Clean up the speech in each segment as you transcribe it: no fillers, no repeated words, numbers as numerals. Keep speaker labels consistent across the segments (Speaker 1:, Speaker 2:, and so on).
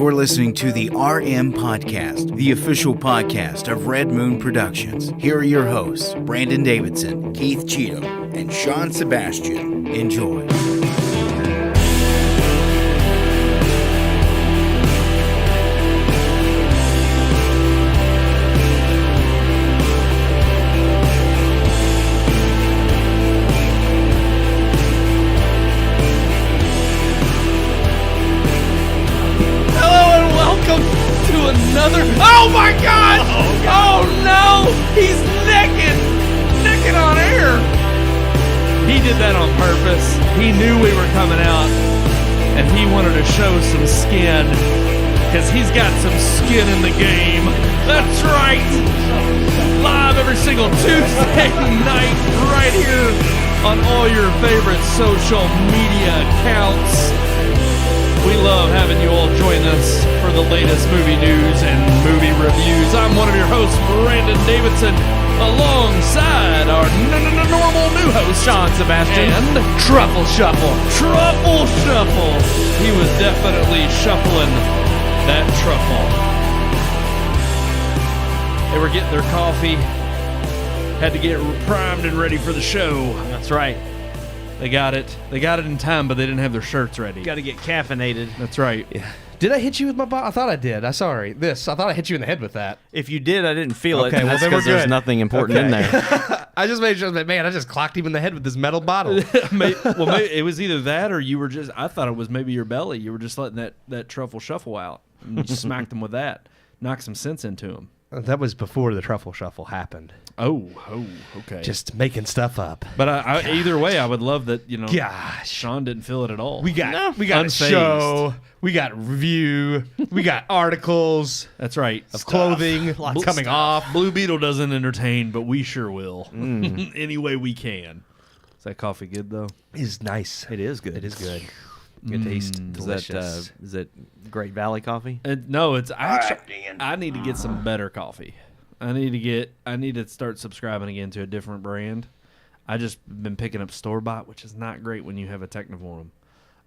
Speaker 1: You're listening to the RMPodcast, the official podcast of Red Moon Productions. Here are your hosts, Brandon Davidson, Keith Cheatham, and Sean Sebastian. Enjoy.
Speaker 2: Oh my God! Oh no! He's naked on air. He did that on purpose. He knew we were coming out, and he wanted to show some skin, because he's got some skin in the game. That's right. Live every single Tuesday night, right here on all your favorite social media accounts. We love having you all join us for the latest movie news and movie reviews. I'm one of your hosts, Brandon Davidson, alongside our normal new host, Sean Sebastian. And Truffle Shuffle. Truffle Shuffle. He was definitely shuffling that truffle. They were getting their coffee. Had to get primed and ready for the show.
Speaker 3: That's right.
Speaker 2: They got it. They got it in time, but they didn't have their shirts ready.
Speaker 3: Got to get caffeinated.
Speaker 2: That's right.
Speaker 4: Yeah. Did I hit you with my bottle? I thought I did. I'm sorry. I thought I hit you in the head with that.
Speaker 3: If you did, I didn't feel it.
Speaker 4: Okay, well,
Speaker 3: That's
Speaker 4: then we're
Speaker 3: because there's
Speaker 4: good.
Speaker 3: nothing important in there.
Speaker 4: I just made sure that, man, I just clocked him in the head with this metal bottle.
Speaker 2: Maybe it was either that or you were just, I thought it was maybe your belly. You were just letting that truffle shuffle out. And you just smacked him with that. Knocked some sense into him.
Speaker 4: That was before the truffle shuffle happened.
Speaker 2: Oh, okay.
Speaker 4: Just making stuff up.
Speaker 2: But either way, I would love that,
Speaker 4: Gosh.
Speaker 2: Sean didn't feel it at all.
Speaker 4: We got a
Speaker 2: Unfazed.
Speaker 4: show. We got review. We got articles
Speaker 2: That's right.
Speaker 4: of clothing coming off.
Speaker 2: Blue Beetle doesn't entertain, but we sure will. Any way we can. Is that coffee good, though?
Speaker 4: It's nice.
Speaker 3: It is good.
Speaker 4: It is good. It tastes delicious.
Speaker 3: Is that Great Valley coffee?
Speaker 2: No, it's I need to get some better coffee. I need to start subscribing again to a different brand. I just been picking up store-bought, which is not great when you have a Techniform.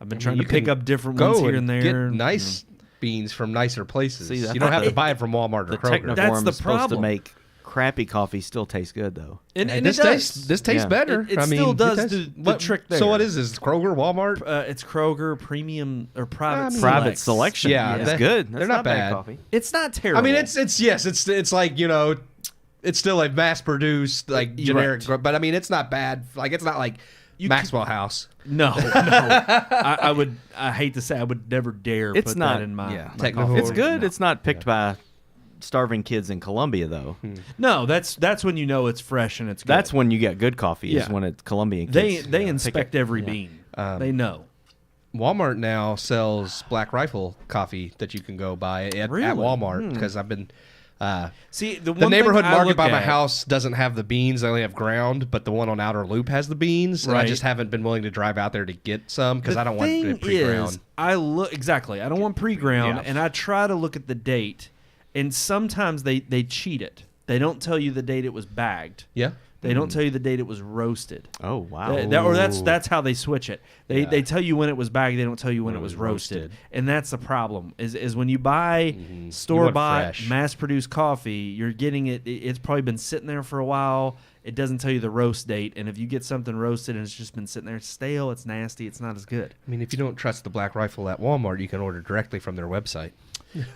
Speaker 2: I've been trying to pick up different ones here and there.
Speaker 4: Get nice beans from nicer places.
Speaker 3: See,
Speaker 4: you don't have to buy it from Walmart or Kroger.
Speaker 2: That's the
Speaker 3: is supposed
Speaker 2: problem.
Speaker 3: to make crappy coffee still taste good, though.
Speaker 2: And
Speaker 4: this
Speaker 2: it does.
Speaker 4: This tastes
Speaker 3: Yeah.
Speaker 4: better.
Speaker 2: It still does the trick there.
Speaker 4: So what is this? Kroger, Walmart?
Speaker 2: It's Kroger Premium or Private
Speaker 3: Private
Speaker 2: Select.
Speaker 3: selection.
Speaker 4: Yeah,
Speaker 3: It's good. That's
Speaker 4: they're not bad.
Speaker 3: coffee.
Speaker 2: It's not terrible.
Speaker 4: I mean, it's like, it's still a mass-produced, like, generic,
Speaker 2: Right.
Speaker 4: but I mean, it's not bad. Like, it's not like Maxwell House.
Speaker 2: No. I hate to say, I would never dare
Speaker 3: It's
Speaker 2: put
Speaker 3: not-
Speaker 2: that in my
Speaker 4: Techniform.
Speaker 2: coffee.
Speaker 3: It's good.
Speaker 2: No.
Speaker 3: It's not picked by starving kids in Colombia, though.
Speaker 2: No, that's when you know it's fresh and it's good.
Speaker 3: That's when you get good coffee, is
Speaker 2: Yeah.
Speaker 3: when it's Colombian
Speaker 2: they
Speaker 3: kids.
Speaker 2: inspect every bean. They know.
Speaker 4: Walmart now sells Black Rifle coffee that you can go buy at
Speaker 2: Really?
Speaker 4: Walmart because I've been...
Speaker 2: See,
Speaker 4: the
Speaker 2: one
Speaker 4: neighborhood
Speaker 2: thing I
Speaker 4: market
Speaker 2: look
Speaker 4: by my
Speaker 2: at-
Speaker 4: house doesn't have the beans. They only have ground, but the one on Outer Loop has the beans. And I
Speaker 2: Right.
Speaker 4: just haven't been willing to drive out there to get some because
Speaker 2: The
Speaker 4: I don't want
Speaker 2: thing
Speaker 4: it pre-ground.
Speaker 2: is, I don't want pre-ground,
Speaker 4: Yeah.
Speaker 2: and I try to look at the date, and sometimes they cheat it. They don't tell you the date it was bagged.
Speaker 4: Yeah.
Speaker 2: They don't tell you the date it was roasted.
Speaker 3: Oh, wow.
Speaker 2: That's how they switch it. They tell you when it was bagged. They don't tell you when it was roasted. And that's the problem. Is when you buy store bought,
Speaker 4: fresh.
Speaker 2: mass produced coffee, you're getting it. It's probably been sitting there for a while. It doesn't tell you the roast date. And if you get something roasted and it's just been sitting there, it's stale, it's nasty, it's not as good.
Speaker 4: I mean, if you don't trust the Black Rifle at Walmart, you can order directly from their website.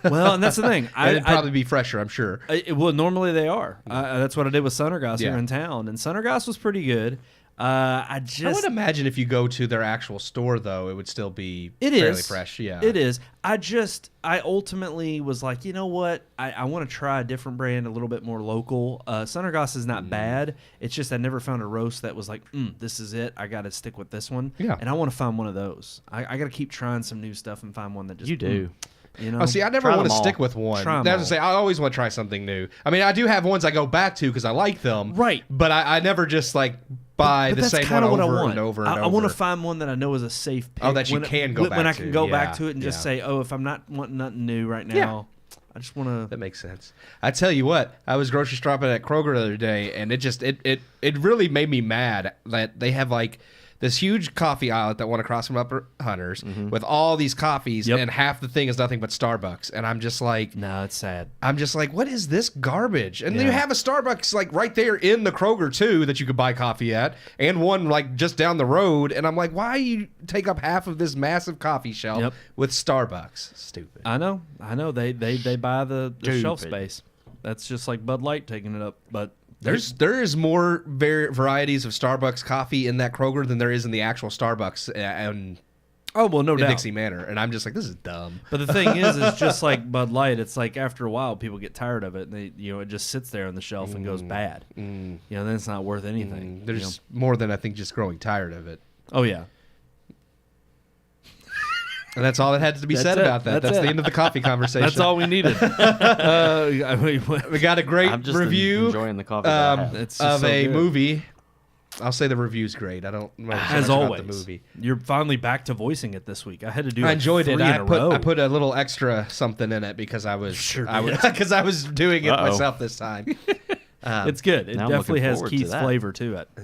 Speaker 2: Well, and that's the thing.
Speaker 4: It'd probably be fresher, I'm sure.
Speaker 2: Well, normally they are. That's what I did with Sunnergass here
Speaker 4: Yeah.
Speaker 2: in town, and Sunnergass was pretty good.
Speaker 4: I would imagine if you go to their actual store, though, it would still be fairly fresh. Yeah,
Speaker 2: it is. I ultimately was like, you know what? I want to try a different brand, a little bit more local. Sunnergass is not bad. It's just I never found a roast that was like, this is it. I got to stick with this one.
Speaker 4: Yeah.
Speaker 2: And I want to find one of those. I got to keep trying some new stuff and find one that just
Speaker 3: You do.
Speaker 2: You know?
Speaker 4: Oh, see, I never
Speaker 3: Try
Speaker 4: want to
Speaker 3: them all.
Speaker 4: stick with one.
Speaker 2: Try 'em
Speaker 4: That's
Speaker 2: all.
Speaker 4: to say, I always want to try something new. I mean, I do have ones I go back to because I like them.
Speaker 2: Right.
Speaker 4: But I never just like buy
Speaker 2: But
Speaker 4: the
Speaker 2: that's
Speaker 4: same
Speaker 2: kinda
Speaker 4: one
Speaker 2: what I
Speaker 4: over
Speaker 2: want.
Speaker 4: and over and over.
Speaker 2: I want to find one that I know is a safe pick.
Speaker 4: Oh, that you can go
Speaker 2: when
Speaker 4: back
Speaker 2: I can
Speaker 4: to.
Speaker 2: go
Speaker 4: Yeah,
Speaker 2: back to it and just
Speaker 4: yeah.
Speaker 2: say, oh, if I'm not wanting nothing new right now, I just want to.
Speaker 4: That makes sense. I tell you what, I was grocery shopping at Kroger the other day, and it really made me mad that they have like this huge coffee outlet that went across from Upper Hunters with all these coffees, and half the thing is nothing but Starbucks. And I'm just like,
Speaker 2: no, it's sad.
Speaker 4: I'm just like, what is this garbage? And you have a Starbucks like right there in the Kroger too that you could buy coffee at, and one like just down the road. And I'm like, why you take up half of this massive coffee shelf with Starbucks? Stupid.
Speaker 2: I know. They buy the shelf space. That's just like Bud Light taking it up, but.
Speaker 4: There is more varieties of Starbucks coffee in that Kroger than there is in the actual Starbucks no doubt. Dixie Manor, and I'm just like, this is dumb.
Speaker 2: But the thing is just like Bud Light. It's like after a while, people get tired of it, and it just sits there on the shelf and goes bad. Then it's not worth anything.
Speaker 4: There's more than I think just growing tired of it.
Speaker 2: Oh yeah.
Speaker 4: And that's all that had to be said about that. That's the end of the coffee conversation.
Speaker 2: That's all we needed.
Speaker 4: We got a great review
Speaker 3: enjoying the coffee
Speaker 4: of a movie. I'll say the review's great. I don't know
Speaker 2: as always.
Speaker 4: About the movie.
Speaker 2: You're finally back to voicing it this week. I had to do.
Speaker 4: I enjoyed it.
Speaker 2: I
Speaker 4: put a little extra something in it because I was doing it myself this time.
Speaker 2: It's good. It definitely has Keith's flavor to it. Yeah.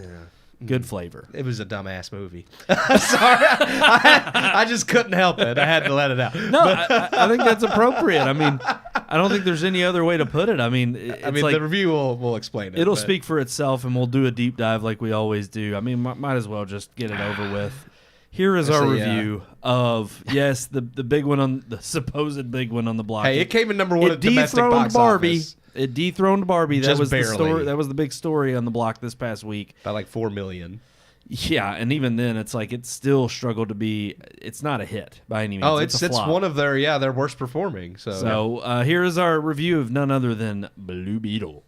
Speaker 2: Good flavor.
Speaker 4: It was a dumbass movie. Sorry, I just couldn't help it. I had to let it out.
Speaker 2: No, I think that's appropriate. I mean, I don't think there's any other way to put it. I mean,
Speaker 4: the review will explain it.
Speaker 2: It'll speak for itself, and we'll do a deep dive like we always do. I mean, might as well just get it over with. Here is our review of the big one on the supposed big one on the block.
Speaker 4: Hey, it came in number one at domestic box office.
Speaker 2: It dethroned Barbie. That was
Speaker 4: barely.
Speaker 2: the story. That was the big story on the block this past week.
Speaker 4: By like 4 million.
Speaker 2: Yeah, and even then, it's like it still struggled to be. It's not a hit by any means.
Speaker 4: Oh, it's one of their worst performing. So
Speaker 2: here is our review of none other than Blue Beetle.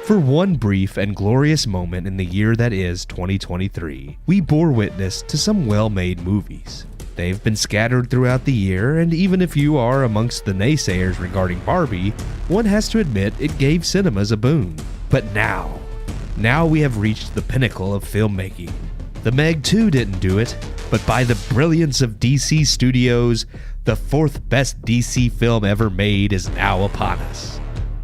Speaker 4: For one brief and glorious moment in the year that is 2023, we bore witness to some well-made movies. They've been scattered throughout the year, and even if you are amongst the naysayers regarding Barbie, one has to admit it gave cinemas a boon. But now we have reached the pinnacle of filmmaking. The Meg 2 didn't do it, but by the brilliance of DC Studios, the fourth best DC film ever made is now upon us.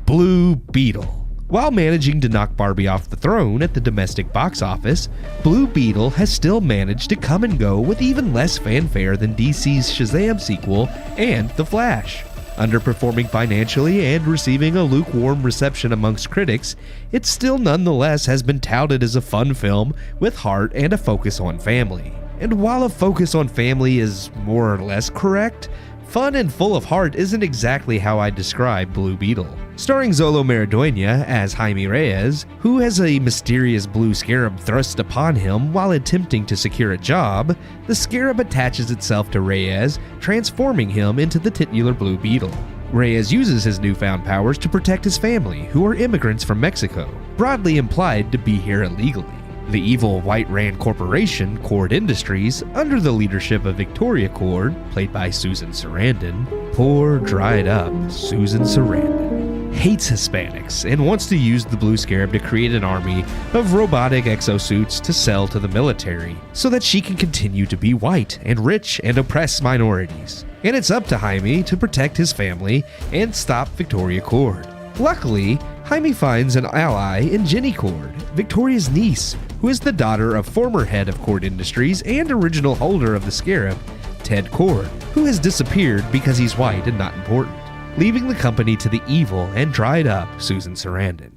Speaker 4: Blue Beetle. While managing to knock Barbie off the throne at the domestic box office, Blue Beetle has still managed to come and go with even less fanfare than DC's Shazam sequel and The Flash. Underperforming financially and receiving a lukewarm reception amongst critics, it still nonetheless has been touted as a fun film with heart and a focus on family. And while a focus on family is more or less correct, fun and full of heart isn't exactly how I describe Blue Beetle. Starring Zolo Maridueña as Jaime Reyes, who has a mysterious blue scarab thrust upon him while attempting to secure a job, the scarab attaches itself to Reyes, transforming him into the titular Blue Beetle. Reyes uses his newfound powers to protect his family, who are immigrants from Mexico, broadly implied to be here illegally. The evil White Rand Corporation, Cord Industries, under the leadership of Victoria Cord, played by Susan Sarandon, poor, dried-up Susan Sarandon, hates Hispanics and wants to use the Blue Scarab to create an army of robotic exosuits to sell to the military, so that she can continue to be white and rich and oppress minorities. And it's up to Jaime to protect his family and stop Victoria Cord. Luckily, Jaime finds an ally in Jenny Cord, Victoria's niece, who is the daughter of former head of Cord Industries and original holder of the Scarab, Ted Cord, who has disappeared because he's white and not important, leaving the company to the evil and dried-up Susan Sarandon.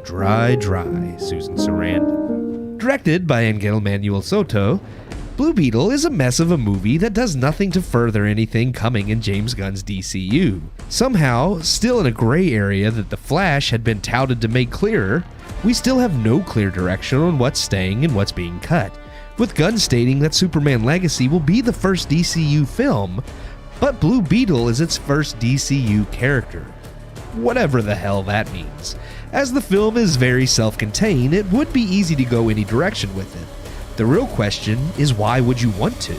Speaker 4: Dry Susan Sarandon. Directed by Angel Manuel Soto, Blue Beetle is a mess of a movie that does nothing to further anything coming in James Gunn's DCU. Somehow, still in a gray area that The Flash had been touted to make clearer, we still have no clear direction on what's staying and what's being cut, with Gunn stating that Superman Legacy will be the first DCU film, but Blue Beetle is its first DCU character. Whatever the hell that means. As the film is very self-contained, it would be easy to go any direction with it. The real question is, why would you want to?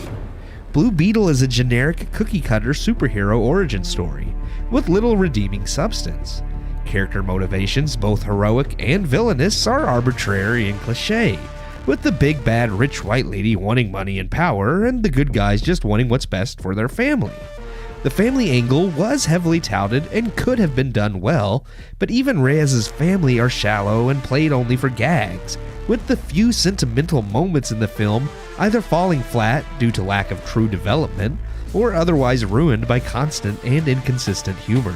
Speaker 4: Blue Beetle is a generic cookie-cutter superhero origin story, with little redeeming substance. Character motivations, both heroic and villainous, are arbitrary and cliché, with the big bad rich white lady wanting money and power, and the good guys just wanting what's best for their family. The family angle was heavily touted and could have been done well, but even Reyes' family are shallow and played only for gags, with the few sentimental moments in the film either falling flat due to lack of true development or otherwise ruined by constant and inconsistent humor.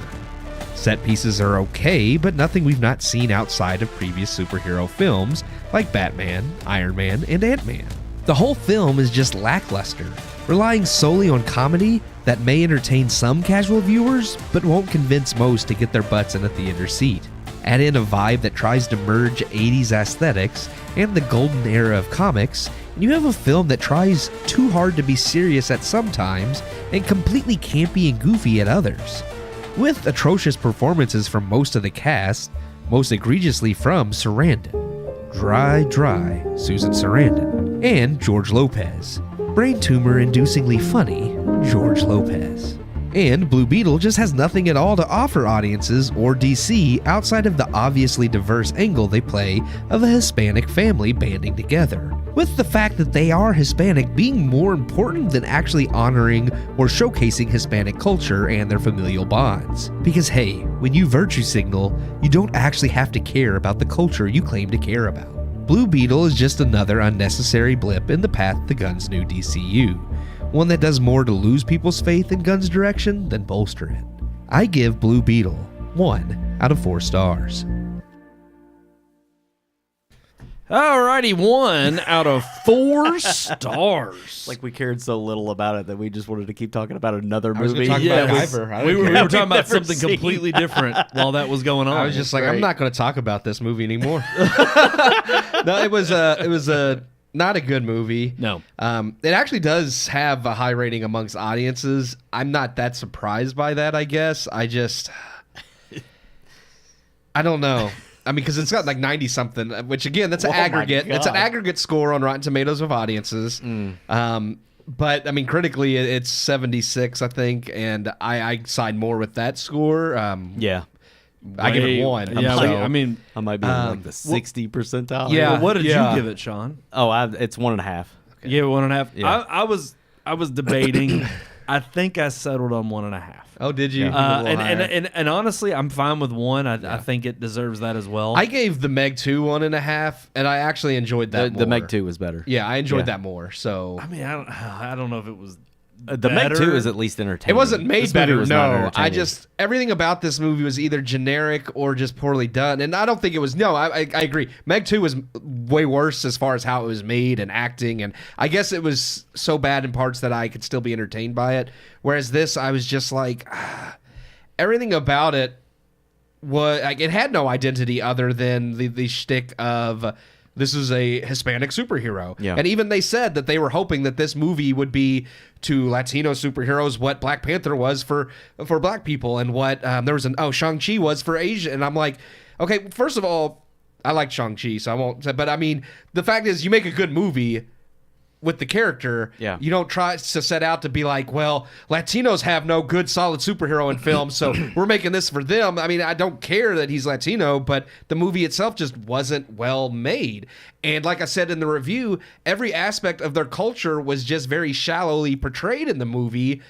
Speaker 4: Set pieces are okay, but nothing we've not seen outside of previous superhero films like Batman, Iron Man, and Ant-Man. The whole film is just lackluster, relying solely on comedy that may entertain some casual viewers, but won't convince most to get their butts in a theater seat. Add in a vibe that tries to merge 80s aesthetics and the golden era of comics, and you have a film that tries too hard to be serious at some times and completely campy and goofy at others. With atrocious performances from most of the cast, most egregiously from Sarandon. Dry, Susan Sarandon, and George Lopez. Brain tumor-inducingly funny George Lopez. And Blue Beetle just has nothing at all to offer audiences or DC outside of the obviously diverse angle they play of a Hispanic family banding together, with the fact that they are Hispanic being more important than actually honoring or showcasing Hispanic culture and their familial bonds. Because hey, when you virtue signal, you don't actually have to care about the culture you claim to care about. Blue Beetle is just another unnecessary blip in the path to Gunn's new DCU, one that does more to lose people's faith in Gunn's direction than bolster it. I give Blue Beetle 1 out of 4 stars.
Speaker 2: Alrighty, 1 out of 4 stars.
Speaker 3: Like we cared so little about it that we just wanted to keep talking about another
Speaker 4: I was
Speaker 3: movie.
Speaker 4: gonna talk about
Speaker 2: Yeah,
Speaker 4: Guyver.
Speaker 2: we were talking about
Speaker 3: never
Speaker 2: something
Speaker 3: seen
Speaker 2: completely different while that was going on.
Speaker 4: I was just like, I'm
Speaker 3: Right.
Speaker 4: not going to talk about this movie anymore. No, it was not a good movie.
Speaker 2: No.
Speaker 4: It actually does have a high rating amongst audiences. I'm not that surprised by that, I guess. I don't know. I mean, because it's got like 90 something, which again, that's an aggregate. It's an aggregate score on Rotten Tomatoes of audiences. But I mean, critically, it's 76, I think, and I side more with that score.
Speaker 3: Yeah.
Speaker 4: I give it 1.
Speaker 2: Yeah,
Speaker 4: So-
Speaker 2: I mean,
Speaker 3: I might be in like the 60 percentile.
Speaker 4: Yeah.
Speaker 2: well, what did
Speaker 4: yeah.
Speaker 2: you give it, Sean?
Speaker 3: Oh, it's 1.5.
Speaker 2: You gave it 1.5.
Speaker 3: Yeah.
Speaker 2: I was debating. I think I settled on 1.5.
Speaker 4: Oh, did you?
Speaker 2: And honestly, I'm fine with 1. I think it deserves that as well.
Speaker 4: I gave the Meg 2 1.5, and I actually enjoyed that more.
Speaker 3: The Meg 2 was better.
Speaker 4: Yeah, I enjoyed that more. So
Speaker 2: I mean, I don't know if it was
Speaker 3: The Meg 2
Speaker 2: better.
Speaker 3: is at least entertaining.
Speaker 4: it wasn't made
Speaker 3: This movie
Speaker 4: better.
Speaker 3: was not
Speaker 4: No,
Speaker 3: entertaining.
Speaker 4: I just everything about this movie was either generic or just poorly done, and I don't think it was. No, I agree. Meg 2 was way worse as far as how it was made and acting, and I guess it was so bad in parts that I could still be entertained by it. Whereas this, I was just like, everything about it was like it had no identity other than the shtick of this is a Hispanic superhero.
Speaker 3: Yeah.
Speaker 4: And even they said that they were hoping that this movie would be to Latino superheroes what Black Panther was for black people, and what Shang-Chi was for Asia. And I'm like, okay, first of all, I like Shang-Chi, so I won't say, but I mean, the fact is you make a good movie with the character,
Speaker 3: Yeah.
Speaker 4: you don't try to set out to be like, well, Latinos have no good solid superhero in film, so we're making this for them. I mean, I don't care that he's Latino, but the movie itself just wasn't well made. And like I said in the review, every aspect of their culture was just very shallowly portrayed in the movie.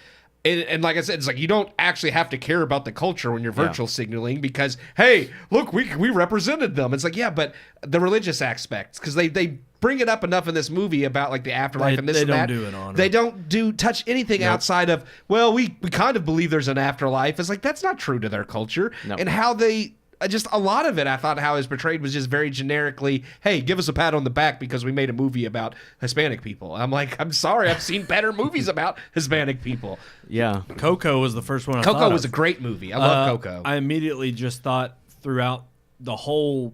Speaker 4: And like I said, it's like you don't actually have to care about the culture when you're virtual signaling because, hey, look, we represented them. It's like, yeah, but the religious aspects, because they bring it up enough in this movie about like the afterlife and this and that.
Speaker 2: They don't do it on.
Speaker 4: They don't touch anything outside of, well, we kind of believe there's an afterlife. It's like, that's not true to their culture.
Speaker 3: No.
Speaker 4: And how they... just a lot of it, I thought how it was portrayed was just very generically, hey, give us a pat on the back because we made a movie about Hispanic people. I'm like, I'm sorry, I've seen better movies about Hispanic people.
Speaker 3: Yeah.
Speaker 2: Coco was the first one I
Speaker 4: Coco
Speaker 2: thought
Speaker 4: was a
Speaker 2: of.
Speaker 4: great movie. I love Coco.
Speaker 2: I immediately just thought throughout the whole,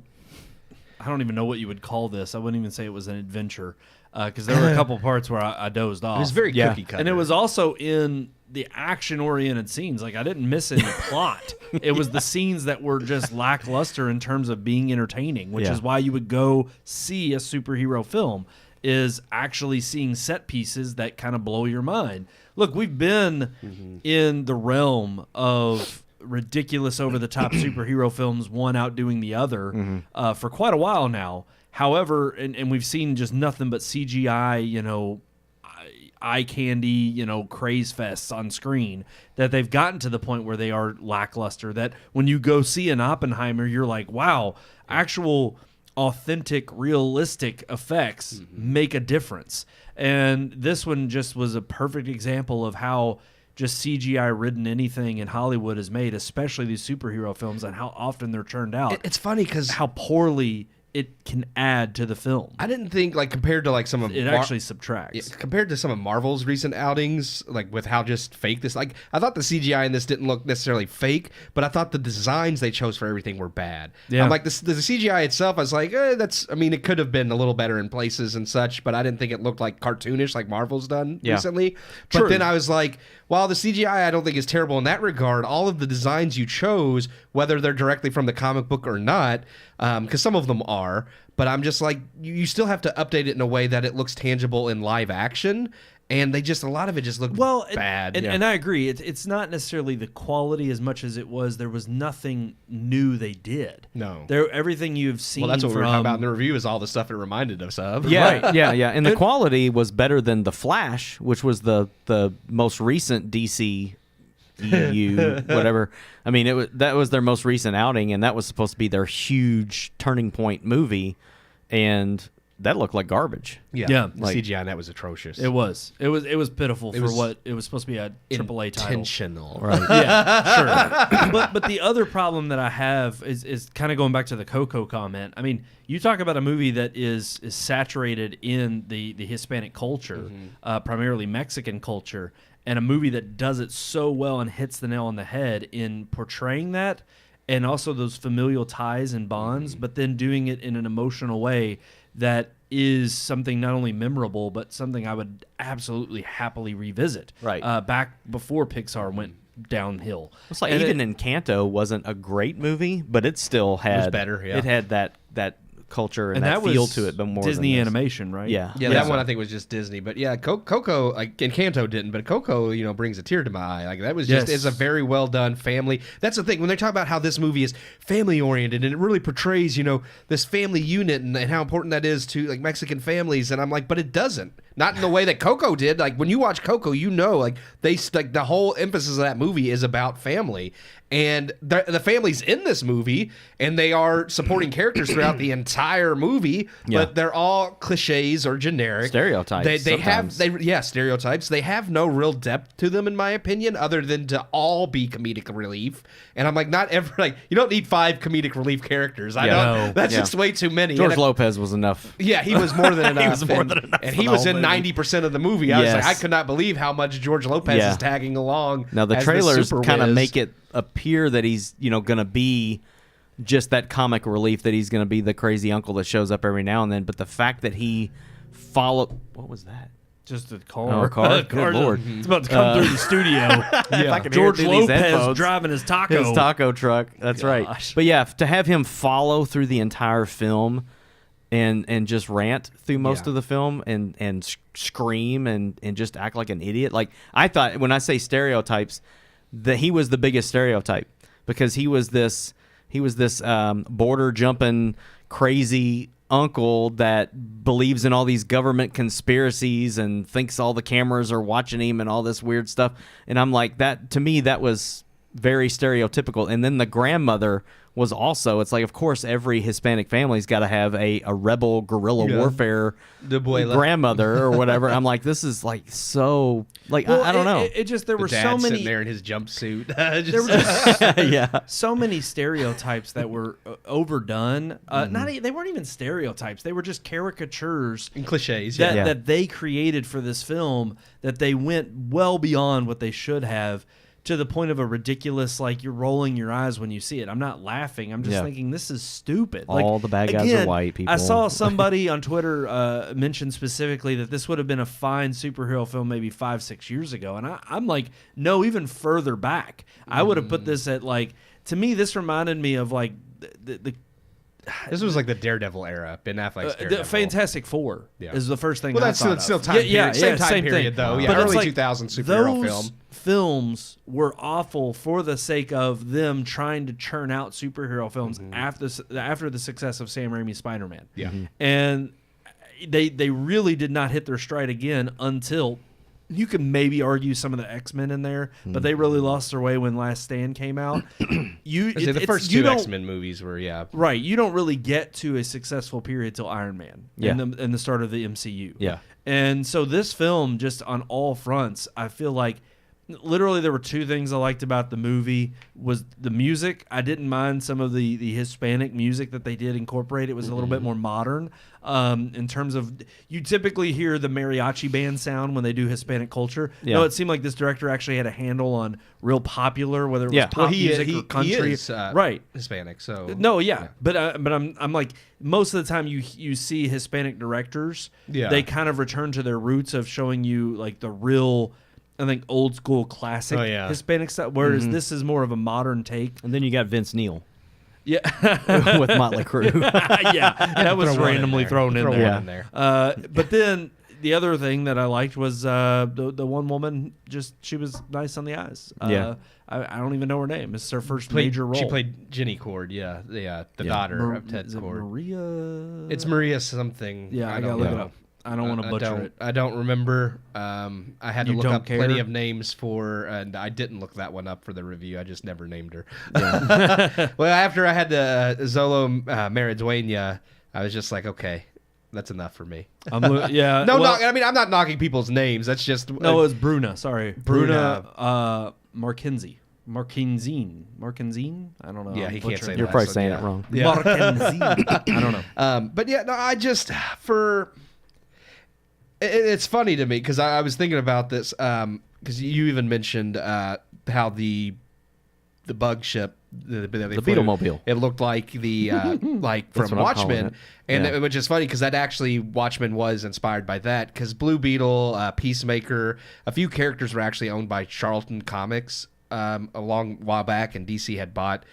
Speaker 2: I don't even know what you would call this. I wouldn't even say it was an adventure because there were a couple parts where I dozed off.
Speaker 4: It was very
Speaker 3: Yeah.
Speaker 4: cookie cutter.
Speaker 2: And it was also in the action-oriented scenes. Like, I didn't miss any plot. It was the scenes that were just lackluster in terms of being entertaining, which
Speaker 3: Yeah.
Speaker 2: is why you would go see a superhero film, is actually seeing set pieces that kind of blow your mind. Look, we've been in the realm of ridiculous over-the-top superhero films, one outdoing the other, for quite a while now. However, and we've seen just nothing but CGI, eye candy, craze fests on screen, that they've gotten to the point where they are lackluster, that when you go see an Oppenheimer, you're like, wow, actual authentic, realistic effects make a difference. And this one just was a perfect example of how just CGI-ridden anything in Hollywood is made, especially these superhero films, and how often they're turned out.
Speaker 4: It's funny because
Speaker 2: how poorly it can add to the film.
Speaker 4: I didn't think, like, compared to like some of
Speaker 2: It actually subtracts.
Speaker 4: compared to some of Marvel's recent outings, like with how just fake this. Like, I thought the CGI in this didn't look necessarily fake, but I thought the designs they chose for everything were bad.
Speaker 2: Yeah.
Speaker 4: I'm like, the CGI itself, I was like, it could have been a little better in places and such, but I didn't think it looked like cartoonish like Marvel's done recently. But
Speaker 2: True.
Speaker 4: then I was like, while the CGI I don't think is terrible in that regard, all of the designs you chose, whether they're directly from the comic book or not, because some of them are, but I'm just like, you still have to update it in a way that it looks tangible in live action. And a lot of it just looked bad.
Speaker 2: And I agree. It's not necessarily the quality as much as it was. There was nothing new they did.
Speaker 4: No.
Speaker 2: Everything you've seen.
Speaker 4: Well, that's what we were talking about in the review is all the stuff it reminded us of.
Speaker 3: Yeah,
Speaker 2: Right.
Speaker 3: yeah. And the quality was better than The Flash, which was the most recent DC EU, whatever. I mean, that was their most recent outing, and that was supposed to be their huge turning point movie, and that looked like garbage.
Speaker 2: Yeah.
Speaker 4: The
Speaker 3: Like-
Speaker 4: CGI on that was atrocious.
Speaker 2: It was pitiful for
Speaker 4: was
Speaker 2: what it was supposed to be a AAA title.
Speaker 4: Intentional.
Speaker 3: Right.
Speaker 2: Yeah, sure. But the other problem that I have is kind of going back to the Coco comment. I mean, you talk about a movie that is saturated in the Hispanic culture, primarily Mexican culture, and a movie that does it so well and hits the nail on the head in portraying that, and also those familial ties and bonds, but then doing it in an emotional way that is something not only memorable, but something I would absolutely happily revisit.
Speaker 3: Right.
Speaker 2: Back before Pixar went downhill.
Speaker 3: It's like
Speaker 2: And
Speaker 3: even Encanto wasn't a great movie, but it still had
Speaker 4: better, yeah.
Speaker 3: It had that culture and that
Speaker 2: was
Speaker 3: feel to it, but more
Speaker 2: Disney
Speaker 3: than this.
Speaker 2: animation, right?
Speaker 3: Yeah.
Speaker 4: Yeah, that one I think was just Disney, but yeah, Coco, like Encanto didn't, but Coco, brings a tear to my eye. Like that was just
Speaker 2: Yes.
Speaker 4: it's a very well done family. That's the thing when they talk about how this movie is family oriented and it really portrays, this family unit and how important that is to like Mexican families. And I'm like, but it doesn't. Not in the way that Coco did. Like when you watch Coco, like the whole emphasis of that movie is about family. And the family's in this movie, and they are supporting characters throughout the entire movie, but they're all cliches or generic
Speaker 3: Stereotypes
Speaker 4: They
Speaker 3: sometimes.
Speaker 4: have stereotypes. They have no real depth to them, in my opinion, other than to all be comedic relief. And I'm like, you don't need 5 comedic relief characters. I don't.
Speaker 2: No.
Speaker 4: That's
Speaker 3: Yeah.
Speaker 4: just way too many.
Speaker 3: George
Speaker 4: And
Speaker 3: Lopez was enough.
Speaker 4: yeah, he was more than enough.
Speaker 3: He was more than enough
Speaker 4: and
Speaker 3: for
Speaker 4: he
Speaker 3: the
Speaker 4: was
Speaker 3: whole
Speaker 4: in
Speaker 3: movie.
Speaker 4: 90% of the movie. I was like,
Speaker 3: Yes.
Speaker 4: I could not believe how much George Lopez
Speaker 3: Yeah.
Speaker 4: is tagging along.
Speaker 3: Now the
Speaker 4: as
Speaker 3: trailers
Speaker 4: Super
Speaker 3: kind of
Speaker 4: Wiz.
Speaker 3: make it appear that he's going to be just that comic relief, that he's going to be the crazy uncle that shows up every now and then. But the fact that he followed, what was that?
Speaker 2: Just a car.
Speaker 3: Oh, a car? Good Lord.
Speaker 2: It's about to come through the studio.
Speaker 3: I could hear it
Speaker 2: George
Speaker 3: through these
Speaker 2: Lopez
Speaker 3: headphones.
Speaker 2: driving his taco.
Speaker 3: His taco truck. That's right.
Speaker 2: Gosh.
Speaker 3: But yeah, to have him follow through the entire film and just rant through most of the film and scream and just act like an idiot. Like I thought when I say stereotypes, that he was the biggest stereotype because he was this border jumping crazy uncle that believes in all these government conspiracies and thinks all the cameras are watching him and all this weird stuff. And I'm like, that to me, that was very stereotypical. And then the grandmother was also, it's like, of course, every Hispanic family's got to have a rebel guerrilla warfare grandmother or whatever. I'm like, this is like so, like,
Speaker 2: Well,
Speaker 3: I don't know.
Speaker 2: It just, there
Speaker 4: The
Speaker 2: were
Speaker 4: dad
Speaker 2: so many.
Speaker 4: sitting there in his jumpsuit.
Speaker 2: There were just
Speaker 3: Yeah.
Speaker 2: so many stereotypes that were overdone. They weren't even stereotypes. They were just caricatures
Speaker 4: and cliches.
Speaker 2: that,
Speaker 3: Yeah.
Speaker 2: that they created for this film, that they went well beyond what they should have, to the point of a ridiculous, like, you're rolling your eyes when you see it. I'm not laughing. I'm just
Speaker 3: Yeah.
Speaker 2: thinking, this is stupid.
Speaker 3: All the bad guys are white people.
Speaker 2: I saw somebody on Twitter mention specifically that this would have been a fine superhero film maybe 5-6 years ago. And I'm like, no, even further back. I would have put this at, like, to me, this reminded me of, like, the
Speaker 4: This was like the Daredevil era. Ben Affleck's Daredevil.
Speaker 2: the Fantastic Four is the first thing.
Speaker 4: Well,
Speaker 2: I
Speaker 4: that's
Speaker 2: thought
Speaker 4: still
Speaker 2: of.
Speaker 4: time period. Same time period,
Speaker 2: thing.
Speaker 4: though. Yeah,
Speaker 2: But it's
Speaker 4: early
Speaker 2: like
Speaker 4: 2000s superhero
Speaker 2: those
Speaker 4: film.
Speaker 2: films were awful for the sake of them trying to churn out superhero films after the success of Sam Raimi's Spider-Man.
Speaker 4: Yeah.
Speaker 2: And they really did not hit their stride again until You could maybe argue some of the X-Men in there, but they really lost their way when Last Stand came out.
Speaker 4: The first two X-Men movies were,
Speaker 2: right. You don't really get to a successful period till Iron Man and the start of the MCU.
Speaker 3: Yeah.
Speaker 2: And so this film, just on all fronts, I feel like literally there were two things I liked about the movie. Was the music. I didn't mind some of the Hispanic music that they did incorporate. It was a little bit more modern in terms of, you typically hear the mariachi band sound when they do Hispanic culture.
Speaker 3: Yeah.
Speaker 2: No, it seemed like this director actually had a handle on real popular, whether it was pop music or country.
Speaker 4: He is,
Speaker 2: right.
Speaker 4: Hispanic, so
Speaker 2: No, yeah, but I'm like, most of the time you see Hispanic directors, they kind of return to their roots of showing you like the real, I think, old school classic Hispanic stuff, whereas this is more of a modern take.
Speaker 3: And then you got Vince Neil.
Speaker 2: Yeah.
Speaker 3: With Motley Crue.
Speaker 2: That was randomly thrown in there.
Speaker 4: Yeah.
Speaker 2: But then the other thing that I liked was the one woman, she was nice on the eyes. I don't even know her name. It's her first major role.
Speaker 4: She played Jenny Cord, the daughter of Ted Cord.
Speaker 2: Maria?
Speaker 4: It's Maria something.
Speaker 2: Yeah, I got to look it up. I don't want to butcher it.
Speaker 4: I don't rember. I had to look up plenty of names and I didn't look that one up for the review. I just never named her. Yeah. Well, after I had the Zolo Maridueña, I was just like, okay, that's enough for me.
Speaker 2: I mean,
Speaker 4: I'm not knocking people's names. That's just
Speaker 2: it was Bruna. Sorry, Bruna Marquezine. I don't know.
Speaker 4: Yeah, he can't say that.
Speaker 3: You're probably saying it wrong.
Speaker 2: Yeah. Marquezine. I don't know.
Speaker 4: But yeah, no, it's funny to me because I was thinking about this because you even mentioned how the bug ship, the
Speaker 3: Beetlemobile,
Speaker 4: it looked like the like from Watchmen, and which is funny because that actually Watchmen was inspired by that because Blue Beetle, Peacemaker, a few characters were actually owned by Charlton Comics a long while back, and DC had bought.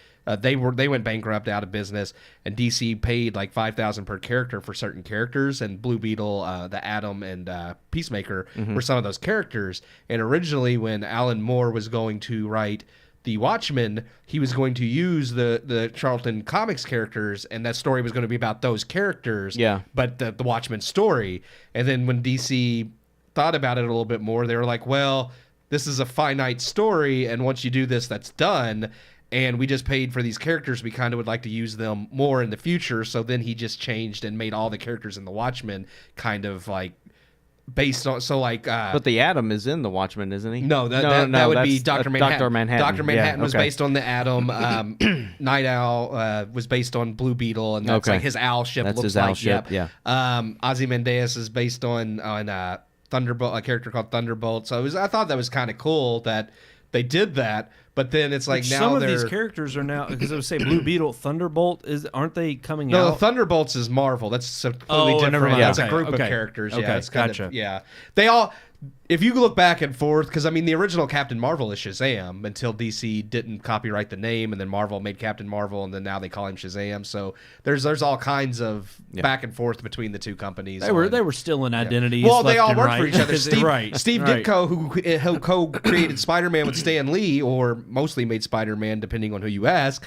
Speaker 4: They went bankrupt, out of business, and DC paid like $5,000 per character for certain characters, and Blue Beetle, the Atom, and Peacemaker were some of those characters. And originally, when Alan Moore was going to write the Watchmen, he was going to use the Charlton Comics characters, and that story was going to be about those characters.
Speaker 3: Yeah.
Speaker 4: But the Watchmen story, and then when DC thought about it a little bit more, they were like, well, this is a finite story, and once you do this, that's done. And we just paid for these characters. We kind of would like to use them more in the future. So then he just changed and made all the characters in the Watchmen kind of like based on. So like,
Speaker 3: but the Atom is in the Watchmen, isn't he?
Speaker 4: No, that would be Dr. Manhattan.
Speaker 3: Dr. Manhattan.
Speaker 4: Dr. Manhattan was based on the Atom. Night Owl was based on Blue Beetle, and that's like his owl ship.
Speaker 3: That's
Speaker 4: looks
Speaker 3: his
Speaker 4: like
Speaker 3: owl ship. Yeah.
Speaker 4: Ozymandias is based on Thunderbolt, a character called Thunderbolt. So I thought that was kind of cool that they did that. But then it's like now
Speaker 2: some of these characters are now, because I would say Blue Beetle, Thunderbolt, aren't they coming out?
Speaker 4: No, Thunderbolts is Marvel. That's completely different.
Speaker 2: Never mind.
Speaker 4: That's a group of characters.
Speaker 2: Okay,
Speaker 4: yeah, it's
Speaker 2: gotcha.
Speaker 4: They all. If you look back and forth, because I mean, the original Captain Marvel is Shazam until DC didn't copyright the name, and then Marvel made Captain Marvel, and then now they call him Shazam. So there's all kinds of back and forth between the two companies.
Speaker 2: They were still in identities.
Speaker 4: Well, they all
Speaker 2: work
Speaker 4: worked for each other. Steve Ditko, who co-created Spider-Man with Stan Lee, or mostly made Spider-Man, depending on who you ask,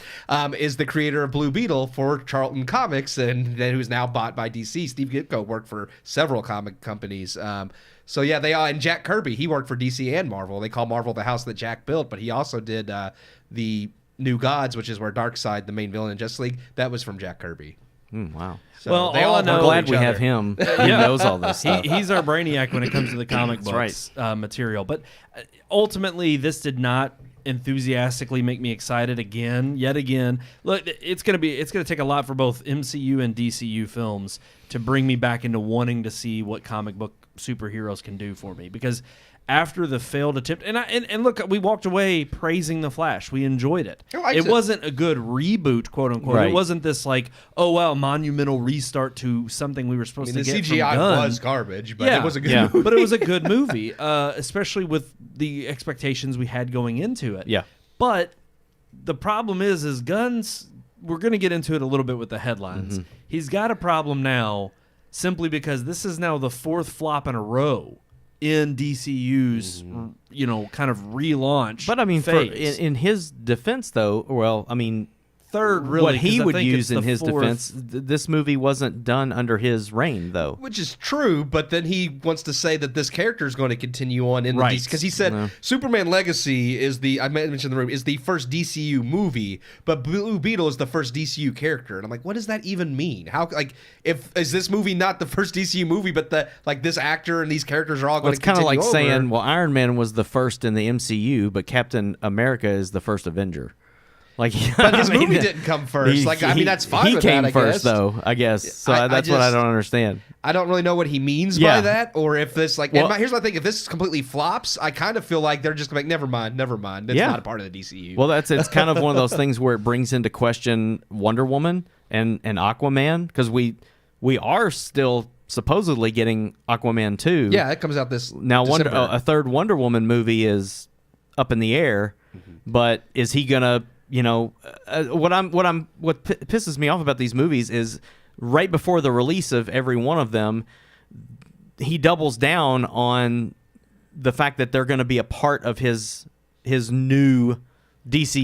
Speaker 4: is the creator of Blue Beetle for Charlton Comics, and who's now bought by DC. Steve Ditko worked for several comic companies. So yeah, they are. And Jack Kirby, he worked for DC and Marvel. They call Marvel the house that Jack built, but he also did the New Gods, which is where Darkseid, the main villain in Justice League, that was from Jack Kirby.
Speaker 3: Wow.
Speaker 2: So well, all I know,
Speaker 3: I'm glad we have him. He knows all this stuff.
Speaker 2: He's our brainiac when it comes to the comic books material. But ultimately, this did not enthusiastically make me excited yet again. Look, it's going to take a lot for both MCU and DCU films to bring me back into wanting to see what comic book superheroes can do for me, because after the failed attempt, and look, we walked away praising The Flash. We enjoyed it. It wasn't a good reboot, quote unquote. Right. It wasn't this like, oh wow, monumental restart to something we were supposed to get
Speaker 4: from Gunn. The CGI was garbage, but it was a good movie.
Speaker 2: But it was a good movie, especially with the expectations we had going into it.
Speaker 3: Yeah.
Speaker 2: But the problem is Gunn's. We're going to get into it a little bit with the headlines. Mm-hmm. He's got a problem now, simply because this is now the fourth flop in a row in DCU's, kind of relaunch.
Speaker 3: But I mean,
Speaker 2: phase.
Speaker 3: In his defense, though, well, I mean,
Speaker 5: third, really.
Speaker 3: What he
Speaker 5: 'cause I
Speaker 3: would
Speaker 5: think
Speaker 3: use
Speaker 5: it's
Speaker 3: in
Speaker 5: the
Speaker 3: his
Speaker 5: fourth.
Speaker 3: defense, this movie wasn't done under his reign, though.
Speaker 4: Which is true, but then he wants to say that this character is going to continue on in the
Speaker 5: Right.
Speaker 4: DC, because he said Superman Legacy is I mentioned in the room, is the first DCU movie, but Blue Beetle is the first DCU character, and I'm like, what does that even mean? How, like, is this movie not the first DCU movie, but this actor and these characters are all going
Speaker 3: It's
Speaker 4: to
Speaker 3: kind of
Speaker 4: continue
Speaker 3: like
Speaker 4: over?
Speaker 3: saying, well, Iron Man was the first in the MCU, but Captain America is the first Avenger. Like,
Speaker 4: But his movie didn't come first. That's fine
Speaker 3: He
Speaker 4: with
Speaker 3: came
Speaker 4: that, I
Speaker 3: first,
Speaker 4: guess.
Speaker 3: though, I guess. So
Speaker 4: I
Speaker 3: that's what I
Speaker 4: just-
Speaker 3: don't understand.
Speaker 4: I don't really know what he means
Speaker 3: Yeah.
Speaker 4: by that, or if this
Speaker 3: Well-
Speaker 4: here's my thing: if this completely flops, I kind of feel like they're just like, never mind. It's
Speaker 3: Yeah.
Speaker 4: not a part of the DCU.
Speaker 3: Well, it's kind of one of those things where it brings into question Wonder Woman and Aquaman, because we are still supposedly getting Aquaman 2.
Speaker 4: yeah, it comes out this
Speaker 3: Now,
Speaker 4: December.
Speaker 3: a third Wonder Woman movie is up in the air, but is he gonna? What pisses me off about these movies is right before the release of every one of them, he doubles down on the fact that they're going to be a part of his new DC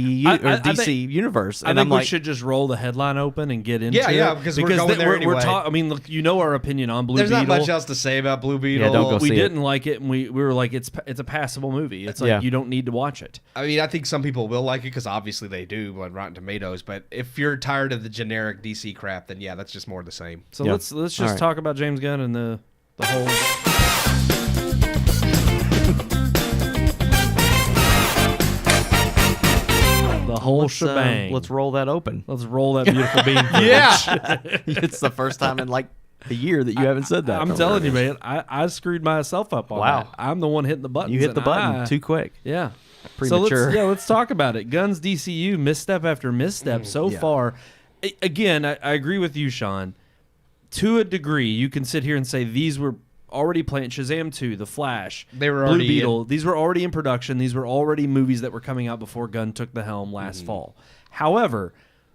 Speaker 3: universe.
Speaker 5: I
Speaker 3: And
Speaker 5: think
Speaker 3: I'm
Speaker 5: we
Speaker 3: like,
Speaker 5: should just roll the headline open and get into it.
Speaker 4: Yeah, because we're going there anyway.
Speaker 5: I mean, look, you know our opinion on Blue
Speaker 4: There's
Speaker 5: Beetle.
Speaker 4: not much else to say about Blue Beetle.
Speaker 3: Yeah, don't go
Speaker 5: We
Speaker 3: see it.
Speaker 5: didn't like it, and we were like, it's a passable movie. It's like
Speaker 3: Yeah.
Speaker 5: you don't need to watch it.
Speaker 4: I mean, I think some people will like it because obviously they do on Rotten Tomatoes. But if you're tired of the generic DC crap, then yeah, that's just more of the same.
Speaker 5: So
Speaker 3: Yeah.
Speaker 5: let's just
Speaker 3: All right.
Speaker 5: talk about James Gunn and the whole. The whole shebang.
Speaker 3: let's roll that open.
Speaker 5: Let's roll that beautiful bean.
Speaker 3: It's the first time in like a year that you haven't said that.
Speaker 5: I'm telling you, man, I screwed myself up on
Speaker 3: Wow.
Speaker 5: that. I'm the one hitting the button.
Speaker 3: You hit the button too quick.
Speaker 5: Yeah.
Speaker 3: Premature.
Speaker 5: So let's talk about it. Guns DCU, misstep after misstep so far. Again, I agree with you, Sean. To a degree, you can sit here and say these were already planned. Shazam 2, The Flash,
Speaker 4: They were
Speaker 5: Blue
Speaker 4: already
Speaker 5: Beetle. These were already in production. These were already movies that were coming out before Gunn took the helm last fall. However,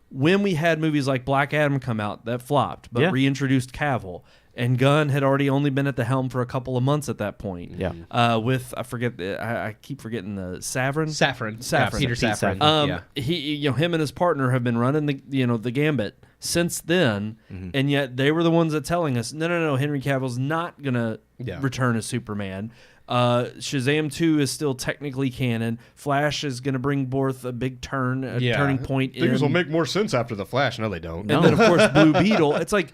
Speaker 5: when we had movies like Black Adam come out that flopped, but
Speaker 3: Yeah.
Speaker 5: reintroduced Cavill, and Gunn had already only been at the helm for a couple of months at that point.
Speaker 3: Yeah.
Speaker 5: With I keep forgetting the Saffron.
Speaker 4: Saffron.
Speaker 5: Saffron.
Speaker 4: Yeah, Peter
Speaker 3: Pete
Speaker 4: Saffron.
Speaker 3: Saffron.
Speaker 5: He, him and his partner have been running the gambit since then, and yet they were the ones that telling us, no, Henry Cavill's not gonna return as Superman. Shazam 2 is still technically canon. Flash is gonna bring forth a big turning point.
Speaker 4: Things will make more sense after the Flash. No, they don't.
Speaker 5: And then of course Blue Beetle. It's like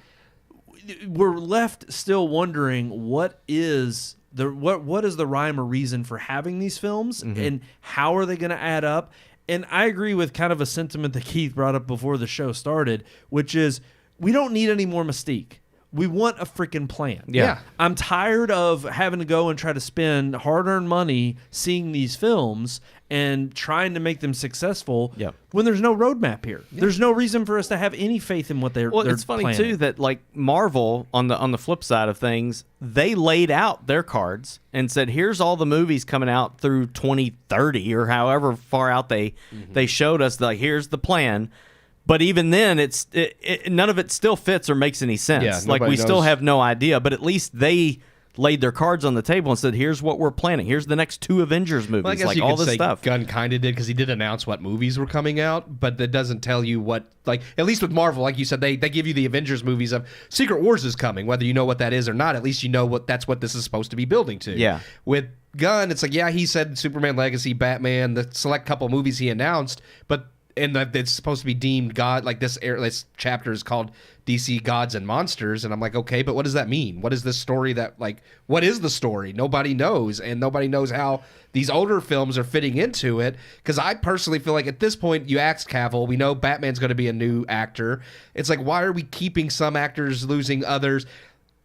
Speaker 5: we're left still wondering what is the rhyme or reason for having these films, and how are they going to add up? And I agree with kind of a sentiment that Keith brought up before the show started, which is we don't need any more Mystique. We want a freaking plan.
Speaker 3: Yeah.
Speaker 5: I'm tired of having to go and try to spend hard-earned money seeing these films and trying to make them successful when there's no roadmap here. There's no reason for us to have any faith in what they're
Speaker 3: It's funny
Speaker 5: planning.
Speaker 3: too that like Marvel on the flip side of things, they laid out their cards and said, here's all the movies coming out through 2030 or however far out they showed us. Like, here's the plan. But even then, none of it still fits or makes any sense.
Speaker 4: Yeah,
Speaker 3: like, we
Speaker 4: nobody
Speaker 3: still
Speaker 4: knows.
Speaker 3: have no idea. But at least they laid their cards on the table and said, here's what we're planning. Here's the next 2 Avengers movies.
Speaker 4: Well, I guess
Speaker 3: like
Speaker 4: you
Speaker 3: all
Speaker 4: could
Speaker 3: this
Speaker 4: say
Speaker 3: stuff.
Speaker 4: Gunn kind of did because he did announce what movies were coming out, but that doesn't tell you what. Like, at least with Marvel, like you said, they give you the Avengers movies of Secret Wars is coming, whether you know what that is or not. At least you know that's what this is supposed to be building to.
Speaker 3: Yeah.
Speaker 4: With Gunn, it's like, yeah, he said Superman Legacy, Batman, the select couple movies he announced, but. And it's supposed to be deemed God, like this chapter is called DC Gods and Monsters. And I'm like, okay, but what does that mean? What is this story what is the story? Nobody knows. And nobody knows how these older films are fitting into it. Because I personally feel like at this point, you asked Cavill, we know Batman's going to be a new actor. It's like, why are we keeping some actors, losing others?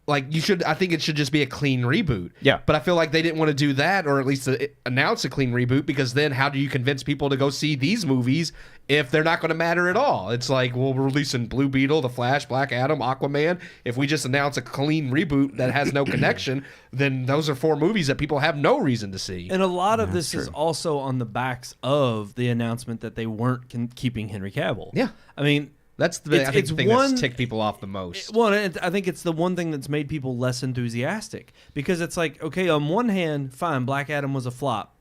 Speaker 4: Like, I think it should just be a clean reboot.
Speaker 3: Yeah.
Speaker 4: But I feel like they didn't want to do that, or at least announce a clean reboot, because then how do you convince people to go see these movies if they're not going to matter at all? It's like, well, we're releasing Blue Beetle, The Flash, Black Adam, Aquaman. If we just announce a clean reboot that has no connection, then those are 4 movies that people have no reason to see.
Speaker 5: And a lot of this is also on the backs of the announcement that they weren't keeping Henry Cavill.
Speaker 4: Yeah.
Speaker 5: I mean,
Speaker 4: That's the thing that's ticked people off the most.
Speaker 5: Well, I think it's the one thing that's made people less enthusiastic, because it's like, okay, on one hand, fine, Black Adam was a flop,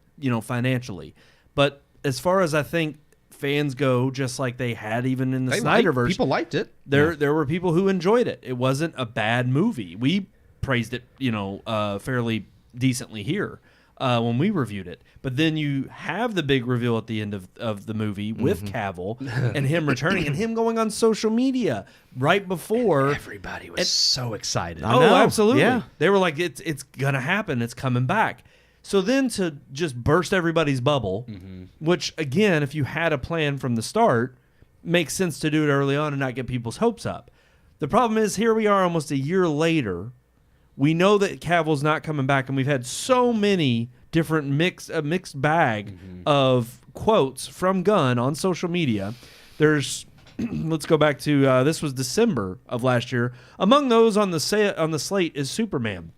Speaker 5: financially, but as far as I think fans go, just like they had even in the Snyderverse.
Speaker 4: People liked it.
Speaker 5: There were people who enjoyed it. It wasn't a bad movie. We praised it, fairly decently here when we reviewed it. But then you have the big reveal at the end of the movie with Cavill and him returning and him going on social media right before.
Speaker 4: Everybody was so excited.
Speaker 3: I know.
Speaker 5: Absolutely.
Speaker 3: Yeah.
Speaker 5: They were like, it's going to happen. It's coming back. So then to just burst everybody's bubble, which, again, if you had a plan from the start, makes sense to do it early on and not get people's hopes up. The problem is, here we are almost a year later. We know that Cavill's not coming back, and we've had so many different mixed bag of quotes from Gunn on social media. There's, let's go back to, this was December of last year. Among those on the slate is Superman.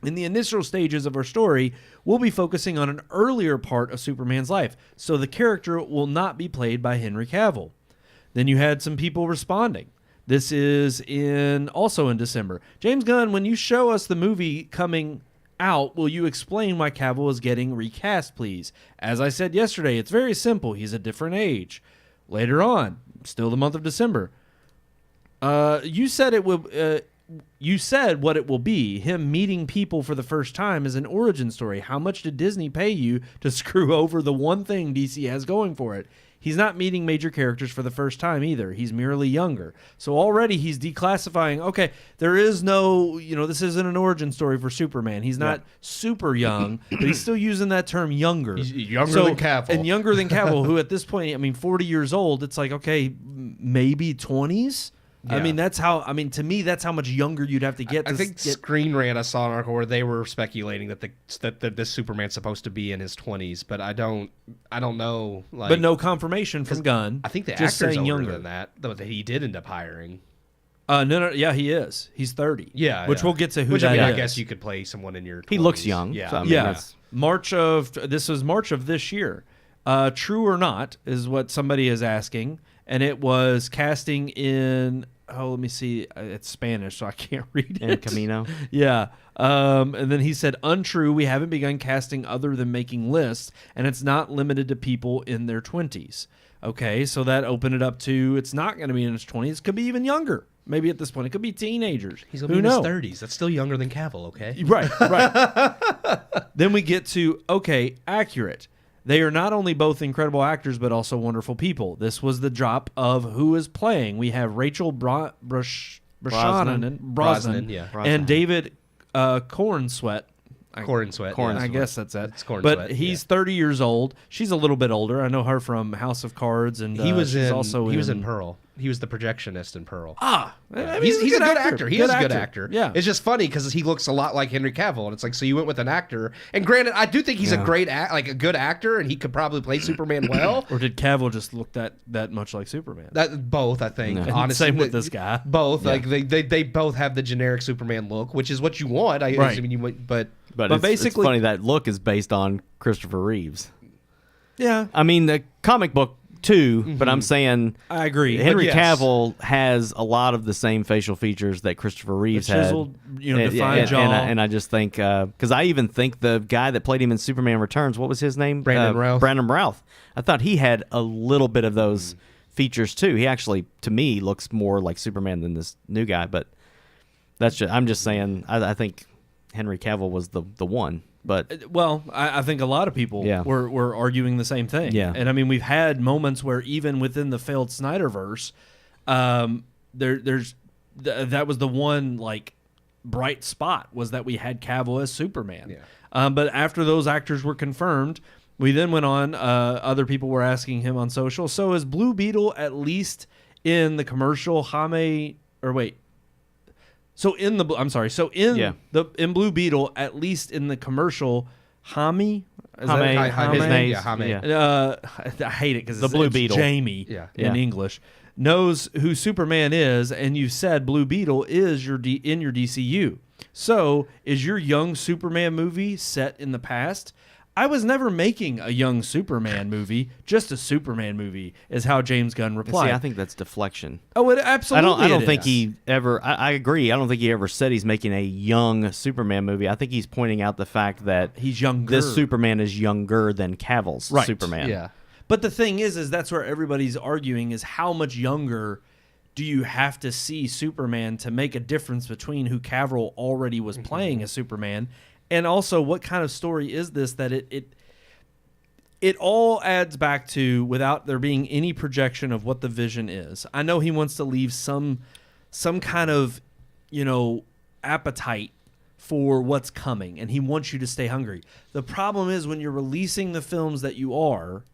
Speaker 5: In the initial stages of our story, we'll be focusing on an earlier part of Superman's life, so the character will not be played by Henry Cavill. Then you had some people responding. This is also in December. James Gunn, when you show us the movie coming out, will you explain why Cavill is getting recast, please? As I said yesterday, it's very simple. He's a different age. Later on, still the month of December, you said it will. You said what it will be. Him meeting people for the first time is an origin story. How much did Disney pay you to screw over the one thing DC has going for it? He's not meeting major characters for the first time either. He's merely younger. So already he's declassifying, okay, there is no, this isn't an origin story for Superman. He's not super young, but he's still using that term younger.
Speaker 4: He's younger than Cavill.
Speaker 5: And younger than Cavill, who at this point, 40 years old, it's like, okay, maybe 20s?
Speaker 4: Yeah.
Speaker 5: To me, that's how much younger you'd have to get.
Speaker 4: I think Screen Rant, I saw an article where they were speculating that this Superman's supposed to be in his 20s, but I don't know.
Speaker 5: But no confirmation from Gunn.
Speaker 4: I think the
Speaker 5: just
Speaker 4: actor's
Speaker 5: saying
Speaker 4: older
Speaker 5: younger
Speaker 4: than that he did end up hiring.
Speaker 5: No, yeah, he is. He's 30.
Speaker 4: Yeah,
Speaker 5: which we'll get to who that
Speaker 4: I
Speaker 5: is.
Speaker 4: guess you could play someone in your 20s.
Speaker 3: He looks young.
Speaker 4: Yeah,
Speaker 3: so,
Speaker 5: This was March of this year. True or not is what somebody is asking, and it was casting in. Oh, let me see. It's Spanish, so I can't read it.
Speaker 3: And Camino.
Speaker 5: Yeah. And then he said, untrue, we haven't begun casting other than making lists, and it's not limited to people in their 20s. Okay, so that opened it up to it's not going to be in his 20s. It could be even younger. Maybe at this point. It could be teenagers.
Speaker 4: He's going to be in his 30s. That's still younger than Cavill, okay?
Speaker 5: Right. Then we get to, accurate. They are not only both incredible actors, but also wonderful people. This was the drop of who is playing. We have Rachel Brosnan,
Speaker 4: yeah.
Speaker 5: and David Cornsweet.
Speaker 4: Cornsweet.
Speaker 5: I guess that's it.
Speaker 4: It's Cornsweet,
Speaker 5: but he's 30 years old. She's a little bit older. I know her from House of Cards, and
Speaker 4: he was
Speaker 5: she's
Speaker 4: in Pearl. He was the projectionist in Pearl.
Speaker 5: Yeah.
Speaker 4: He's a good actor. He is a good actor.
Speaker 5: Yeah.
Speaker 4: It's just funny because he looks a lot like Henry Cavill, and it's like, so you went with an actor. And granted, I do think he's a great a good actor, and he could probably play Superman well.
Speaker 5: Or did Cavill just look that much like Superman?
Speaker 4: Both, I think.
Speaker 5: No.
Speaker 4: Honestly,
Speaker 5: same with this guy.
Speaker 4: Both, like they both have the generic Superman look, which is what you want.
Speaker 5: Right.
Speaker 4: I mean, but
Speaker 3: basically,
Speaker 5: basically,
Speaker 3: it's funny that look is based on Christopher Reeves.
Speaker 5: Yeah,
Speaker 3: I mean the comic book too, but I'm saying
Speaker 5: I agree.
Speaker 3: Henry
Speaker 4: But yes.
Speaker 3: Cavill has a lot of the same facial features that Christopher Reeves had.
Speaker 5: Chiseled, defined jaw.
Speaker 3: And I just think because I even think the guy that played him in Superman Returns, what was his name?
Speaker 4: Brandon Routh.
Speaker 3: Brandon Routh. I thought he had a little bit of those features too. He actually, to me, looks more like Superman than this new guy. But I'm just saying. I think Henry Cavill was the one. But
Speaker 5: I think a lot of people were arguing the same thing.
Speaker 3: Yeah.
Speaker 5: And I mean, we've had moments where even within the failed Snyderverse, that was the one like bright spot was that we had Cavill as Superman.
Speaker 4: Yeah.
Speaker 5: But after those actors were confirmed, we then went on. Other people were asking him on social. So is Blue Beetle at least in the commercial in Blue Beetle, at least in the commercial, Hami?
Speaker 3: Hame.
Speaker 5: I hate it because
Speaker 3: The Blue Beetle.
Speaker 5: Jamie in English knows who Superman is, and you said Blue Beetle is in your DCU. So is your young Superman movie set in the past? I was never making a young Superman movie, just a Superman movie, is how James Gunn replied.
Speaker 3: see, I think that's deflection.
Speaker 5: Oh, it absolutely
Speaker 3: I don't
Speaker 5: it
Speaker 3: think
Speaker 5: is.
Speaker 3: he ever. I agree. I don't think he ever said he's making a young Superman movie. I think he's pointing out the fact that
Speaker 5: He's younger.
Speaker 3: This Superman is younger than Cavill's Superman.
Speaker 4: yeah.
Speaker 5: But the thing is that's where everybody's arguing is how much younger do you have to see Superman to make a difference between who Cavill already was playing as Superman, and also what kind of story is this that it all adds back to, without there being any projection of what the vision is. I know he wants to leave some kind of, appetite for what's coming, and he wants you to stay hungry. The problem is when you're releasing the films that you are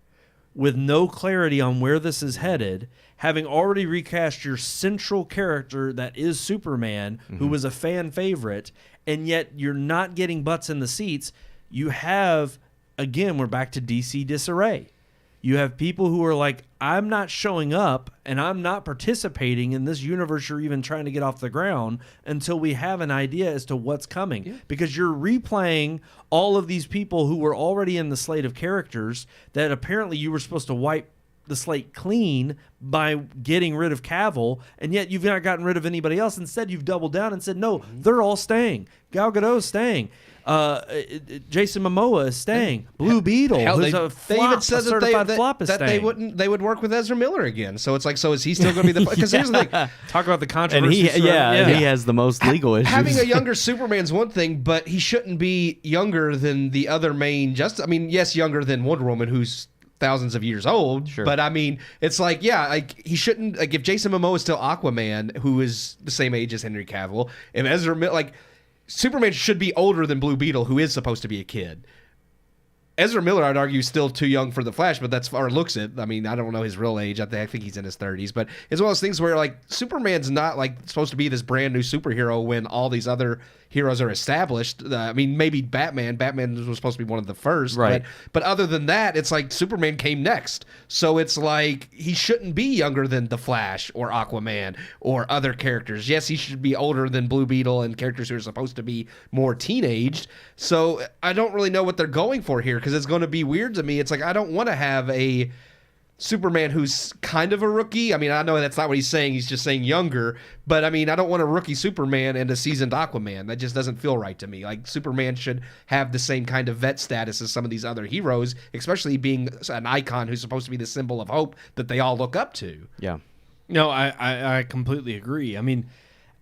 Speaker 5: with no clarity on where this is headed, having already recast your central character that is Superman, who was a fan favorite, and yet you're not getting butts in the seats, you have, again, we're back to DC disarray. You have people who are like, I'm not showing up and I'm not participating in this universe you're even trying to get off the ground until we have an idea as to what's coming. Because you're replaying all of these people who were already in the slate of characters that apparently you were supposed to wipe the slate clean by getting rid of Cavill, and yet you've not gotten rid of anybody else. Instead, you've doubled down and said, no, they're all staying. Gal Gadot's staying. Jason Momoa is staying. Blue Beetle, who's a flop,
Speaker 4: they even said
Speaker 5: that
Speaker 4: they would work with Ezra Miller again. So it's like, so is he still going to be the? Because here's the thing.
Speaker 5: Talk about the
Speaker 3: And
Speaker 5: controversy.
Speaker 3: he has the most legal issues.
Speaker 4: Having a younger Superman's one thing, but he shouldn't be younger than the other main. Yes, younger than Wonder Woman, who's thousands of years old.
Speaker 3: Sure.
Speaker 4: But I mean, it's like, he shouldn't. Like, if Jason Momoa is still Aquaman, who is the same age as Henry Cavill, if Ezra Miller, Superman should be older than Blue Beetle, who is supposed to be a kid. Ezra Miller, I'd argue, is still too young for the Flash, but that's far looks it. I mean, I don't know his real age. I think he's in his 30s. But it's one of those things where, Superman's not, supposed to be this brand new superhero when all these other heroes are established. I mean, maybe Batman. Batman was supposed to be one of the first.
Speaker 3: Right.
Speaker 4: But other than that, it's like Superman came next. So it's like he shouldn't be younger than the Flash or Aquaman or other characters. Yes, he should be older than Blue Beetle and characters who are supposed to be more teenaged. So I don't really know what they're going for here, because it's going to be weird to me. It's like, I don't want to have a Superman who's kind of a rookie. I mean, I know that's not what he's saying. He's just saying younger. But, I mean, I don't want a rookie Superman and a seasoned Aquaman. That just doesn't feel right to me. Superman should have the same kind of vet status as some of these other heroes, especially being an icon who's supposed to be the symbol of hope that they all look up to.
Speaker 3: Yeah.
Speaker 5: No, I completely agree. I mean,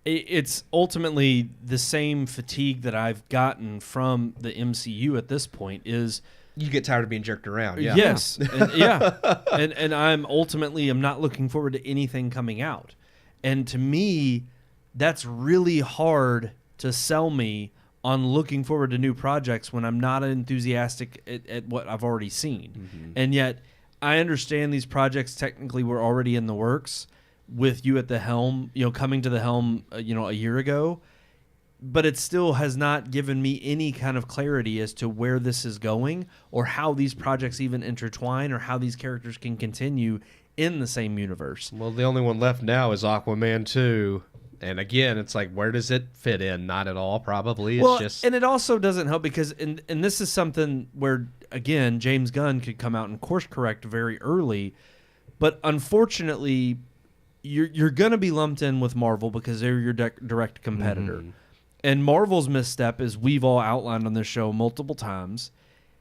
Speaker 5: it's ultimately the same fatigue that I've gotten from the MCU at this point is...
Speaker 4: You get tired of being jerked around. Yeah.
Speaker 5: Yes. And I'm not looking forward to anything coming out. And to me, that's really hard to sell me on looking forward to new projects when I'm not enthusiastic at what I've already seen. Mm-hmm. And yet I understand these projects technically were already in the works with you at the helm, coming to the helm, a year ago. But it still has not given me any kind of clarity as to where this is going or how these projects even intertwine or how these characters can continue in the same universe.
Speaker 4: Well, the only one left now is Aquaman 2. And again, it's like, where does it fit in? Not at all, probably.
Speaker 5: And it also doesn't help because, and this is something where, again, James Gunn could come out and course correct very early. But unfortunately, you're going to be lumped in with Marvel because they're your direct competitor. Mm-hmm. And Marvel's misstep, as we've all outlined on this show multiple times,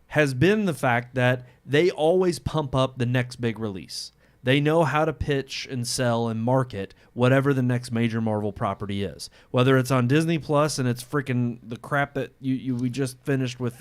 Speaker 5: has been the fact that they always pump up the next big release. They know how to pitch and sell and market whatever the next major Marvel property is. Whether it's on Disney Plus and it's freaking the crap that we just finished with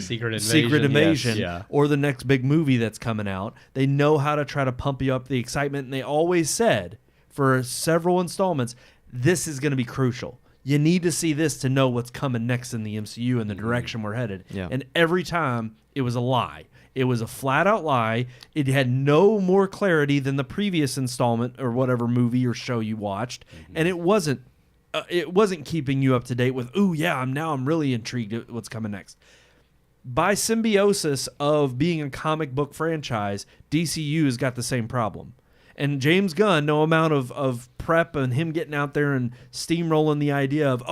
Speaker 4: Secret
Speaker 5: Invasion,
Speaker 4: yes,
Speaker 5: or the next big movie that's coming out. They know how to try to pump you up the excitement, and they always said for several installments, this is going to be crucial. You need to see this to know what's coming next in the MCU and the direction we're headed.
Speaker 3: Yeah.
Speaker 5: And every time, it was a lie. It was a flat-out lie. It had no more clarity than the previous installment or whatever movie or show you watched. Mm-hmm. And it wasn't keeping you up to date with, I'm really intrigued at what's coming next. By symbiosis of being a comic book franchise, DCU has got the same problem. And James Gunn, no amount of prep and him getting out there and steamrolling the idea of,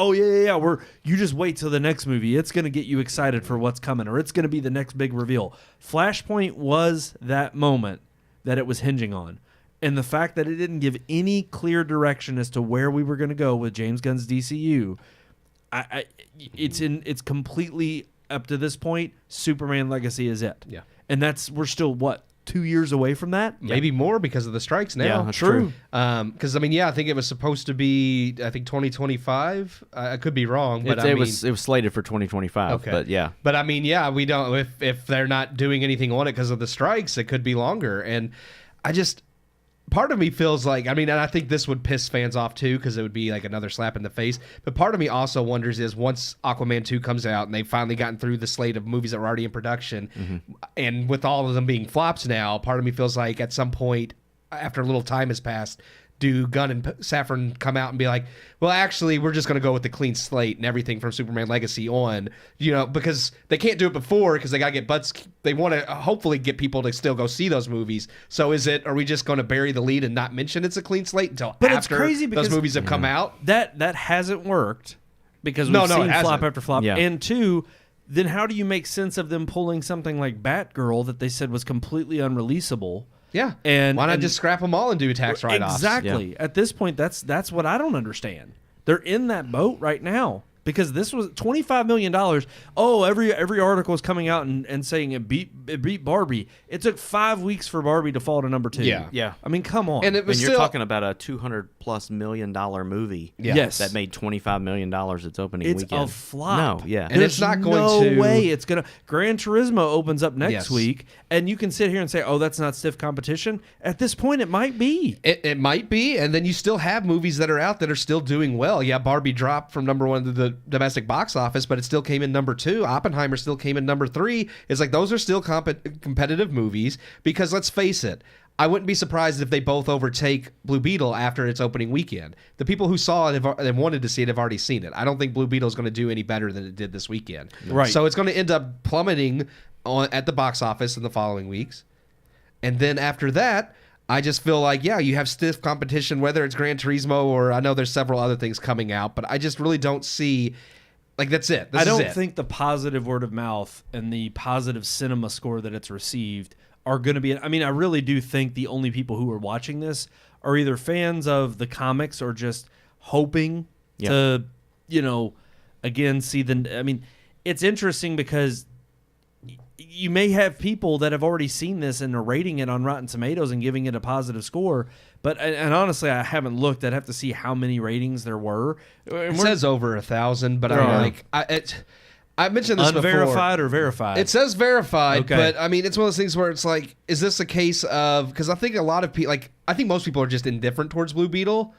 Speaker 5: you just wait till the next movie. It's going to get you excited for what's coming, or it's going to be the next big reveal. Flashpoint was that moment that it was hinging on. And the fact that it didn't give any clear direction as to where we were going to go with James Gunn's DCU, it's completely, up to this point, Superman Legacy is it.
Speaker 4: Yeah.
Speaker 5: And we're still, 2 years away from that.
Speaker 4: Maybe more because of the strikes now.
Speaker 3: Yeah, that's true.
Speaker 4: Because I think it was supposed to be 2025. I could be wrong, but
Speaker 3: it was slated for 2025.
Speaker 4: Okay.
Speaker 3: But yeah,
Speaker 4: but we don't. If they're not doing anything on it because of the strikes, it could be longer. And part of me feels like, and I think this would piss fans off too, because it would be like another slap in the face. But part of me also wonders is once Aquaman 2 comes out and they've finally gotten through the slate of movies that were already in production, and with all of them being flops now, part of me feels like at some point, after a little time has passed, do Gunn and Safran come out and be like, well, actually, we're just going to go with the clean slate and everything from Superman Legacy on, because they can't do it before because they got to get butts. They want to hopefully get people to still go see those movies. So are we just going to bury the lead and not mention it's a clean slate until after
Speaker 5: it's crazy because
Speaker 4: those movies have come out?
Speaker 5: That hasn't worked because we've seen flop after flop.
Speaker 3: Yeah.
Speaker 5: And two, then how do you make sense of them pulling something like Batgirl that they said was completely unreleasable?
Speaker 4: Yeah,
Speaker 5: and
Speaker 4: why not just scrap them all and do tax write-offs?
Speaker 5: Exactly. Yeah. At this point, that's what I don't understand. They're in that boat right now because this was $25 million. Oh, every article is coming out and saying it beat Barbie. It took 5 weeks for Barbie to fall to number 2.
Speaker 3: Yeah.
Speaker 5: I mean, come on.
Speaker 4: And
Speaker 3: you're talking about a $200+ million movie.
Speaker 5: Yes.
Speaker 3: That made $25 million its opening weekend.
Speaker 5: It's a flop.
Speaker 3: No, yeah.
Speaker 4: And it's not going to.
Speaker 5: No way it's going to. Gran Turismo opens up next week, and you can sit here and say, oh, that's not stiff competition. At this point, it might be.
Speaker 4: It might be, and then you still have movies that are out that are still doing well. Yeah, Barbie dropped from number 1 to the domestic box office, but it still came in number 2. Oppenheimer still came in number 3. It's like those are still competitive movies because let's face it, I wouldn't be surprised if they both overtake Blue Beetle after its opening weekend. The people who saw it and wanted to see it have already seen it. I don't think Blue Beetle is going to do any better than it did this weekend.
Speaker 5: Right.
Speaker 4: So it's going to end up plummeting at the box office in the following weeks. And then after that, I just feel like, you have stiff competition, whether it's Gran Turismo or I know there's several other things coming out, but I just really don't see, that's it.
Speaker 5: I don't think the positive word of mouth and the positive cinema score that it's received are going to be, I really do think the only people who are watching this are either fans of the comics or just hoping to, again, see it's interesting because you may have people that have already seen this and are rating it on Rotten Tomatoes and giving it a positive score. But and honestly, I haven't looked. I'd have to see how many ratings there were.
Speaker 4: It says over 1,000, but I mentioned this
Speaker 5: unverified
Speaker 4: before.
Speaker 5: Or verified?
Speaker 4: It says verified,
Speaker 5: okay.
Speaker 4: But it's one of those things where it's like, is this a case of, because I think a lot of people, I think most people are just indifferent towards Blue Beetle.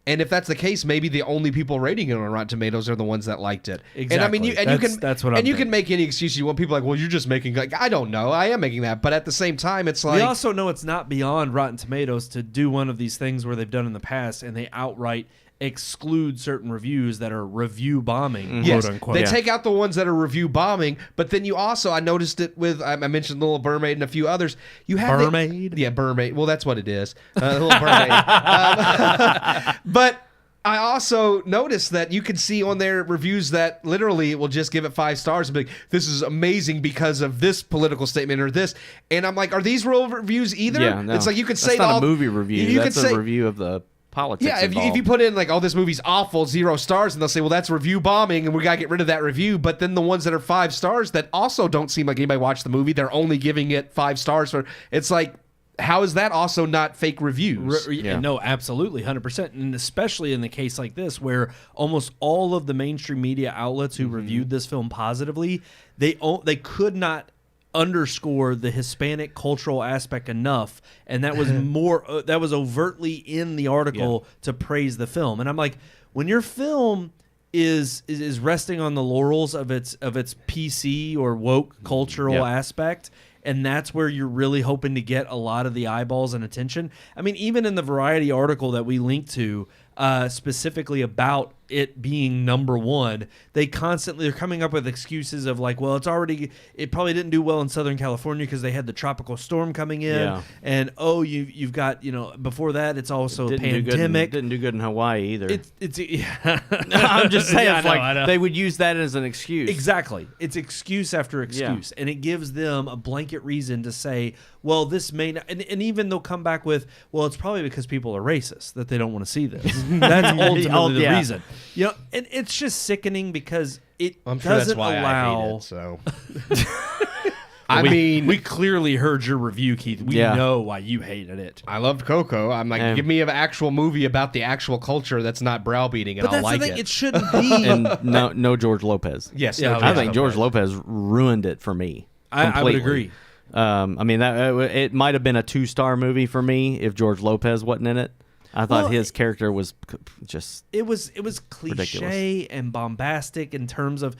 Speaker 4: And if that's the case, maybe the only people rating it on Rotten Tomatoes are the ones that liked it.
Speaker 5: Exactly.
Speaker 4: And
Speaker 5: that's what I'm
Speaker 4: you can make any excuse you want. People are like, well, you're just making, I don't know. I am making that. But at the same time, it's like.
Speaker 5: We also know it's not beyond Rotten Tomatoes to do one of these things where they've done in the past and they outright exclude certain reviews that are review bombing,
Speaker 4: yes,
Speaker 5: quote unquote.
Speaker 4: They take out the ones that are review bombing, but then you also, I noticed it with, I mentioned Little Mermaid and a few others. You have
Speaker 5: Mermaid?
Speaker 4: Mermaid. Well, that's what it is. Little Mermaid. But I also noticed that you can see on their reviews that literally will just give it 5 stars and be like, this is amazing because of this political statement or this. And I'm like, are these real reviews either?
Speaker 3: Yeah, no.
Speaker 4: It's like you could say
Speaker 3: that's not a movie review. That's a review of the politics.
Speaker 4: Yeah, if you put in like, oh, this movie's awful, 0 stars, and they'll say, well, that's review bombing, and we gotta get rid of that review. But then the ones that are 5 stars that also don't seem like anybody watched the movie, they're only giving it 5 stars for. It's like, how is that also not fake reviews?
Speaker 5: No, absolutely, 100%, and especially in the case like this, where almost all of the mainstream media outlets who reviewed this film positively, they could not underscore the Hispanic cultural aspect enough, and that was that was overtly in the article to praise the film. And I'm like, when your film is resting on the laurels of its PC or woke cultural aspect, and that's where you're really hoping to get a lot of the eyeballs and attention. I mean, even in the Variety article that we linked to, specifically about it being number 1, they're coming up with excuses of like, well, it probably didn't do well in Southern California because they had the tropical storm coming in, and you've got before that it's also a pandemic.
Speaker 3: Didn't do good in Hawaii either.
Speaker 5: I'm
Speaker 3: just saying, they would use that as an excuse.
Speaker 5: Exactly, it's excuse after excuse, and it gives them a blanket reason to say, well, this may not, and even they'll come back with, well, it's probably because people are racist that they don't want to see this. That's ultimately the reason. And it's just sickening because it
Speaker 4: I'm sure
Speaker 5: doesn't
Speaker 4: that's why
Speaker 5: allow.
Speaker 4: I hate it, so. I mean,
Speaker 5: we clearly heard your review, Keith. We know why you hated it.
Speaker 4: I loved Coco. I'm like, give me an actual movie about the actual culture that's not browbeating, and
Speaker 5: But
Speaker 4: I'll
Speaker 5: that's
Speaker 4: like
Speaker 5: the thing;
Speaker 4: it.
Speaker 5: it shouldn't be.
Speaker 3: And no George Lopez.
Speaker 4: Yes,
Speaker 5: Yeah,
Speaker 3: I think George Lopez ruined it for me.
Speaker 5: I would
Speaker 3: completely.
Speaker 5: agree.
Speaker 3: I mean, it might have been a 2-star movie for me if George Lopez wasn't in it. I thought his character was just
Speaker 5: it was cliche
Speaker 3: ridiculous.
Speaker 5: and bombastic in terms of.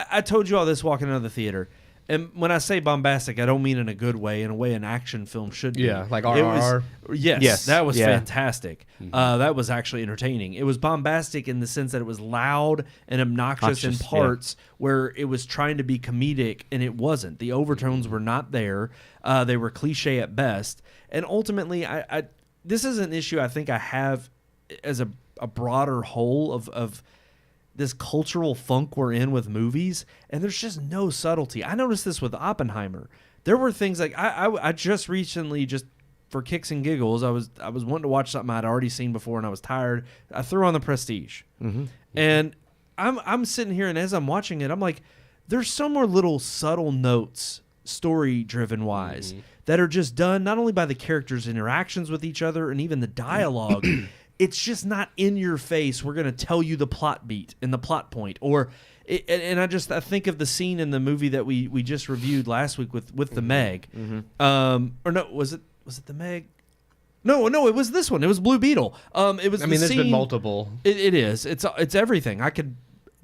Speaker 5: I told you all this walking out of the theater, and when I say bombastic, I don't mean in a good way. In a way, an action film should be.
Speaker 4: Yeah, like
Speaker 5: It
Speaker 4: RRR.
Speaker 5: was- Yes,
Speaker 3: Yes,
Speaker 5: that was
Speaker 3: yeah.
Speaker 5: fantastic. That was actually entertaining. It was bombastic in the sense that it was loud and obnoxious in
Speaker 3: Obnoxious,
Speaker 5: parts where it was trying to be comedic and it wasn't. The overtones were not there. They were cliche at best. And ultimately, I this is an issue I think I have as a broader whole of this cultural funk we're in with movies, and there's just no subtlety. I noticed this with Oppenheimer. There were things like I just recently, just for kicks and giggles, I was wanting to watch something I'd already seen before and I was tired. I threw on The Prestige, and I'm sitting here, and as I'm watching it, I'm like, there's some more little subtle notes, story driven wise, that are just done not only by the characters' interactions with each other and even the dialogue. It's just not in your face. We're going to tell you the plot beat and the plot point, and I think of the scene in the movie that we just reviewed last week with the Meg, or no, was it the Meg? No, it was this one. It was Blue Beetle. It was.
Speaker 4: I mean, there's
Speaker 5: scene,
Speaker 4: been multiple.
Speaker 5: It is. It's everything.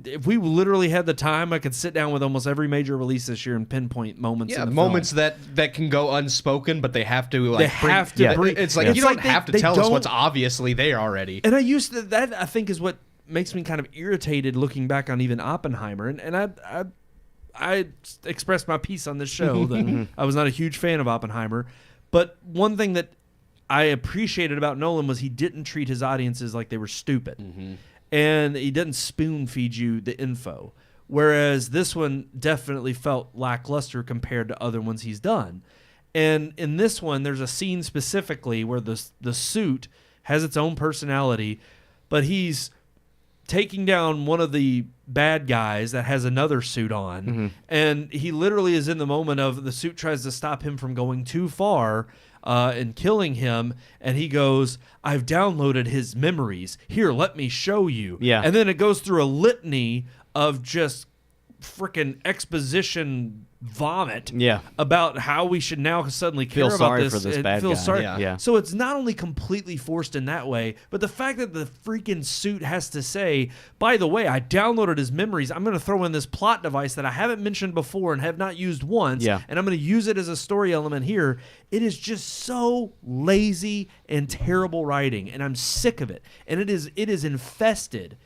Speaker 5: If we literally had the time, I could sit down with almost every major release this year and pinpoint moments.
Speaker 4: Yeah,
Speaker 5: in the
Speaker 4: moments
Speaker 5: film.
Speaker 4: that can go unspoken, but they have to. Like, It's like you don't have to tell us what's obviously there already.
Speaker 5: And I used to, that I think is what makes me kind of irritated looking back on even Oppenheimer. And I expressed my piece on this show that I was not a huge fan of Oppenheimer. But one thing that I appreciated about Nolan was he didn't treat his audiences like they were stupid. And he didn't spoon feed you the info. Whereas this one definitely felt lackluster compared to other ones he's done. And in this one, there's a scene specifically where the suit has its own personality, but he's taking down one of the bad guys that has another suit on. And he literally is in the moment of the suit tries to stop him from going too far and killing him, and he goes, I've downloaded his memories. Here, let me show you.
Speaker 3: Yeah.
Speaker 5: And then it goes through a litany of just freaking exposition vomit about how we should now suddenly care
Speaker 3: Feel
Speaker 5: about
Speaker 3: sorry
Speaker 5: this
Speaker 3: for this
Speaker 5: and
Speaker 3: bad
Speaker 5: feel
Speaker 3: guy.
Speaker 5: sorry.
Speaker 3: Yeah.
Speaker 5: So it's not only completely forced in that way, but the fact that the freaking suit has to say, by the way, I downloaded his memories. I'm going to throw in this plot device that I haven't mentioned before and have not used once, and I'm going to use it as a story element here. It is just so lazy and terrible writing, and I'm sick of it. And it is infested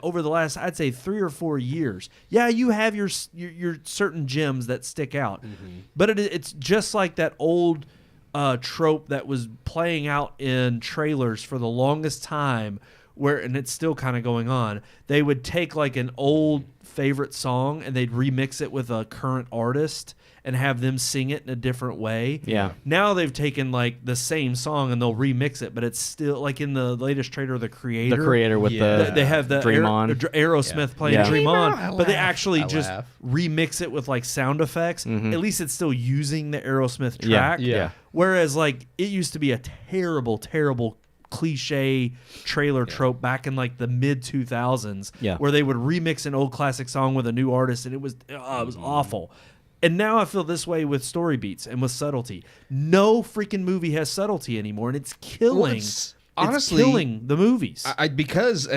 Speaker 5: over the last, I'd say, 3 or 4 years. Yeah, you have your certain gems that stick out, but it's just like that old trope that was playing out in trailers for the longest time, and it's still kind of going on. They would take like an old favorite song and they'd remix it with a current artist and have them sing it in a different way.
Speaker 3: Yeah.
Speaker 5: Now they've taken like the same song and they'll remix it, but it's still like in the latest trailer, the creator
Speaker 3: with
Speaker 5: they have the
Speaker 3: Dream On.
Speaker 5: Aerosmith playing
Speaker 3: Yeah.
Speaker 5: Dream On,
Speaker 4: I
Speaker 5: but they
Speaker 4: laugh.
Speaker 5: actually
Speaker 4: I
Speaker 5: just
Speaker 4: laugh.
Speaker 5: remix it with like sound effects. At least it's still using the Aerosmith
Speaker 3: Yeah.
Speaker 5: track.
Speaker 3: Yeah.
Speaker 5: Whereas like it used to be a terrible cliche trailer trope back in like the mid 2000s, where they would remix an old classic song with a new artist, and it was awful. And now I feel this way with story beats and with subtlety. No freaking movie has subtlety anymore, and it's killing.
Speaker 4: Honestly,
Speaker 5: it's killing the movies.
Speaker 4: Because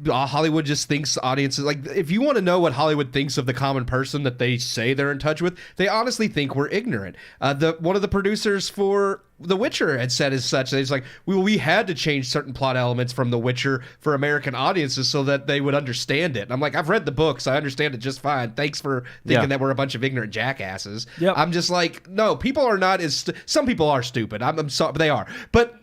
Speaker 4: Hollywood just thinks audiences, like, if you want to know what Hollywood thinks of the common person that they say they're in touch with, they honestly think we're ignorant. One of the producers for The Witcher had said as such. He's like, we had to change certain plot elements from The Witcher for American audiences so that they would understand it. And I'm like, I've read the books. I understand it just fine. Thanks for thinking that we're a bunch of ignorant jackasses.
Speaker 5: Yep.
Speaker 4: I'm just like, no, people are not as... some people are stupid. I'm sorry, they are. But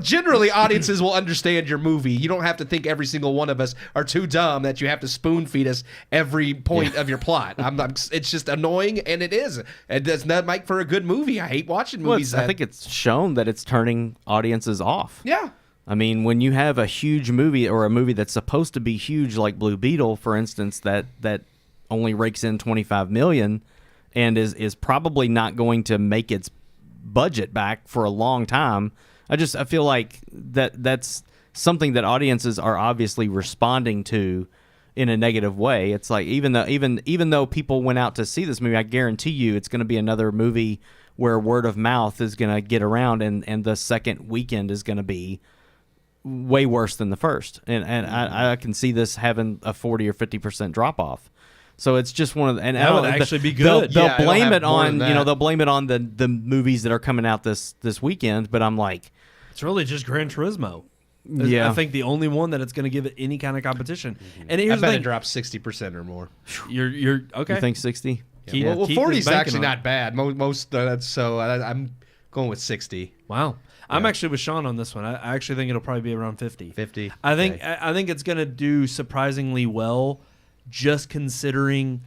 Speaker 4: generally, audiences will understand your movie. You don't have to think every single one of us are too dumb that you have to spoon feed us every point of your plot. It's just annoying, and it is. It does not make for a good movie. I hate watching movies.
Speaker 3: I think it's shown that it's turning audiences off.
Speaker 4: Yeah.
Speaker 3: I mean, when you have a huge movie or a movie that's supposed to be huge, like Blue Beetle, for instance, that only rakes in $25 million, and is probably not going to make its budget back for a long time. I feel like that's something that audiences are obviously responding to in a negative way. It's like even though people went out to see this movie, I guarantee you it's going to be another movie where word of mouth is going to get around, and the second weekend is going to be way worse than the first. And I can see this having a 40 or 50% drop off. So it's just one of the, and
Speaker 5: that would actually be good.
Speaker 3: They'll blame it
Speaker 4: more
Speaker 3: on
Speaker 4: than that.
Speaker 3: they'll blame it on the movies that are coming out this weekend. But I'm like,
Speaker 5: It's really just Gran Turismo.
Speaker 3: Yeah.
Speaker 5: I think the only one that it's going to give it any kind of competition. And
Speaker 4: I
Speaker 5: here's the
Speaker 4: bet it
Speaker 5: thing.
Speaker 4: drops 60% or more.
Speaker 5: You're okay.
Speaker 3: you think 60?
Speaker 5: Keith-
Speaker 4: Well,
Speaker 5: Keith
Speaker 4: 40
Speaker 5: is
Speaker 4: is
Speaker 5: banking
Speaker 4: actually
Speaker 5: on it.
Speaker 4: not bad. Most so I'm going with 60.
Speaker 5: Wow. I'm actually with Sean on this one. I actually think it'll probably be around 50.
Speaker 4: 50.
Speaker 5: I think
Speaker 4: Okay.
Speaker 5: I think it's going to do surprisingly well, just considering.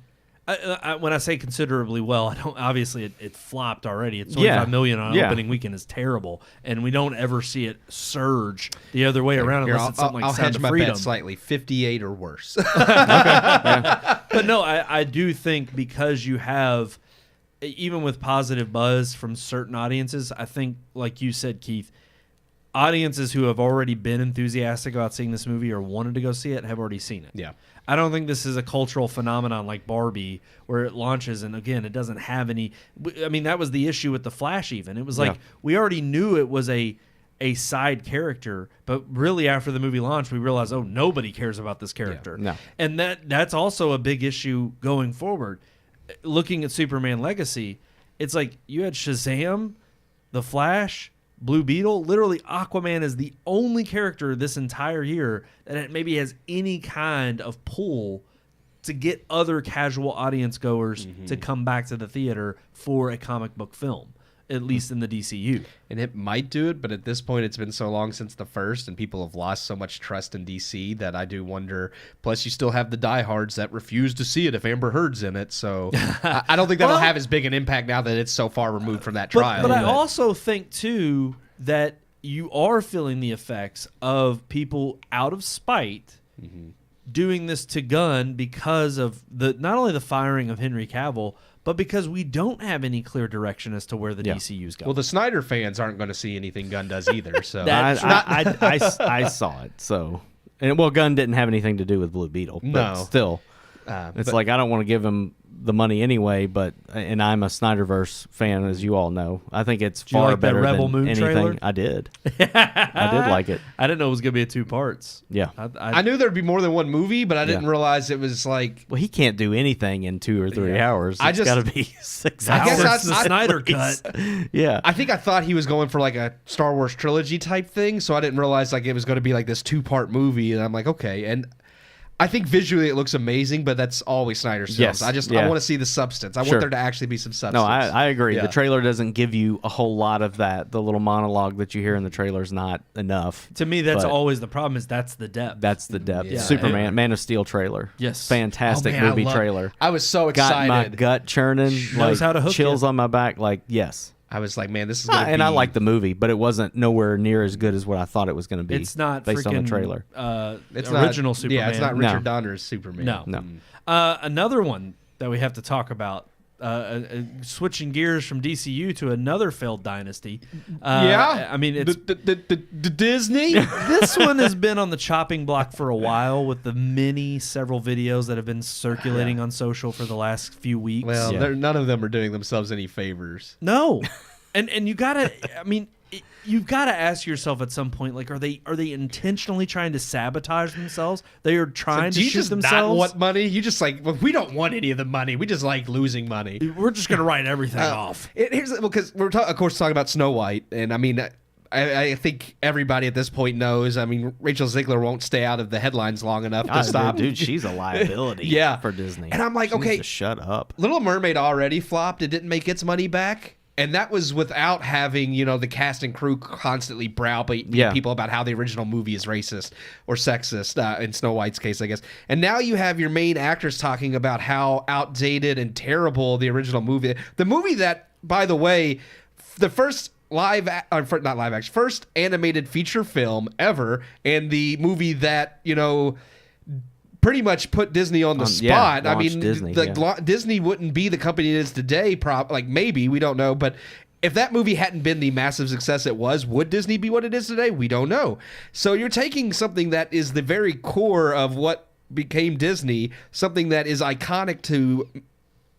Speaker 5: When I say considerably well, I don't. Obviously, it flopped already. It's 25 million on opening weekend is terrible, and we don't ever see it surge the other way around
Speaker 4: Here,
Speaker 5: unless it's something
Speaker 4: I'll
Speaker 5: like Sound
Speaker 4: hedge
Speaker 5: of
Speaker 4: my
Speaker 5: Freedom.
Speaker 4: bet slightly. 58 or worse.
Speaker 5: But no, I do think because you have, even with positive buzz from certain audiences, I think, like you said, Keith, audiences who have already been enthusiastic about seeing this movie or wanted to go see it have already seen it.
Speaker 4: Yeah.
Speaker 5: I don't think this is a cultural phenomenon like Barbie where it launches and, again, it doesn't have any. I mean, that was the issue with The Flash even. It was like we already knew it was a side character, but really after the movie launched, we realized, oh, nobody cares about this character.
Speaker 3: No.
Speaker 5: And that's also a big issue going forward. Looking at Superman Legacy, it's like you had Shazam, The Flash, Blue Beetle. Literally, Aquaman is the only character this entire year that it maybe has any kind of pull to get other casual audience goers to come back to the theater for a comic book film, at least in the DCU.
Speaker 4: And it might do it, but at this point, it's been so long since the first, and people have lost so much trust in DC that I do wonder. Plus, you still have the diehards that refuse to see it if Amber Heard's in it. So I don't think that'll
Speaker 5: Well,
Speaker 4: have as big an impact now that it's so far removed from that trial.
Speaker 5: But I also think, too, that you are feeling the effects of people out of spite doing this to Gunn because of not only the firing of Henry Cavill, but because we don't have any clear direction as to where the DCU's going.
Speaker 4: Well, the Snyder fans aren't going to see anything Gunn does either. So
Speaker 3: I saw it. So, and Gunn didn't have anything to do with Blue Beetle. But
Speaker 4: No.
Speaker 3: still, it's like I don't want to give him the money anyway. But and I'm a Snyderverse fan, as you all know. I think it's
Speaker 5: you
Speaker 3: far
Speaker 5: like that
Speaker 3: better
Speaker 5: Rebel
Speaker 3: than
Speaker 5: Moon
Speaker 3: anything.
Speaker 5: trailer?
Speaker 3: I did. I did like it.
Speaker 5: I didn't know it was going to be 2 parts.
Speaker 3: Yeah.
Speaker 4: I knew there'd be more than one movie, but I didn't
Speaker 3: Yeah.
Speaker 4: realize it was like.
Speaker 3: Well, he can't do anything in 2 or 3 hours.
Speaker 4: I
Speaker 3: It's
Speaker 4: just-
Speaker 3: got to be 6
Speaker 4: I
Speaker 3: hours.
Speaker 4: guess
Speaker 5: That's the
Speaker 4: I-
Speaker 5: Snyder
Speaker 3: Please.
Speaker 5: cut.
Speaker 3: Yeah.
Speaker 4: I think I thought he was going for like a Star Wars trilogy type thing, so I didn't realize like it was going to be like this 2-part movie, and I'm like, okay. And I think visually it looks amazing, but that's always Snyder's films.
Speaker 3: Yes,
Speaker 4: I want to see the substance. I
Speaker 3: Sure.
Speaker 4: want there to actually be some substance.
Speaker 3: No, I agree.
Speaker 4: Yeah.
Speaker 3: The trailer doesn't give you a whole lot of that. The little monologue that you hear in the trailer is not enough.
Speaker 5: To me, that's
Speaker 3: But
Speaker 5: always the problem, is that's the depth.
Speaker 3: That's the depth.
Speaker 4: Yeah.
Speaker 3: Superman, Man of Steel trailer.
Speaker 5: Yes.
Speaker 3: Fantastic
Speaker 4: Oh, man,
Speaker 3: movie
Speaker 4: I love-
Speaker 3: trailer.
Speaker 4: I was so
Speaker 3: Got
Speaker 4: excited.
Speaker 3: my gut churning.
Speaker 5: Knows how to hook
Speaker 3: chills
Speaker 5: you.
Speaker 3: on my back. Like, yes.
Speaker 4: I was like, man, this is going to be.
Speaker 3: And I like the movie, but it wasn't nowhere near as good as what I thought it was going to be.
Speaker 5: It's not
Speaker 3: based on the
Speaker 5: freaking,
Speaker 3: trailer.
Speaker 4: It's
Speaker 5: original
Speaker 4: not,
Speaker 5: Superman.
Speaker 4: Yeah, it's not
Speaker 3: No.
Speaker 4: Richard Donner's Superman.
Speaker 5: No.
Speaker 3: No.
Speaker 5: Another one that we have to talk about, switching gears from DCU to another failed dynasty.
Speaker 4: Yeah,
Speaker 5: I mean, it's
Speaker 4: Disney.
Speaker 5: this one has been on the chopping block for a while with the several videos that have been circulating on social for the last few weeks.
Speaker 4: Well,
Speaker 3: Yeah.
Speaker 4: none of them are doing themselves any favors.
Speaker 5: No, and you gotta. I mean, you've got to ask yourself at some point, like, are they intentionally trying to sabatage themselves? They are trying
Speaker 4: Do
Speaker 5: to
Speaker 4: you
Speaker 5: shoot
Speaker 4: just
Speaker 5: themselves.
Speaker 4: not want money? You just like, well, we don't want any of the money. We just like losing money.
Speaker 5: We're just gonna write everything off.
Speaker 4: Here's because we're of course talking about Snow White, and I mean, I think everybody at this point knows. I mean, Rachel Zegler won't stay out of the headlines long enough to stop.
Speaker 3: Dude, she's a liability
Speaker 4: Yeah.
Speaker 3: for Disney.
Speaker 4: And I'm like,
Speaker 3: She needs
Speaker 4: okay.
Speaker 3: to shut up.
Speaker 4: Little Mermaid already flopped. It didn't make its money back. And that was without having, the cast and crew constantly browbeat people about how the original movie is racist or sexist, in Snow White's case, I guess. And now you have your main actors talking about how outdated and terrible the original movie. The movie that, by the way, the first first animated feature film ever, and the movie that, pretty much put Disney on the spot. I
Speaker 3: launched
Speaker 4: mean,
Speaker 3: Disney,
Speaker 4: Disney wouldn't be the company it is today. Maybe, we don't know, but if that movie hadn't been the massive success it was, would Disney be what it is today? We don't know. So you're taking something that is the very core of what became Disney, something that is iconic to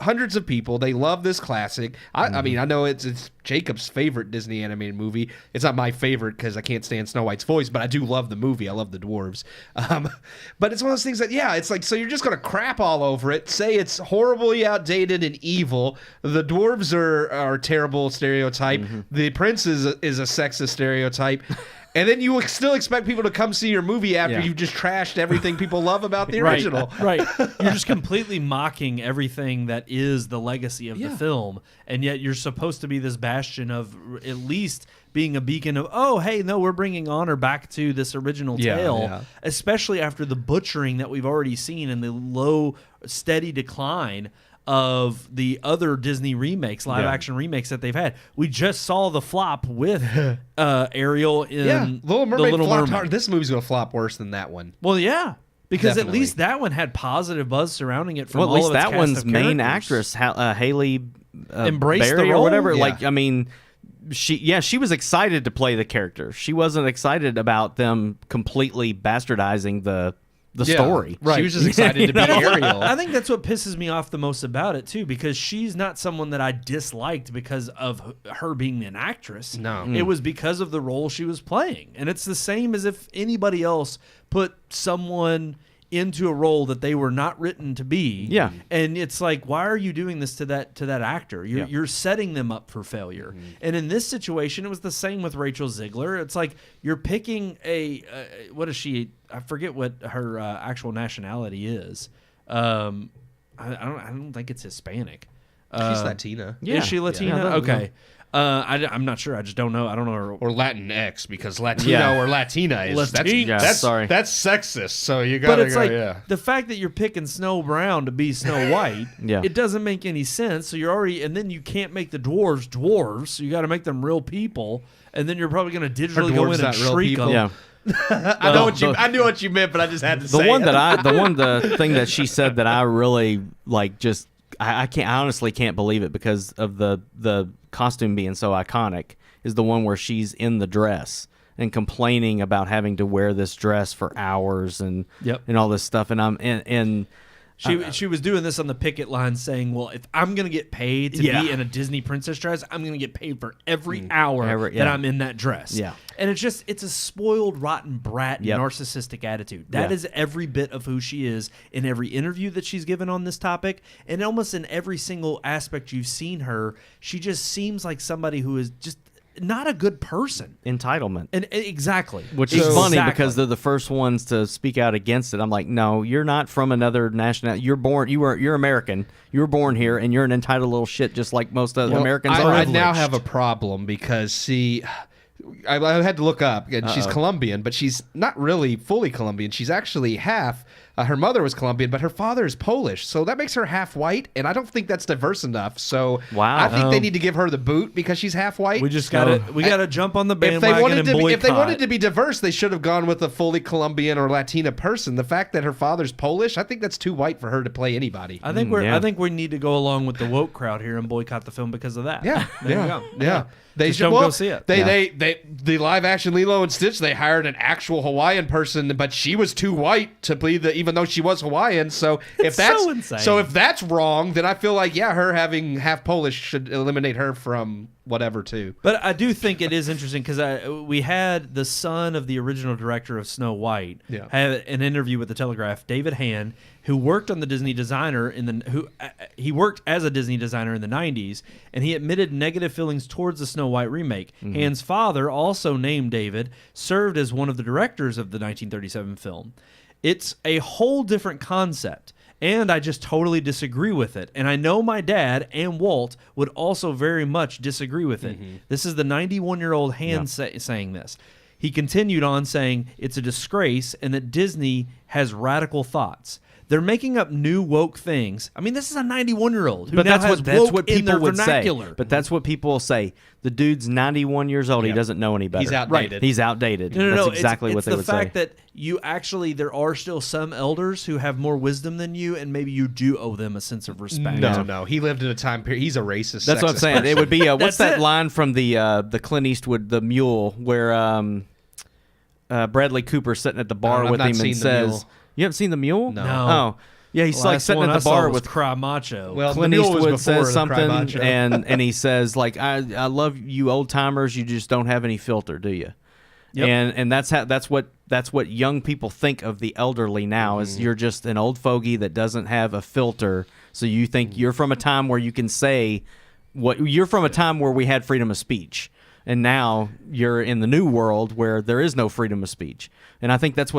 Speaker 4: hundreds of people. They love this classic. I mean, I know it's Jacob's favorite Disney animated movie. It's not my favorite because I can't stand Snow White's voice, but I do love the movie. I love the dwarves. But it's one of those things that, it's like, so you're just going to crap all over it, say it's horribly outdated and evil. The dwarves are a terrible stereotype. The prince is a sexist stereotype. And then you still expect people to come see your movie after you've just trashed everything people love about the original.
Speaker 5: Right. You're just completely mocking everything that is the legacy of the film. And yet you're supposed to be this bastion of at least being a beacon of, oh, hey, no, we're bringing honor back to this original tale, especially after the butchering that we've already seen and the low, steady decline of the other Disney remakes, live-action remakes that they've had. We just saw the flop with Ariel in
Speaker 4: Little Mermaid.
Speaker 5: The Little Mermaid.
Speaker 4: Hard. This movie's going to flop worse than that one.
Speaker 5: Well, yeah. Because
Speaker 4: Definitely.
Speaker 5: at least that one had positive buzz surrounding it from
Speaker 3: Well, at
Speaker 5: all
Speaker 3: least
Speaker 5: of its
Speaker 3: that
Speaker 5: cast
Speaker 3: one's
Speaker 5: of
Speaker 3: main
Speaker 5: characters.
Speaker 3: actress, Haley
Speaker 5: Embraced
Speaker 3: Berry
Speaker 5: the
Speaker 3: or
Speaker 5: role?
Speaker 3: whatever.
Speaker 4: Yeah.
Speaker 3: Like, I mean, she was excited to play the character. She wasn't excited about them completely bastardizing the story.
Speaker 4: Right. She was just excited to be Ariel.
Speaker 5: I think that's what pisses me off the most about it, too, because she's not someone that I disliked because of her being an actress.
Speaker 4: No.
Speaker 5: It was because of the role she was playing. And it's the same as if anybody else put someone into a role that they were not written to be.
Speaker 3: Yeah.
Speaker 5: And it's like, why are you doing this to that actor? You're setting them up for failure. And in this situation, it was the same with Rachel Zegler. It's like you're picking what is she? I forget what her actual nationality is. I don't think it's Hispanic.
Speaker 4: She's Latina.
Speaker 5: Is she Latina?
Speaker 3: Yeah,
Speaker 5: Okay. I'm not sure. I just don't know. I don't know her.
Speaker 4: Or Latinx, because Latino or Latina is that's sexist. So you got
Speaker 5: But
Speaker 4: to
Speaker 5: it's the fact that you're picking Snow Brown to be Snow White, it doesn't make any sense. So you're already, and then you can't make the dwarves. So you got to make them real people, and then you're probably going to digitally go in and shriek them.
Speaker 3: Yeah.
Speaker 4: I knew what you meant, but I just had to say
Speaker 3: the thing that she said that I really like, just I honestly can't believe it because of the costume being so iconic, is the one where she's in the dress and complaining about having to wear this dress for hours and all this stuff, and
Speaker 5: she was doing this on the picket line saying, well, if I'm going to get paid to be in a Disney princess dress, I'm going to get paid for every hour that I'm in that dress.
Speaker 3: Yeah.
Speaker 5: And it's a spoiled, rotten brat, narcissistic attitude. That is every bit of who she is in every interview that she's given on this topic. And almost in every single aspect you've seen her, she just seems like somebody who is just not a good person.
Speaker 3: Entitlement.
Speaker 5: And exactly.
Speaker 3: Which is funny because they're the first ones to speak out against it. I'm like, no, you're not from another nationality. You're American. You were born here, and you're an entitled little shit, just like most other Americans are.
Speaker 4: I now have a problem because I had to look up, and she's Colombian, but she's not really fully Colombian. She's actually half. Her mother was Colombian, but her father is Polish, so that makes her half white, and I don't think that's diverse enough. So I think they need to give her the boot because she's half white.
Speaker 5: We just gotta jump on the bandwagon and boycott.
Speaker 4: If they wanted to be diverse, they should have gone with a fully Colombian or Latina person. The fact that her father's Polish, I think that's too white for her to play anybody.
Speaker 5: I think we need to go along with the woke crowd here and boycott the film because of that.
Speaker 4: Yeah,
Speaker 5: there you go.
Speaker 4: Yeah. They
Speaker 5: just don't go see it.
Speaker 4: The live action Lilo and Stitch, they hired an actual Hawaiian person, but she was too white to play even though she was Hawaiian. So if that's wrong, then I feel like her having half Polish should eliminate her from whatever too.
Speaker 5: But I do think it is interesting because we had the son of the original director of Snow White had an interview with the Telegraph, David Hann, who worked on the Disney designer he worked as a Disney designer in the 90s, and he admitted negative feelings towards the Snow White remake. Hann's father, also named David, served as one of the directors of the 1937 film. It's a whole different concept, and I just totally disagree with it. And I know my dad and Walt would also very much disagree with it. This is the 91-year-old Hann saying this. He continued on saying it's a disgrace and that Disney has radical thoughts. They're making up new woke things. I mean, this is a 91-year-old who
Speaker 3: But
Speaker 5: now
Speaker 3: that's
Speaker 5: has
Speaker 3: what
Speaker 5: woke in
Speaker 3: people
Speaker 5: their
Speaker 3: would
Speaker 5: vernacular.
Speaker 3: say. But that's what people will say. The dude's 91 years old. He doesn't know any better.
Speaker 4: He's outdated.
Speaker 3: He's outdated.
Speaker 5: No.
Speaker 3: That's exactly what they would
Speaker 5: It's the fact
Speaker 3: say.
Speaker 5: that you actually, there are still some elders who have more wisdom than you, and maybe you do owe them a sense of respect.
Speaker 4: No. He lived in a time period. He's a racist.
Speaker 3: That's what I'm
Speaker 4: sexist
Speaker 3: saying. It would be what's
Speaker 5: That's
Speaker 3: that
Speaker 5: it.
Speaker 3: line from the Clint Eastwood, The Mule, where Bradley Cooper's sitting at the bar
Speaker 4: I've
Speaker 3: with
Speaker 4: not
Speaker 3: him
Speaker 4: seen
Speaker 3: and
Speaker 4: The
Speaker 3: says,
Speaker 4: Mule.
Speaker 3: "You haven't seen The Mule?
Speaker 4: No.
Speaker 3: Oh, yeah. He's like
Speaker 5: Last
Speaker 3: sitting
Speaker 5: one
Speaker 3: at
Speaker 5: I
Speaker 3: the
Speaker 5: saw
Speaker 3: bar
Speaker 5: was
Speaker 3: with
Speaker 5: Cry Macho.
Speaker 4: Well,
Speaker 3: Clint
Speaker 4: The Mule was
Speaker 3: Eastwood
Speaker 4: before
Speaker 3: says
Speaker 4: the
Speaker 3: something,
Speaker 4: Cry Macho.
Speaker 3: and he says like, "I love you old timers. You just don't have any filter, do you?"
Speaker 5: Yep.
Speaker 3: And that's what young people think of the elderly now is you're just an old fogey that doesn't have a filter. So you think you're from a time where you can say what you're from a time where we had freedom of speech. And now you're in the new world where there is no freedom of speech. And I think that's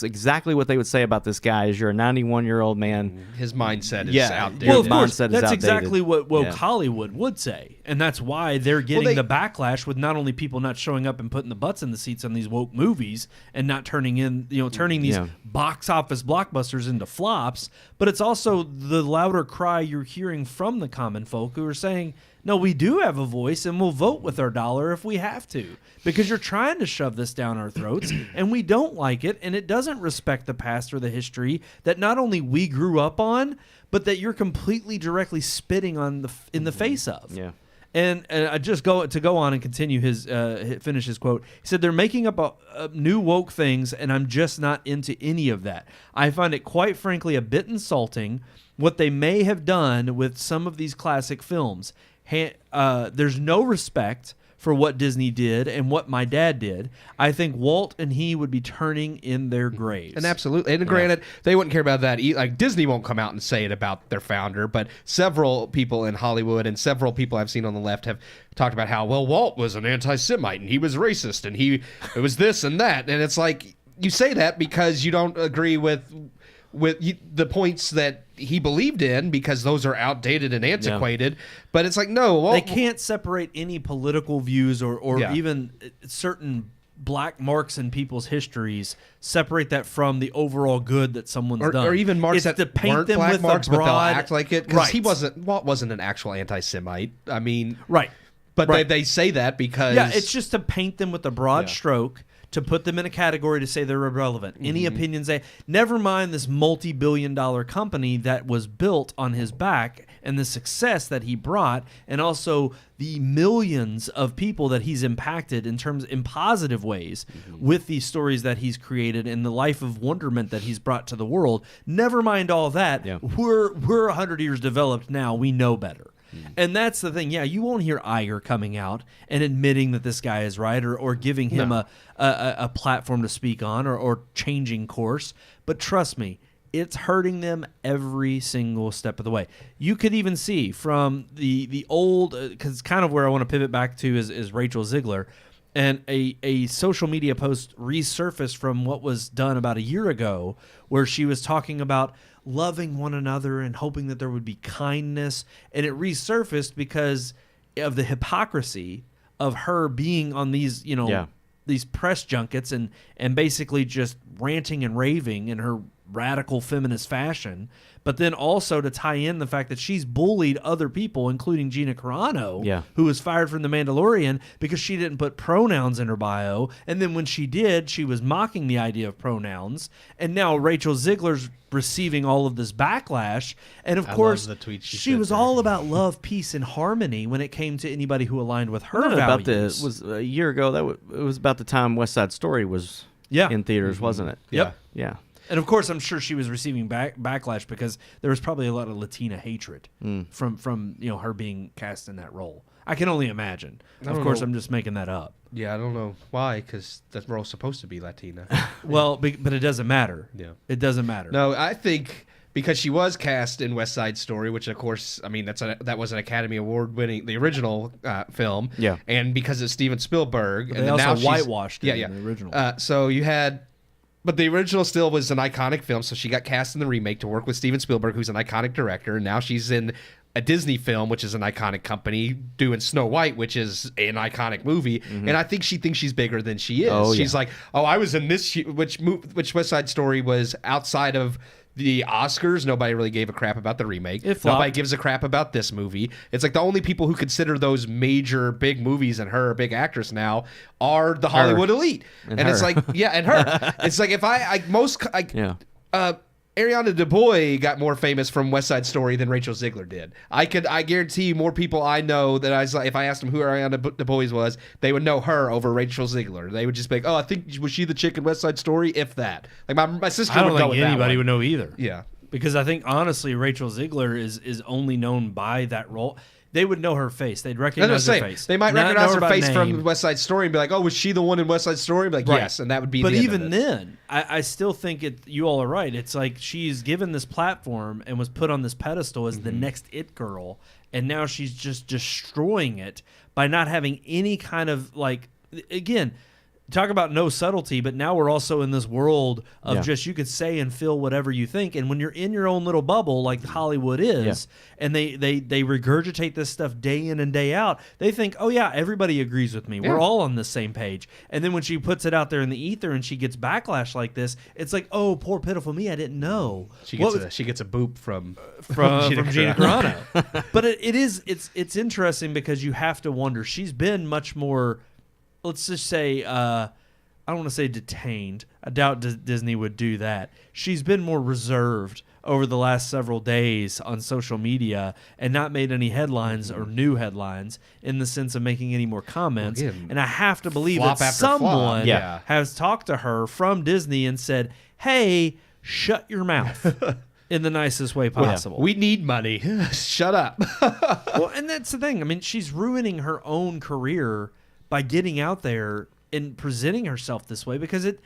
Speaker 3: exactly what they would say about this guy is you're a 91-year-old man.
Speaker 4: His mindset is
Speaker 3: Yeah.
Speaker 4: outdated.
Speaker 5: Well, of
Speaker 3: His
Speaker 5: course,
Speaker 3: mindset is
Speaker 5: that's
Speaker 3: outdated.
Speaker 5: exactly what woke
Speaker 3: Yeah.
Speaker 5: Hollywood would say, and that's why they're getting
Speaker 4: they-
Speaker 5: the backlash with not only people not showing up and putting the butts in the seats on these woke movies and not turning these
Speaker 3: Yeah.
Speaker 5: box office blockbusters into flops, but it's also the louder cry you're hearing from the common folk who are saying, no, we do have a voice and we'll vote with our dollar if we have to, because you're trying to shove this down our throats and we don't like it, and it doesn't respect the past or the history that not only we grew up on, but that you're completely directly spitting on in the face of.
Speaker 3: Yeah.
Speaker 5: And I just go on and continue finish his quote. He said, they're making up a new woke things, and I'm just not into any of that. I find it quite frankly a bit insulting what they may have done with some of these classic films. There's no respect for what Disney did and what my dad did. I think Walt and he would be turning in their graves.
Speaker 4: And absolutely. And granted, they wouldn't care about that. Like Disney won't come out and say it about their founder, but several people in Hollywood and several people I've seen on the left have talked about how, well, Walt was an anti-Semite and he was racist and it was this and that. And it's like, you say that because you don't agree with the points that he believed in, because those are outdated and antiquated. But it's like, no,
Speaker 5: they can't separate any political views or
Speaker 4: Yeah.
Speaker 5: even certain black marks in people's histories, separate that from the overall good that someone's done.
Speaker 4: or even marks
Speaker 5: It's
Speaker 4: that
Speaker 5: to paint
Speaker 4: weren't
Speaker 5: them
Speaker 4: black
Speaker 5: with
Speaker 4: marks,
Speaker 5: a
Speaker 4: but
Speaker 5: broad,
Speaker 4: they'll act like it. Because
Speaker 5: Right.
Speaker 4: Walt wasn't an actual anti-Semite. I mean,
Speaker 5: Right.
Speaker 4: but
Speaker 5: Right.
Speaker 4: they say that because
Speaker 5: Yeah, it's just to paint them with a broad stroke, to put them in a category to say they're irrelevant. Any opinions never mind this multi-billion-dollar company that was built on his back and the success that he brought, and also the millions of people that he's impacted in positive ways with these stories that he's created and the life of wonderment that he's brought to the world. Never mind all that.
Speaker 3: Yeah.
Speaker 5: We're 100 years developed now. We know better. And that's the thing. Yeah, you won't hear Iger coming out and admitting that this guy is right, or giving him a platform to speak on, or changing course. But trust me, it's hurting them every single step of the way. You could even see from the old, because kind of where I want to pivot back to is Rachel Ziegler. And a social media post resurfaced from what was done about a year ago, where she was talking about loving one another and hoping that there would be kindness. And it resurfaced because of the hypocrisy of her being on these, these press junkets and basically just ranting and raving in her radical feminist fashion. But then also to tie in the fact that she's bullied other people, including Gina Carano, who was fired from The Mandalorian because she didn't put pronouns in her bio. And then when she did, she was mocking the idea of pronouns. And now Rachel Ziegler's receiving all of this backlash. And of course,
Speaker 4: love the tweet
Speaker 5: she was all about love, peace, and harmony when it came to anybody who aligned with her values.
Speaker 3: Was a year ago. It was about the time West Side Story was in theaters, wasn't it?
Speaker 5: Yep.
Speaker 3: Yeah.
Speaker 5: And of course, I'm sure she was receiving backlash because there was probably a lot of Latina hatred from her being cast in that role. I can only imagine. Of course, I'm just making that up.
Speaker 4: Yeah, I don't know why, because that role's supposed to be Latina.
Speaker 5: Well, but it doesn't matter.
Speaker 4: Yeah.
Speaker 5: It doesn't matter.
Speaker 4: No, I think because she was cast in West Side Story, which of course, I mean, that was an Academy Award winning, the original film.
Speaker 3: Yeah.
Speaker 4: And because it's Steven Spielberg,
Speaker 5: But
Speaker 4: and
Speaker 5: they
Speaker 4: then
Speaker 5: also
Speaker 4: now
Speaker 5: whitewashed it in the original.
Speaker 4: So you had. But the original still was an iconic film, so she got cast in the remake to work with Steven Spielberg, who's an iconic director, and now she's in a Disney film, which is an iconic company, doing Snow White, which is an iconic movie, and I think she thinks she's bigger than she is.
Speaker 3: Oh,
Speaker 4: She's like, oh, I was in this, which West Side Story was outside of the Oscars. Nobody really gave a crap about the remake. Nobody gives a crap about this movie. It's like the only people who consider those major big movies and her a big actress now are the Hollywood elite. And it's like, yeah, and her. It's like if Ariana DeBoy got more famous from West Side Story than Rachel Ziegler did. I guarantee you more people I know that if I asked them who Ariana DeBoy was, they would know her over Rachel Ziegler. They would just be like, oh, I think, was she the chick in West Side Story? If that. Like my sister
Speaker 5: I
Speaker 4: would
Speaker 5: don't
Speaker 4: go
Speaker 5: think
Speaker 4: with
Speaker 5: anybody
Speaker 4: that
Speaker 5: would know either.
Speaker 4: Yeah.
Speaker 5: Because I think, honestly, Rachel Ziegler is only known by that role. They would know her face. They'd recognize her face.
Speaker 4: They might
Speaker 5: Not
Speaker 4: recognize
Speaker 5: know
Speaker 4: her
Speaker 5: by
Speaker 4: face
Speaker 5: name.
Speaker 4: from West Side Story and be like, oh, was she the one in West Side Story? And be like,
Speaker 5: Right.
Speaker 4: yes, and that would be
Speaker 5: But
Speaker 4: the end
Speaker 5: even
Speaker 4: of it.
Speaker 5: then, I still think you all are right. It's like she's given this platform and was put on this pedestal as the next it girl, and now she's just destroying it by not having any kind of, like, again, talk about no subtlety, but now we're also in this world of just you could say and feel whatever you think. And when you're in your own little bubble like Hollywood is, and they regurgitate this stuff day in and day out, they think, oh yeah, everybody agrees with me. We're all on the same page. And then when she puts it out there in the ether and she gets backlash like this, it's like, oh, poor pitiful me, I didn't know.
Speaker 4: She gets a boop from
Speaker 5: Gina Carano. But it's interesting because you have to wonder. She's been much more, let's just say, I don't want to say detained. I doubt Disney would do that. She's been more reserved over the last several days on social media and not made any headlines or new headlines in the sense of making any more comments. And I have to believe that someone has talked to her from Disney and said, hey, shut your mouth. In the nicest way possible.
Speaker 4: We need money. Shut up.
Speaker 5: Well, and that's the thing. I mean, she's ruining her own career by getting out there and presenting herself this way, because it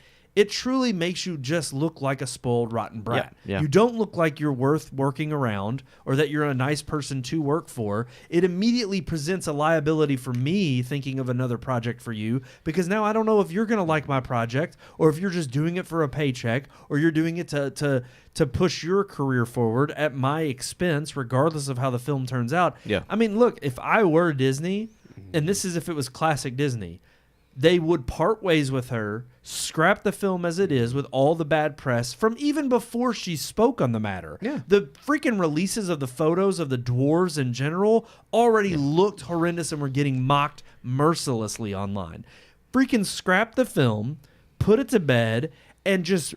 Speaker 5: truly makes you just look like a spoiled, rotten brat. You don't look like you're worth working around or that you're a nice person to work for. It immediately presents a liability for me thinking of another project for you, because now I don't know if you're going to like my project or if you're just doing it for a paycheck or you're doing it to push your career forward at my expense, regardless of how the film turns out. I mean, look, if I were Disney, and this is if it was classic Disney, they would part ways with her, scrap the film as it is with all the bad press from even before she spoke on the matter. The freaking releases of the photos of the dwarves in general already looked horrendous and were getting mocked mercilessly online. Freaking scrap the film, put it to bed, and just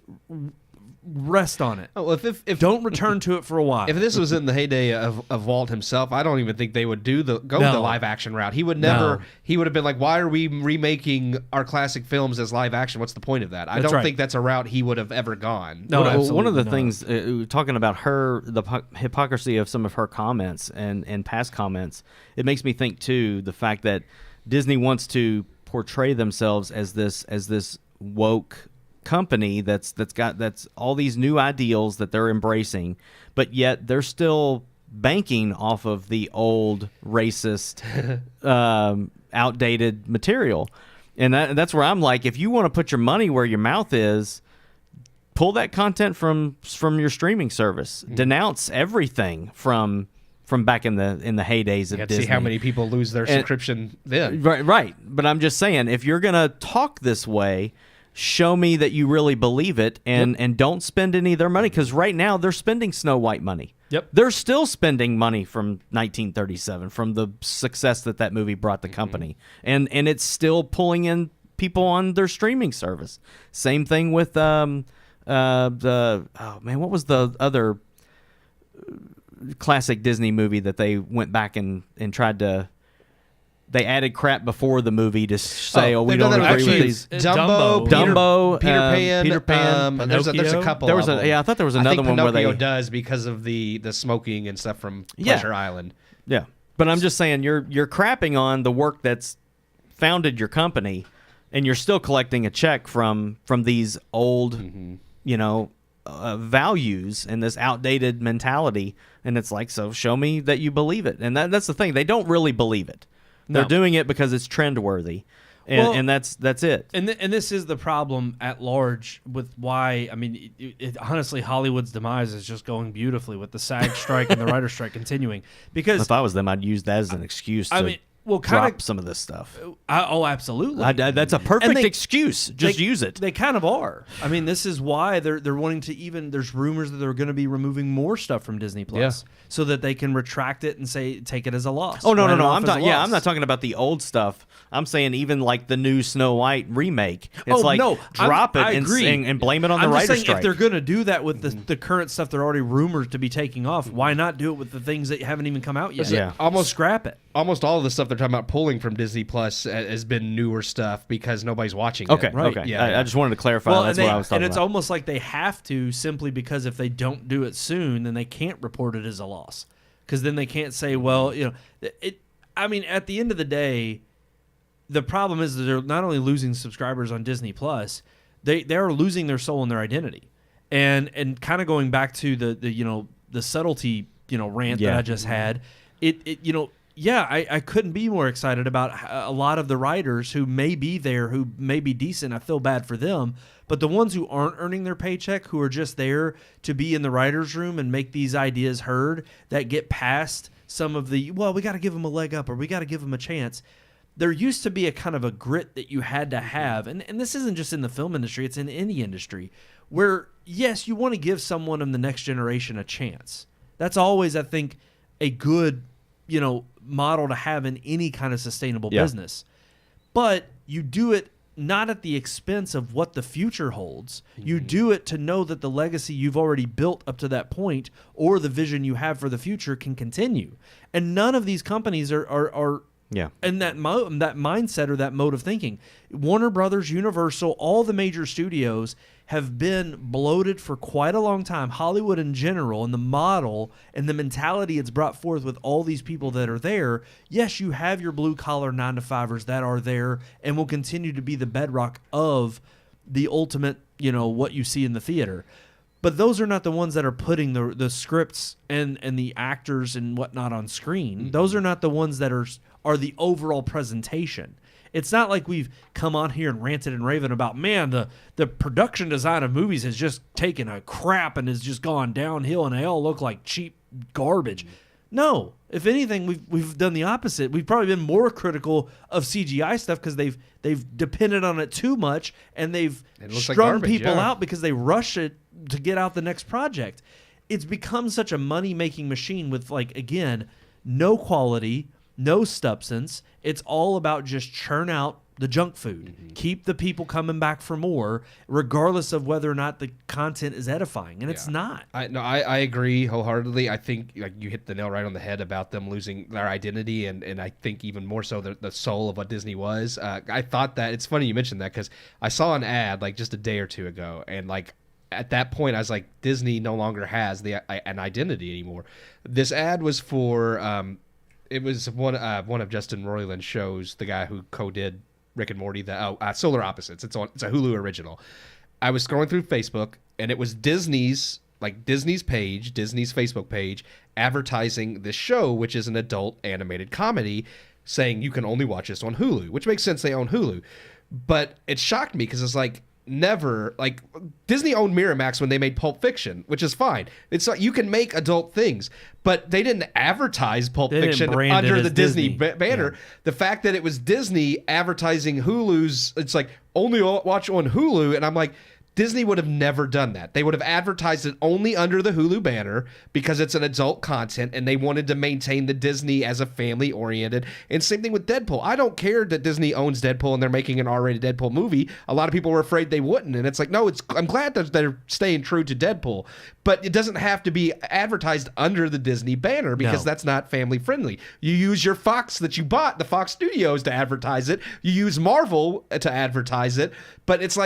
Speaker 5: rest on it.
Speaker 4: Oh, if
Speaker 5: don't return to it for a while.
Speaker 4: If this was in the heyday of Walt himself, I don't even think they would go the live action route. He would never. He would have been like, "Why are we remaking our classic films as live action? What's the point of that?" I don't think that's a route he would have ever gone.
Speaker 5: No,
Speaker 3: one of the things talking about the hypocrisy of some of her comments and past comments, it makes me think too the fact that Disney wants to portray themselves as this woke company that's all these new ideals that they're embracing, but yet they're still banking off of the old racist outdated material. And that's where I'm like, if you want to put your money where your mouth is, pull that content from your streaming service. Denounce everything from back in the heydays of Disney.
Speaker 4: See how many people lose their subscription then.
Speaker 3: Right. But I'm just saying, if you're gonna talk this way, show me that you really believe it, and don't spend any of their money, because right now they're spending Snow White money. They're still spending money from 1937, from the success that movie brought the company, and it's still pulling in people on their streaming service. Same thing with what was the other classic Disney movie that they went back and tried to. They added crap before the movie to say, we don't agree with these.
Speaker 5: Dumbo,
Speaker 3: Peter Pan.
Speaker 4: There's a couple.
Speaker 3: There was I thought there was another one where
Speaker 4: Pinocchio does because of the smoking and stuff from Pleasure Island.
Speaker 3: Yeah, but I'm just saying you're crapping on the work that's founded your company, and you're still collecting a check from these old, values and this outdated mentality, and it's like, so show me that you believe it, and that's the thing. They don't really believe it. They're doing it because it's trend-worthy. And that's it.
Speaker 5: And this is the problem at large with why, I mean, honestly, Hollywood's demise is just going beautifully with the SAG strike and the writer's strike continuing. Because
Speaker 3: if I was them, I'd use that as an excuse to drop some of this stuff.
Speaker 5: Absolutely.
Speaker 3: That's a perfect excuse. Just use it.
Speaker 5: They kind of are. I mean, this is why they're wanting to there's rumors that they're going to be removing more stuff from Disney Plus so that they can retract it and take it as a loss.
Speaker 3: Oh, no. I'm not talking about the old stuff. I'm saying even like the new Snow White remake. It's drop it and blame it on the writer's strike.
Speaker 5: If they're going to do that with the current stuff they're already rumored to be taking off, why not do it with the things that haven't even come out yet?
Speaker 3: Yeah.
Speaker 4: Almost
Speaker 5: scrap it.
Speaker 4: Almost all of the stuff they're talking about pulling from Disney Plus has been newer stuff because nobody's watching it.
Speaker 3: Okay, right. Okay. Yeah, I just wanted to clarify. That's what I was talking about.
Speaker 5: And it's almost like they have to simply because if they don't do it soon, then they can't report it as a loss. Because then they can't say, well, I mean, at the end of the day, the problem is that they're not only losing subscribers on Disney Plus, they are losing their soul and their identity. And kind of going back to the subtlety, rant that I just had, I couldn't be more excited about a lot of the writers who may be there, who may be decent. I feel bad for them. But the ones who aren't earning their paycheck, who are just there to be in the writer's room and make these ideas heard that get past some of we got to give them a leg up or we got to give them a chance. There used to be a kind of a grit that you had to have. And this isn't just in the film industry, it's in any industry where, yes, you want to give someone in the next generation a chance. That's always, I think, a good model to have in any kind of sustainable business. But you do it not at the expense of what the future holds. You do it to know that the legacy you've already built up to that point or the vision you have for the future can continue. And none of these companies are in that mindset or that mode of thinking. Warner Brothers, Universal, all the major studios have been bloated for quite a long time. Hollywood in general, and the model and the mentality it's brought forth with all these people that are there. Yes, you have your blue-collar 9-to-5ers that are there and will continue to be the bedrock of the ultimate, what you see in the theater. But those are not the ones that are putting the scripts and the actors and whatnot on screen. Mm-hmm. Those are not the ones that are the overall presentation. It's not like we've come on here and ranted and raven about, man, the production design of movies has just taken a crap and has just gone downhill and they all look like cheap garbage. No. If anything, we've done the opposite. We've probably been more critical of CGI stuff because they've depended on it too much and they've strung people out because they rush it to get out the next project. It's become such a money-making machine with, again, no quality, no substance. It's all about just churn out the junk food. Mm-hmm. Keep the people coming back for more, regardless of whether or not the content is edifying. And it's not.
Speaker 4: I agree wholeheartedly. I think you hit the nail right on the head about them losing their identity, and I think even more so the soul of what Disney was. I thought that it's funny you mentioned that because I saw an ad just a day or two ago, and at that point I was like, Disney no longer has an identity anymore. This ad was for it was one of Justin Roiland's shows, the guy who co-did Rick and Morty, Solar Opposites. It's a Hulu original. I was scrolling through Facebook, and it was Disney's page, Disney's Facebook page, advertising this show, which is an adult animated comedy, saying you can only watch this on Hulu, which makes sense. They own Hulu. But it shocked me because it's never Disney owned Miramax when they made Pulp Fiction, which is fine. It's you can make adult things, but they didn't advertise Pulp Fiction under the Disney banner. Yeah. The fact that it was Disney advertising Hulu's, it's only watch on Hulu, and I'm like, Disney would have never done that. They would have advertised it only under the Hulu banner because it's an adult content and they wanted to maintain the Disney as a family-oriented. And same thing with Deadpool. I don't care that Disney owns Deadpool and they're making an R-rated Deadpool movie. A lot of people were afraid they wouldn't. And it's no, I'm glad that they're staying true to Deadpool. But it doesn't have to be advertised under the Disney banner because that's not family-friendly. You use your Fox that you bought, the Fox Studios, to advertise it. You use Marvel to advertise it. But it's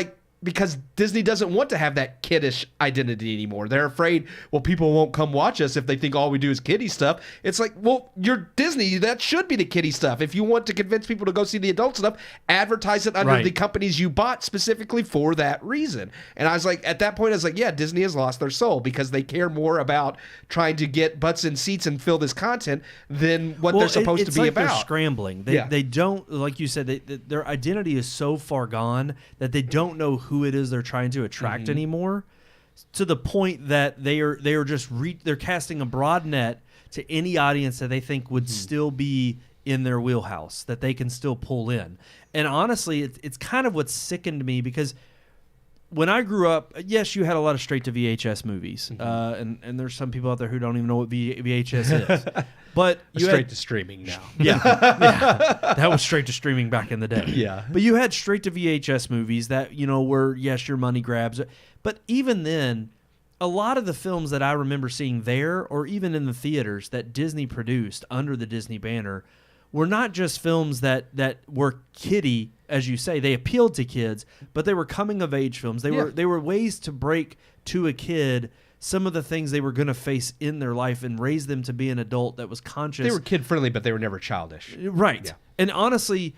Speaker 4: because Disney doesn't want to have that kiddish identity anymore. They're afraid, well, people won't come watch us if they think all we do is kiddie stuff. It's like, well, you're Disney. That should be the kiddie stuff. If you want to convince people to go see the adult stuff, advertise it under the companies you bought specifically for that reason. And I was like, at that point, I was like, yeah, Disney has lost their soul because they care more about trying to get butts in seats and fill this content than what they're supposed to be about.
Speaker 5: They're scrambling. They don't, like you said, their identity is so far gone that they don't know who it is they're trying to attract anymore, to the point that they are just they're casting a broad net to any audience that they think would still be in their wheelhouse, that they can still pull in. And honestly, it's kind of what sickened me, because when I grew up, yes, you had a lot of straight to VHS movies, and there's some people out there who don't even know what VHS is. But you
Speaker 4: straight to streaming now.
Speaker 5: Yeah, that was straight to streaming back in the day.
Speaker 4: Yeah,
Speaker 5: but you had straight to VHS movies that were your money grabs. But even then, a lot of the films that I remember seeing there, or even in the theaters that Disney produced under the Disney banner, were not just films that were kiddie, as you say. They appealed to kids, but they were coming of age films. They were ways to break to a kid some of the things they were going to face in their life and raise them to be an adult that was conscious.
Speaker 4: They were kid-friendly, but they were never childish.
Speaker 5: Right.
Speaker 4: Yeah.
Speaker 5: And honestly,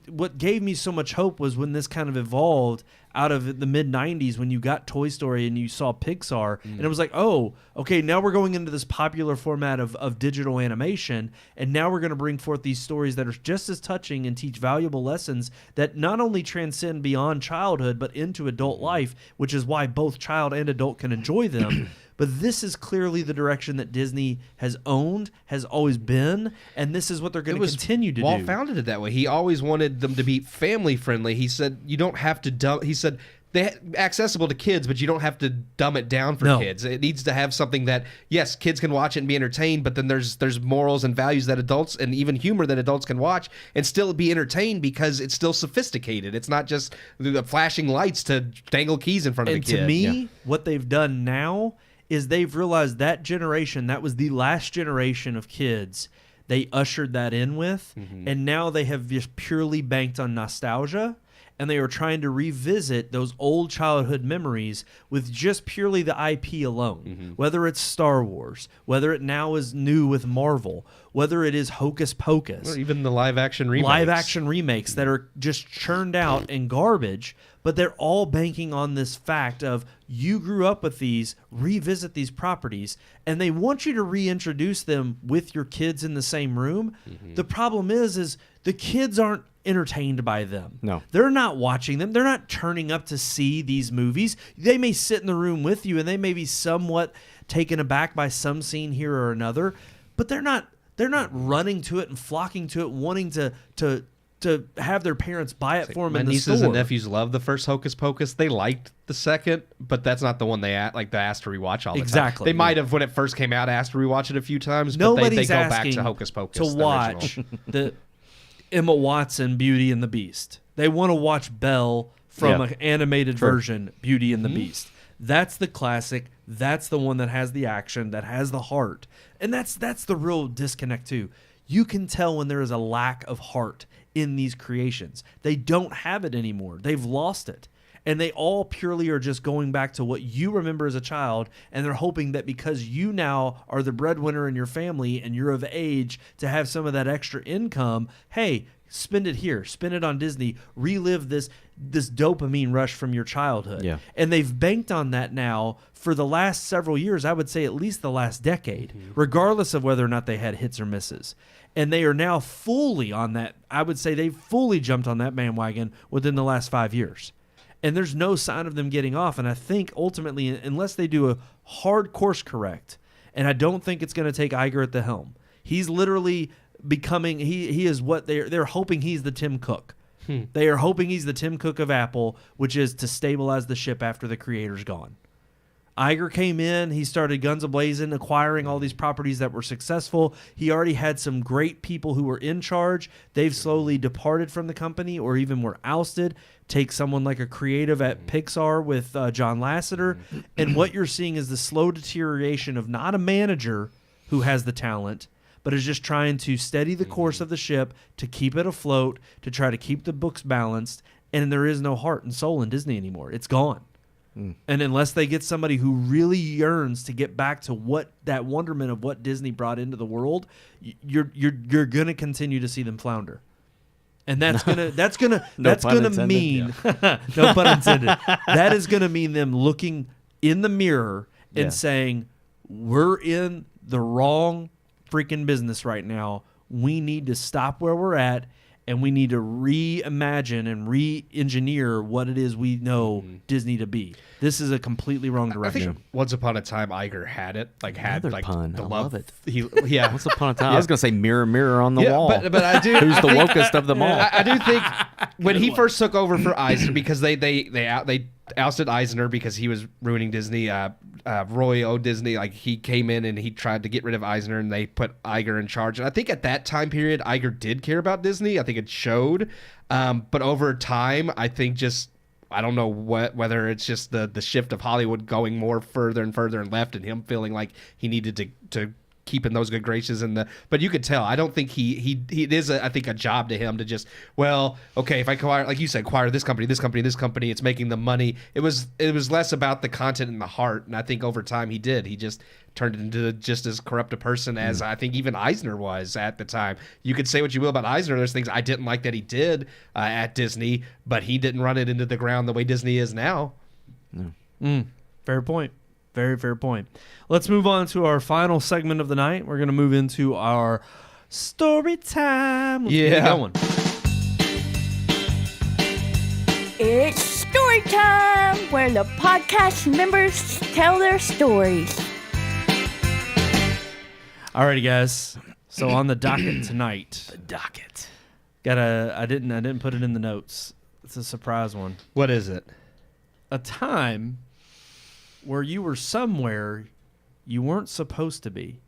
Speaker 5: what gave me so much hope was when this kind of evolved out of the mid-'90s, when you got Toy Story and you saw Pixar, and it was like, oh, okay, now we're going into this popular format of digital animation, and now we're going to bring forth these stories that are just as touching and teach valuable lessons that not only transcend beyond childhood, but into adult life, which is why both child and adult can enjoy them. But this is clearly the direction that Disney has owned, has always been, and this is what they're going to continue to do.
Speaker 4: Walt founded it that way. He always wanted them to be family friendly. He said you don't have to he said they're accessible to kids, but you don't have to dumb it down for kids. It needs to have something that, yes, kids can watch it and be entertained, but then there's morals and values that adults, and even humor that adults can watch and still be entertained, because it's still sophisticated. It's not just the flashing lights to dangle keys in front of a kid.
Speaker 5: And to me, what they've done now is they've realized that generation, that was the last generation of kids they ushered that in with, and now they have just purely banked on nostalgia, and they are trying to revisit those old childhood memories with just purely the IP alone. Whether it's Star Wars, whether it now is new with Marvel, whether it is Hocus Pocus.
Speaker 4: Or even the live-action remakes.
Speaker 5: Live-action remakes that are just churned out in garbage, but they're all banking on this fact of you grew up with these, revisit these properties, and they want you to reintroduce them with your kids in the same room. The problem is the kids aren't entertained by them.
Speaker 3: No.
Speaker 5: They're not watching them. They're not turning up to see these movies. They may sit in the room with you and they may be somewhat taken aback by some scene here or another, but they're not running to it and flocking to it, wanting to have their parents buy it for them in the store.
Speaker 4: My nieces and nephews love the first Hocus Pocus. They liked the second, but that's not the one they asked to rewatch all the time. They might have, when it first came out, asked to rewatch it a few times, but they go back to Hocus Pocus.
Speaker 5: To watch the Emma Watson Beauty and the Beast. They want to watch Belle from an animated version, Beauty and the Beast. That's the classic. That's the one that has the action, that has the heart. And that's the real disconnect too. You can tell when there is a lack of heart in these creations. They don't have it anymore. They've lost it. And they all purely are just going back to what you remember as a child, and they're hoping that because you now are the breadwinner in your family and you're of age to have some of that extra income, hey, spend it here, spend it on Disney, relive this dopamine rush from your childhood.
Speaker 3: Yeah.
Speaker 5: And they've banked on that now for the last several years, I would say at least the last decade, regardless of whether or not they had hits or misses. And they are now fully on that. I would say they've fully jumped on that bandwagon within the last 5 years. And there's no sign of them getting off. And I think ultimately, unless they do a hard course correct, and I don't think it's going to take Iger at the helm. He's literally becoming, he is what they're hoping he's the Tim Cook. They are hoping he's the Tim Cook of Apple, which is to stabilize the ship after the creator's gone. Iger came in, he started guns a-blazing, acquiring all these properties that were successful. He already had some great people who were in charge. They've slowly departed from the company or even were ousted. Take someone like a creative at Pixar with John Lasseter. And what you're seeing is the slow deterioration of not a manager who has the talent, but is just trying to steady the course of the ship, to keep it afloat, to try to keep the books balanced. and there is no heart and soul in Disney anymore. It's gone. And unless they get somebody who really yearns to get back to what that wonderment of what Disney brought into the world, you're gonna continue to see them flounder. And that's gonna mean no pun intended. That is gonna mean them looking in the mirror and saying, we're in the wrong freaking business right now. We need to stop where we're at, and we need to reimagine and re-engineer what it is we know Disney to be. This is a completely wrong direction.
Speaker 4: I think once upon a time, Iger had it.
Speaker 3: Another pun.
Speaker 4: The
Speaker 3: I
Speaker 4: love.
Speaker 3: love it.
Speaker 4: Yeah.
Speaker 3: Once upon a time, I was going to say mirror, mirror on the wall.
Speaker 4: But I do.
Speaker 3: Who's the wokest of them all?
Speaker 4: I do think when he first took over for Eisner, because they ousted Eisner because he was ruining Disney. Roy O. Disney, like he came in and he tried to get rid of Eisner, and they put Iger in charge. And I think at that time period, Iger did care about Disney. I think it showed. But over time, I think I don't know whether it's just the shift of Hollywood going more further and further and left, and him feeling like he needed to keep in those good graces but you could tell. I don't think it is I think a job to him to just, well, okay, if I acquire, like you said, acquire this company, it's making the money. It was less about the content and the heart, and I think over time he just turned into just as corrupt a person as I think even Eisner was at the time. You could say what you will about Eisner. There's things I didn't like that he did at Disney, but he didn't run it into the ground the way Disney is now.
Speaker 5: Fair point. Very fair point. Let's move on to our final segment of the night. We're going to move into our story time. Let's get it going.
Speaker 6: It's story time, where the podcast members tell their stories.
Speaker 5: Alrighty, guys. So on the docket tonight, I didn't put it in the notes. It's a surprise one.
Speaker 4: What is it?
Speaker 5: A time where you were somewhere you weren't supposed to be.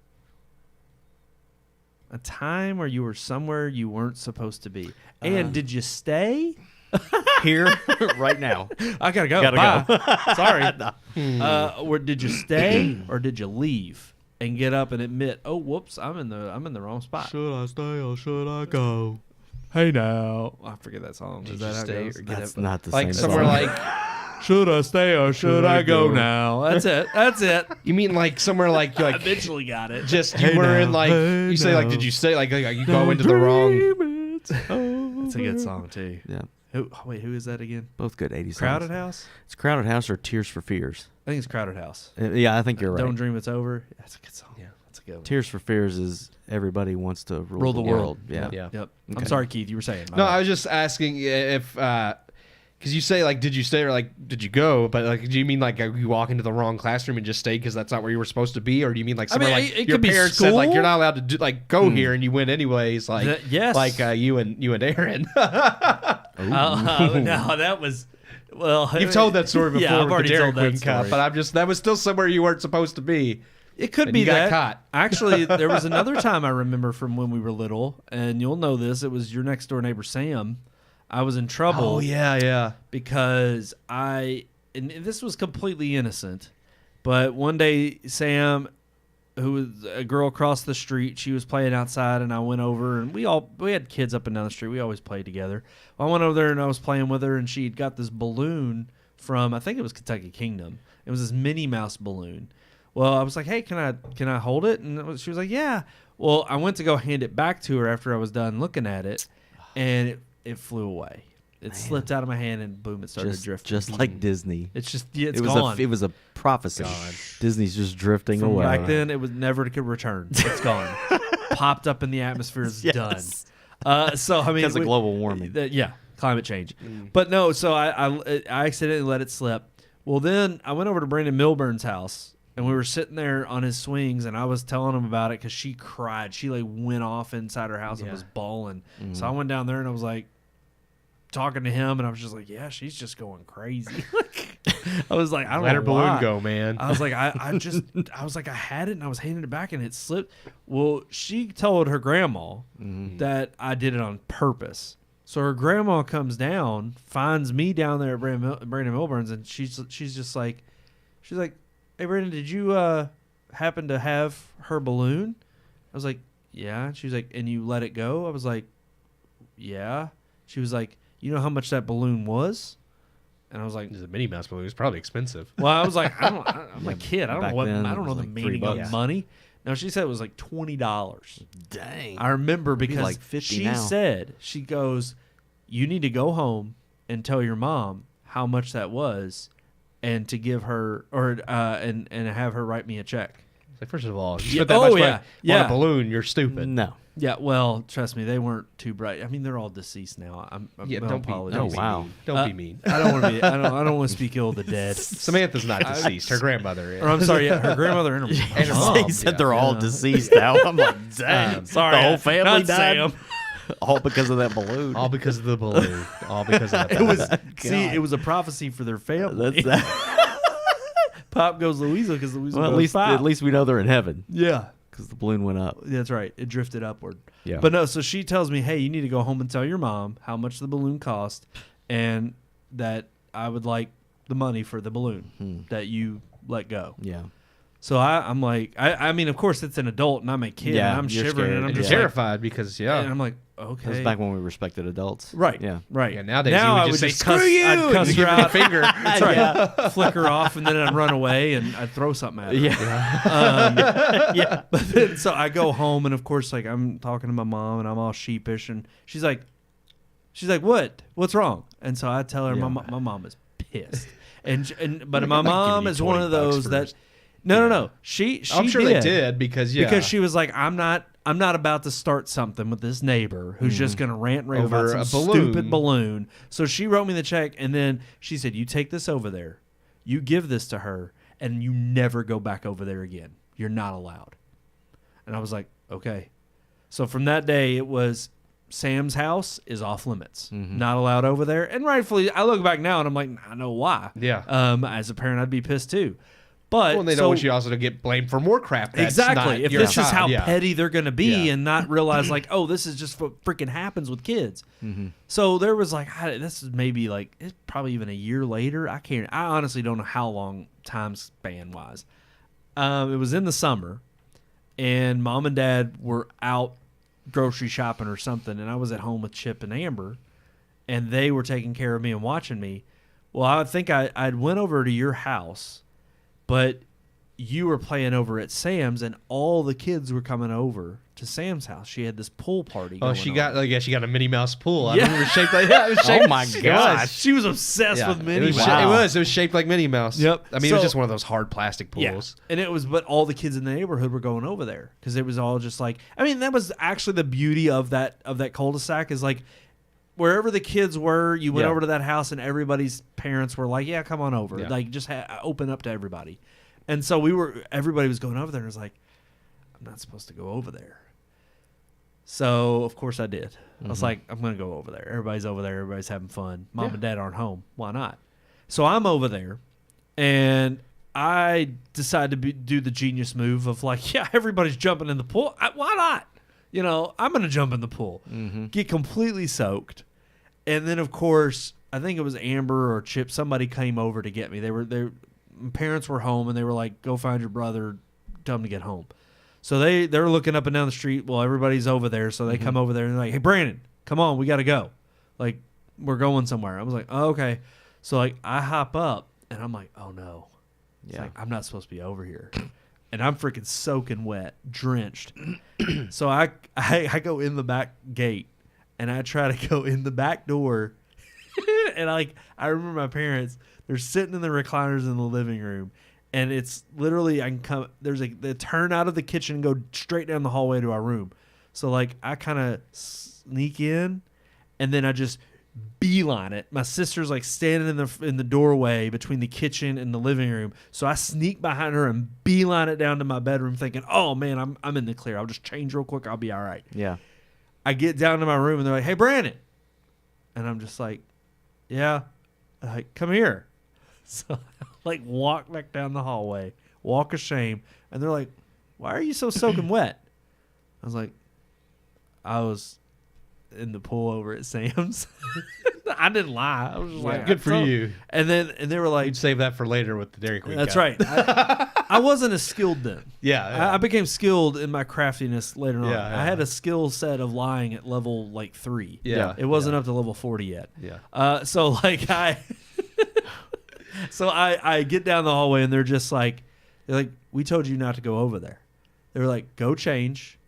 Speaker 5: A time where you were somewhere you weren't supposed to be. And did you stay?
Speaker 3: Here, right now.
Speaker 5: I gotta go. Bye. Sorry. Or did you stay or did you leave and get up and admit, oh, whoops, I'm in the wrong spot.
Speaker 4: Should I stay or should I go?
Speaker 5: Hey now, I forget that song.
Speaker 4: Did
Speaker 5: Is that
Speaker 4: you
Speaker 5: how it
Speaker 4: stay
Speaker 5: goes?
Speaker 4: or get
Speaker 3: That's
Speaker 4: up?
Speaker 3: not the
Speaker 4: Like
Speaker 3: same
Speaker 4: somewhere
Speaker 3: song.
Speaker 4: like.
Speaker 5: Should I stay or should I go now? That's it. That's it.
Speaker 4: You mean like somewhere like
Speaker 5: Eventually got it.
Speaker 4: just you were in like you say like did you stay like you go into the wrong?
Speaker 5: It's a good song too.
Speaker 3: Yeah,
Speaker 5: Who is that again?
Speaker 3: both good 80s songs.
Speaker 5: Crowded House?
Speaker 3: It's Crowded House or Tears for Fears.
Speaker 5: I think it's Crowded House.
Speaker 3: Yeah, I think you're right.
Speaker 5: Don't Dream It's Over. That's a good song. Yeah, that's a good one.
Speaker 3: Tears for Fears is everybody wants to rule
Speaker 5: the world.
Speaker 3: Yeah.
Speaker 4: Yeah.
Speaker 5: Yep.
Speaker 3: Okay.
Speaker 5: I'm sorry, Keith. You were saying.
Speaker 4: No, I was just asking if because you say like did you stay or like did you go? But like do you mean like you walk into the wrong classroom and just stayed because that's not where you were supposed to be, or do you mean like somewhere like
Speaker 5: it
Speaker 4: your
Speaker 5: could be
Speaker 4: parents said like
Speaker 5: school.
Speaker 4: you're not allowed to go here and you went anyways? Like
Speaker 5: Yes.
Speaker 4: like you and Aaron.
Speaker 5: No, that was. Well,
Speaker 4: You've told that story before
Speaker 5: Yeah, I've
Speaker 4: with the
Speaker 5: already
Speaker 4: Dairy
Speaker 5: told that
Speaker 4: Queen Cup,
Speaker 5: story.
Speaker 4: but that was still somewhere you weren't supposed to be.
Speaker 5: It could
Speaker 4: And
Speaker 5: be
Speaker 4: you got
Speaker 5: that.
Speaker 4: caught.
Speaker 5: Actually, there was another time I remember from when we were little, and you'll know this. It was your next door neighbor Sam. I was in trouble.
Speaker 4: Oh yeah.
Speaker 5: Because and this was completely innocent, but one day Sam, who was a girl across the street, she was playing outside, and I went over, and we had kids up and down the street. We always played together. Well, I went over there and I was playing with her, and she'd got this balloon from, I think it was Kentucky Kingdom. It was this Minnie Mouse balloon. Well, I was like, hey, can I hold it? And she was like, yeah. Well, I went to go hand it back to her after I was done looking at it, and it flew away. It slipped out of my hand, and boom, it started drifting.
Speaker 3: Just like Disney.
Speaker 5: It's
Speaker 3: It was
Speaker 5: gone.
Speaker 3: it was a prophecy. Disney's just drifting
Speaker 5: From
Speaker 3: away.
Speaker 5: back then, it was never to return. It's gone. Popped up in the atmosphere, is done. So I mean,
Speaker 3: Because of global warming.
Speaker 5: Yeah, climate change. But no, so I accidentally let it slip. Well, then I went over to Brandon Milburn's house, and we were sitting there on his swings, and I was telling him about it because she cried. She like went off inside her house and was bawling. So I went down there and I was like talking to him, and I was just like, yeah, she's just going crazy. I was like, I don't
Speaker 4: Let
Speaker 5: know
Speaker 4: her balloon
Speaker 5: why.
Speaker 4: go, man.
Speaker 5: I was like, I was like, I had it and I was handing it back and it slipped. Well, she told her grandma that I did it on purpose. So her grandma comes down, finds me down there at Brandon Milburn's, and she's just like, hey Brandon, did you happen to have her balloon? I was like, yeah. She was like, and you let it go? I was like, yeah. She was like, you know how much that balloon was? And I was like,
Speaker 4: It's a Minnie Mouse balloon. It's probably expensive.
Speaker 5: well, I was like, I'm a kid. I don't know
Speaker 3: back
Speaker 5: what
Speaker 3: then,
Speaker 5: I
Speaker 3: it
Speaker 5: don't know
Speaker 3: was
Speaker 5: the
Speaker 3: like
Speaker 5: meaning
Speaker 3: $3.
Speaker 5: of money. No, she said it was like $20.
Speaker 3: Dang.
Speaker 5: I remember
Speaker 3: be
Speaker 5: because
Speaker 3: like 50
Speaker 5: she
Speaker 3: now.
Speaker 5: said, she goes, you need to go home and tell your mom how much that was, and to give her and have her write me a check.
Speaker 4: It's like, first of all, you
Speaker 5: Yeah,
Speaker 4: spent that
Speaker 5: oh,
Speaker 4: much
Speaker 5: yeah,
Speaker 4: money on
Speaker 5: yeah.
Speaker 4: a balloon. You're stupid.
Speaker 3: No.
Speaker 5: Yeah, well, trust me, they weren't too bright. I mean, they're all deceased now.
Speaker 4: Yeah,
Speaker 5: I
Speaker 4: don't be
Speaker 5: apologize.
Speaker 3: Oh, wow.
Speaker 4: mean. Don't be mean.
Speaker 5: I don't want to be. I don't want to speak ill of the dead.
Speaker 4: Samantha's not deceased. Her grandmother is.
Speaker 5: Or I'm sorry, yeah, her grandmother and her
Speaker 4: And her
Speaker 5: mom.
Speaker 4: mom.
Speaker 3: He said
Speaker 4: yeah.
Speaker 3: they're all deceased now. I'm like, damn.
Speaker 5: Sorry,
Speaker 3: the whole family
Speaker 5: not
Speaker 3: died.
Speaker 5: Sam.
Speaker 3: All because of that balloon.
Speaker 4: All because of the balloon. All because of that
Speaker 5: It was
Speaker 4: balloon.
Speaker 5: it was a prophecy for their family.
Speaker 3: That's that.
Speaker 5: Pop goes Louisa because Louisa
Speaker 3: Well,
Speaker 5: goes Pop.
Speaker 3: at least we know they're in heaven
Speaker 5: Yeah.
Speaker 3: because the balloon went up.
Speaker 5: That's right. It drifted upward.
Speaker 3: Yeah.
Speaker 5: But no, so she tells me, hey, you need to go home and tell your mom how much the balloon cost and that I would like the money for the balloon that you let go.
Speaker 3: Yeah.
Speaker 5: So I'm like, I mean, of course, it's an adult and I'm a kid
Speaker 3: Yeah,
Speaker 5: and I'm
Speaker 3: you're
Speaker 5: shivering
Speaker 3: scared.
Speaker 5: and I'm
Speaker 4: And
Speaker 5: just
Speaker 4: you're
Speaker 5: like,
Speaker 4: terrified because,
Speaker 5: and I'm like, okay.
Speaker 3: That was back when we respected adults.
Speaker 5: Right.
Speaker 3: Yeah.
Speaker 5: Right.
Speaker 4: Yeah, nowadays
Speaker 5: now
Speaker 4: you
Speaker 5: I
Speaker 4: would just say,
Speaker 5: cuss,
Speaker 4: "Screw you!"
Speaker 5: I'd cuss
Speaker 4: and
Speaker 5: her
Speaker 4: give her the
Speaker 5: out.
Speaker 4: finger.
Speaker 5: That's right. Flick her off and then I'd run away and I'd throw something at her.
Speaker 3: Yeah.
Speaker 5: Yeah. But then, so I go home and of course, like I'm talking to my mom and I'm all sheepish and she's like, what's wrong? And so I tell her
Speaker 3: Yeah.
Speaker 5: my mom is pissed. But my
Speaker 4: I'd like
Speaker 5: mom
Speaker 4: giving you
Speaker 5: is one of
Speaker 4: $20
Speaker 5: those that
Speaker 4: first.
Speaker 5: no. She
Speaker 4: I'm sure they did because,
Speaker 5: because she was like, I'm not about to start something with this neighbor who's just going to rant and rave
Speaker 4: Over
Speaker 5: about
Speaker 4: a
Speaker 5: some
Speaker 4: balloon.
Speaker 5: stupid balloon. So she wrote me the check, and then she said, you take this over there, you give this to her, and you never go back over there again. You're not allowed. And I was like, okay. So from that day, it was Sam's house is off limits, not allowed over there. And rightfully, I look back now and I'm like, I know why.
Speaker 4: Yeah.
Speaker 5: As a parent, I'd be pissed too. But
Speaker 4: Well, and they don't want you also to get blamed for more crap. That's
Speaker 5: exactly.
Speaker 4: not
Speaker 5: If
Speaker 4: your
Speaker 5: this is
Speaker 4: child.
Speaker 5: how
Speaker 4: Yeah.
Speaker 5: petty they're going to be
Speaker 4: Yeah.
Speaker 5: and not realize like, oh, this is just what freaking happens with kids. So there was like, this is maybe like, it's probably even a year later. I honestly don't know how long time span wise. It was in the summer and mom and dad were out grocery shopping or something. And I was at home with Chip and Amber and they were taking care of me and watching me. Well, I think I'd went over to your house, but you were playing over at Sam's, and all the kids were coming over to Sam's house. She had this pool party.
Speaker 4: Oh,
Speaker 5: going
Speaker 4: she
Speaker 5: on.
Speaker 4: got she got a Minnie Mouse pool. I
Speaker 5: Yeah.
Speaker 4: remember it was shaped like it was shaped,
Speaker 3: Oh my
Speaker 4: it
Speaker 3: gosh.
Speaker 4: was.
Speaker 5: She was obsessed
Speaker 4: Yeah,
Speaker 5: with Minnie
Speaker 4: it was,
Speaker 5: Mouse.
Speaker 3: Wow.
Speaker 4: it was shaped like Minnie Mouse.
Speaker 5: Yep.
Speaker 4: I mean, it was
Speaker 5: So-
Speaker 4: just one of those hard plastic pools.
Speaker 5: Yeah. And it was, but all the kids in the neighborhood were going over there because it was all just like, I mean, that was actually the beauty of that cul-de-sac is like wherever the kids were, you went
Speaker 3: Yeah.
Speaker 5: over to that house and everybody's parents were like, yeah, come on over.
Speaker 4: Yeah.
Speaker 5: Like just open up to everybody. And so everybody was going over there and it was like, I'm not supposed to go over there. So of course I did. I was like, I'm going to go over there. Everybody's over there. Everybody's having fun. Mom and dad aren't home. Why not? So I'm over there and I decided to do the genius move of like, yeah, everybody's jumping in the pool. Why not? You know, I'm going to jump in the pool, get completely soaked. And then, of course, I think it was Amber or Chip. Somebody came over to get me. My parents were home, and they were like, "Go find your brother, tell him to get home." So they're looking up and down the street. Well, everybody's over there, so they come over there and they're like, "Hey, Brandon, come on, we got to go. Like, we're going somewhere." I was like, "Oh, okay." So like, I hop up, and I'm like, "Oh no, it's
Speaker 3: Yeah.
Speaker 5: like I'm not supposed to be over here." And I'm freaking soaking wet, drenched. So I go in the back gate, and I try to go in the back door. And I remember my parents, they're sitting in the recliners in the living room. And it's literally, I can come, there's the turn out of the kitchen and go straight down the hallway to our room. So like I kind of sneak in, and then I just beeline it. My sister's like standing in the doorway between the kitchen and the living room. So I sneak behind her and beeline it down to my bedroom thinking, oh man, I'm in the clear. I'll just change real quick. I'll be all right.
Speaker 3: Yeah.
Speaker 5: I get down to my room and they're like, hey, Brandon. And I'm just like, yeah. They're like, come here. So I like walk back down the hallway, walk of shame. And they're like, why are you so soaking wet? I was like, I was in the pool over at Sam's. I didn't lie. I was just like,
Speaker 4: Good for you.
Speaker 5: And they were like,
Speaker 4: You'd save that for later with the Dairy Queen.
Speaker 5: that's
Speaker 4: guy.
Speaker 5: right. I wasn't as skilled then.
Speaker 4: Yeah.
Speaker 5: I became skilled in my craftiness later on.
Speaker 4: Yeah, yeah.
Speaker 5: I had a skill set of lying at level like 3.
Speaker 4: Yeah.
Speaker 5: It wasn't up to level 40 yet.
Speaker 4: Yeah.
Speaker 5: So like I get down the hallway and they're like, we told you not to go over there. They were like, go change,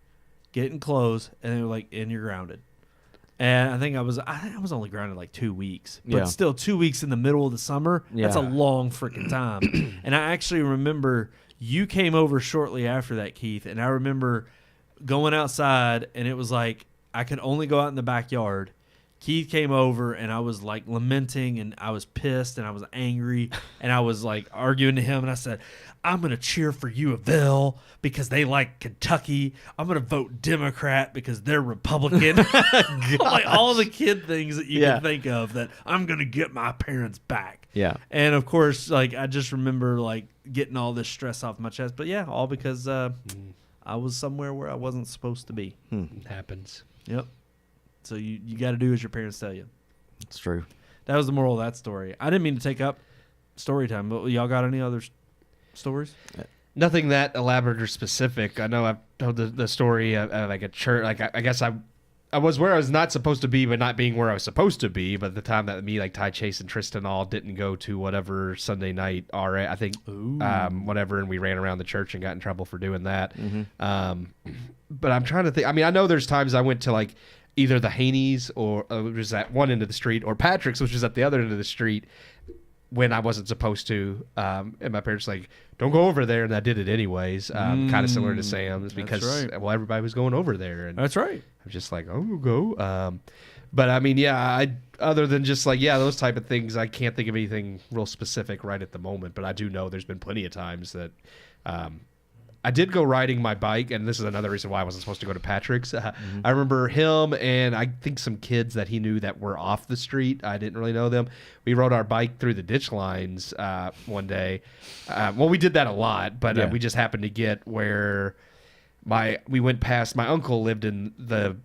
Speaker 5: get in clothes, and they were like, and you're grounded. And I think I was only grounded like 2 weeks, but still 2 weeks in the middle of the summer.
Speaker 3: Yeah.
Speaker 5: That's a long freaking time. And I actually remember you came over shortly after that, Keith, and I remember going outside, and it was like I could only go out in the backyard. Keith came over, and I was like lamenting, and I was pissed, and I was angry, and I was like arguing to him, and I said, I'm going to cheer for U of L because they like Kentucky. I'm going to vote Democrat because they're Republican. Like all the kid things that you can think of that I'm going to get my parents back.
Speaker 3: Yeah.
Speaker 5: And of course, like I just remember like getting all this stress off my chest. But yeah, all because I was somewhere where I wasn't supposed to be.
Speaker 4: It happens.
Speaker 5: Yep. So you got to do as your parents tell you.
Speaker 3: It's true.
Speaker 5: That was the moral of that story. I didn't mean to take up story time, but y'all got any other stories?
Speaker 4: Nothing that elaborate or specific. I know I've told the story like at church. Like I guess I was where I was not supposed to be, but not being where I was supposed to be. But the time that me, like Ty Chase and Tristan all didn't go to whatever Sunday night, I think, whatever, and we ran around the church and got in trouble for doing that. But I'm trying to think. I mean, I know there's times I went to like either the Haney's or which was at one end of the street, or Patrick's, which is at the other end of the street, when I wasn't supposed to. And my parents like, don't go over there, and I did it anyways. Kind of similar to Sam's because well, everybody was going over there, and
Speaker 5: That's right.
Speaker 4: I was just like, oh, we'll go. But I mean, yeah, other than just like, yeah, those type of things, I can't think of anything real specific right at the moment. But I do know there's been plenty of times that I did go riding my bike, and this is another reason why I wasn't supposed to go to Patrick's. I remember him and I think some kids that he knew that were off the street. I didn't really know them. We rode our bike through the ditch lines one day. Well, we did that a lot, but we just happened to get where we went past. My uncle lived in the